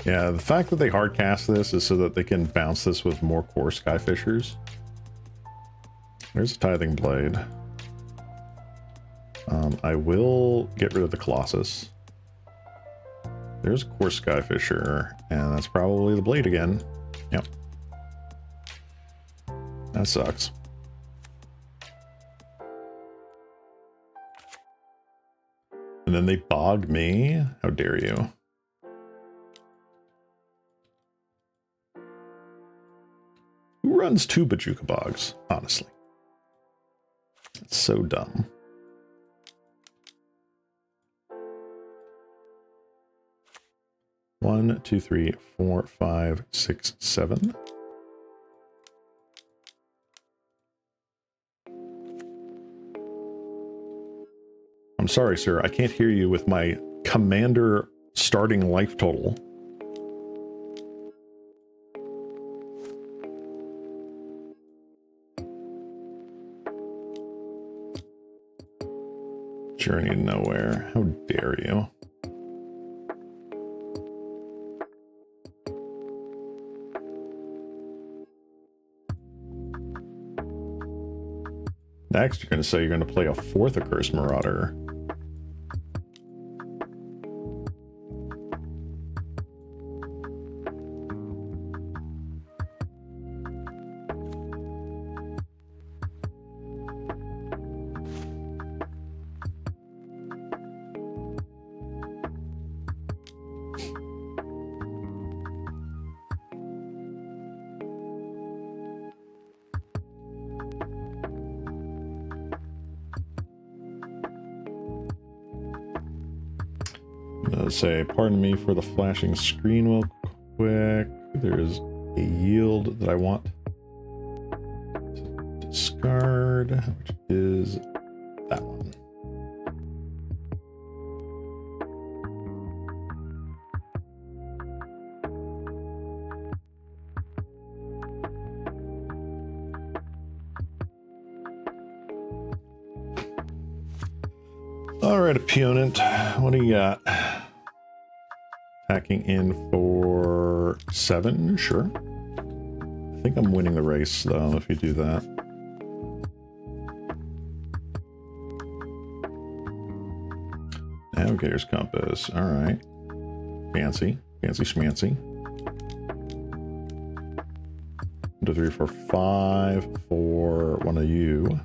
Yeah, the fact that they hardcast this is so that they can bounce this with more core Skyfishers. There's a Tithing Blade. I will get rid of the Colossus. There's a core Skyfisher, and that's probably the Blade again. Yep. That sucks. And then they bogged me? How dare you? Who runs two Bajuka Bogs, honestly? It's so dumb. One, two, three, four, five, six, seven. I'm sorry, sir. I can't hear you with my commander starting life total. Journey to nowhere. How dare you? Next, you're going to say you're going to play a fourth Accursed Marauder. Say, pardon me for the flashing screen real quick. There's a yield that I want to discard, which is that one. All right, opponent, what do you got? Attacking in for 7, sure. I think I'm winning the race, though, if you do that. Navigator's Compass, all right. Fancy, fancy schmancy. 1, 2, 3, 4, 5 for one of you.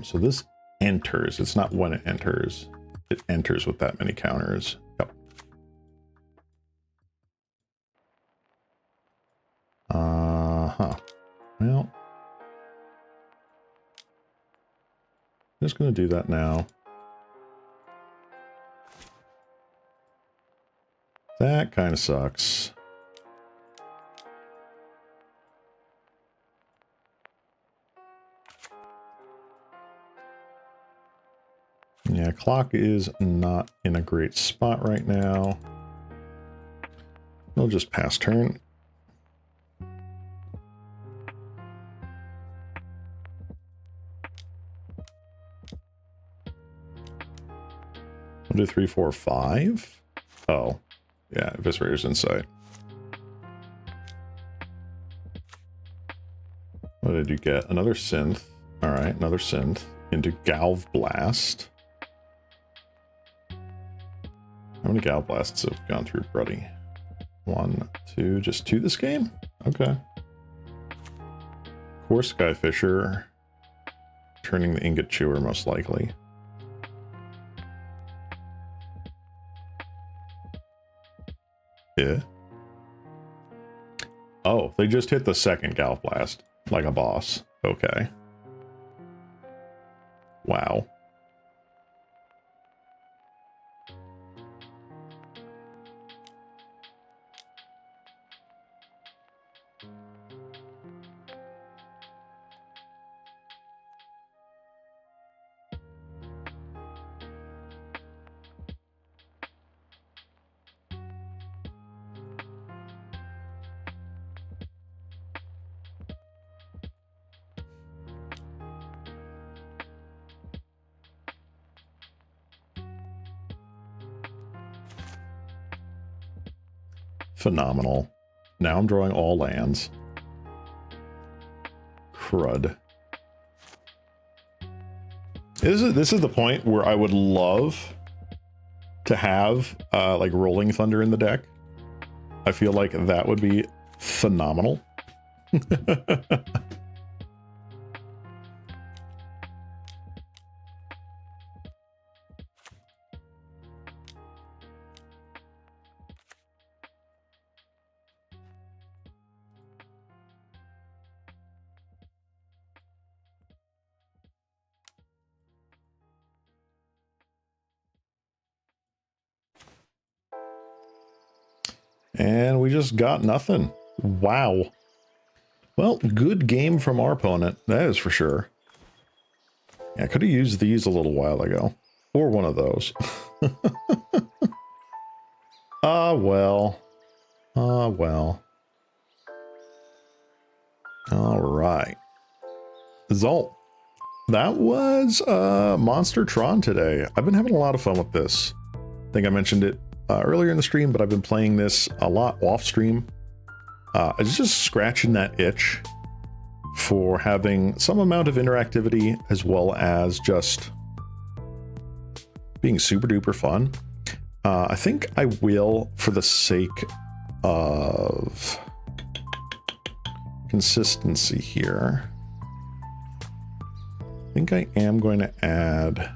So this enters. It's not when it enters. It enters with that many counters. Yep. Well, I'm just going to do that now. That kind of sucks. Yeah, clock is not in a great spot right now. We'll just pass turn. One, 2, 3, 4, 5. Oh, yeah, Eviscerator's Insight. What did you get? Another synth. All right, another synth into Galv Blast. How many Gal Blasts have gone through, Bruddy? 1, 2, just 2 this game? Okay. Core Skyfisher. Turning the Ingot Chewer, most likely. Yeah. Oh, they just hit the second Gal Blast. Like a boss. Okay. Wow. Phenomenal. Now I'm drawing all lands. Crud. This is the point where I would love to have like Rolling Thunder in the deck. I feel like that would be phenomenal. And we just got nothing. Wow. Well, good game from our opponent. That is for sure. Yeah, I could have used these a little while ago. Or one of those. Ah, well. Ah, well. All right. Zol. That was Monster Tron today. I've been having a lot of fun with this. I think I mentioned it earlier in the stream, but I've been playing this a lot off stream. It's just scratching that itch for having some amount of interactivity as well as just being super duper fun. I think I will, for the sake of consistency here, I think I am going to add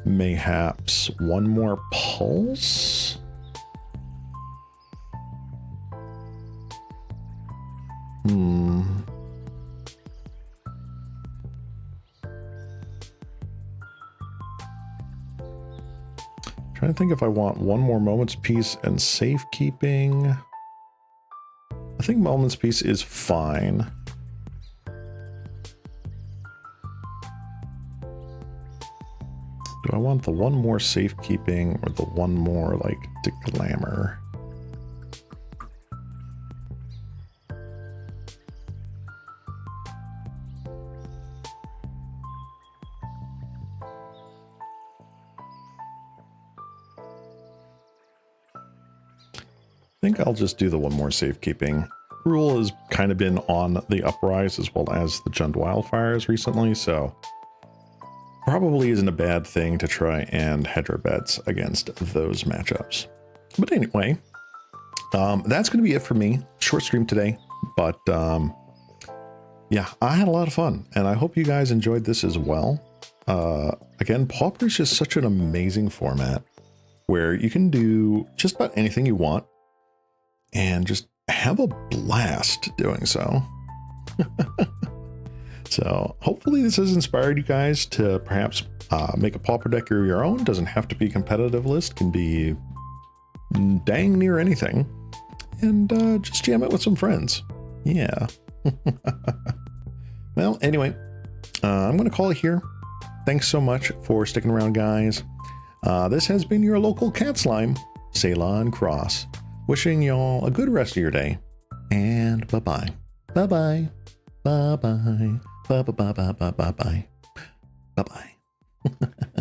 mayhaps one more pulse. Trying to think if I want one more Moments Peace and safekeeping. I think Moments Peace is fine. Do I want the one more safekeeping or the one more like to glamour? I think I'll just do the one more safekeeping. Rule has kind of been on the uprise as well as the Jund Wildfires recently, so probably isn't a bad thing to try and hedge our bets against those matchups. But anyway, that's going to be it for me. Short stream today, but yeah, I had a lot of fun, and I hope you guys enjoyed this as well. Again, Pauper is just such an amazing format where you can do just about anything you want and just have a blast doing so. So hopefully this has inspired you guys to perhaps make a Pauper deck of your own. Doesn't have to be competitive list, can be dang near anything. And just jam it with some friends. Yeah. Well, anyway, I'm going to call it here. Thanks so much for sticking around, guys. This has been your local cat slime, Ceylon Cross. Wishing y'all a good rest of your day. And bye-bye. Bye-bye. Bye-bye. Bye-bye. Bye-bye. Bye-bye. Bye-bye.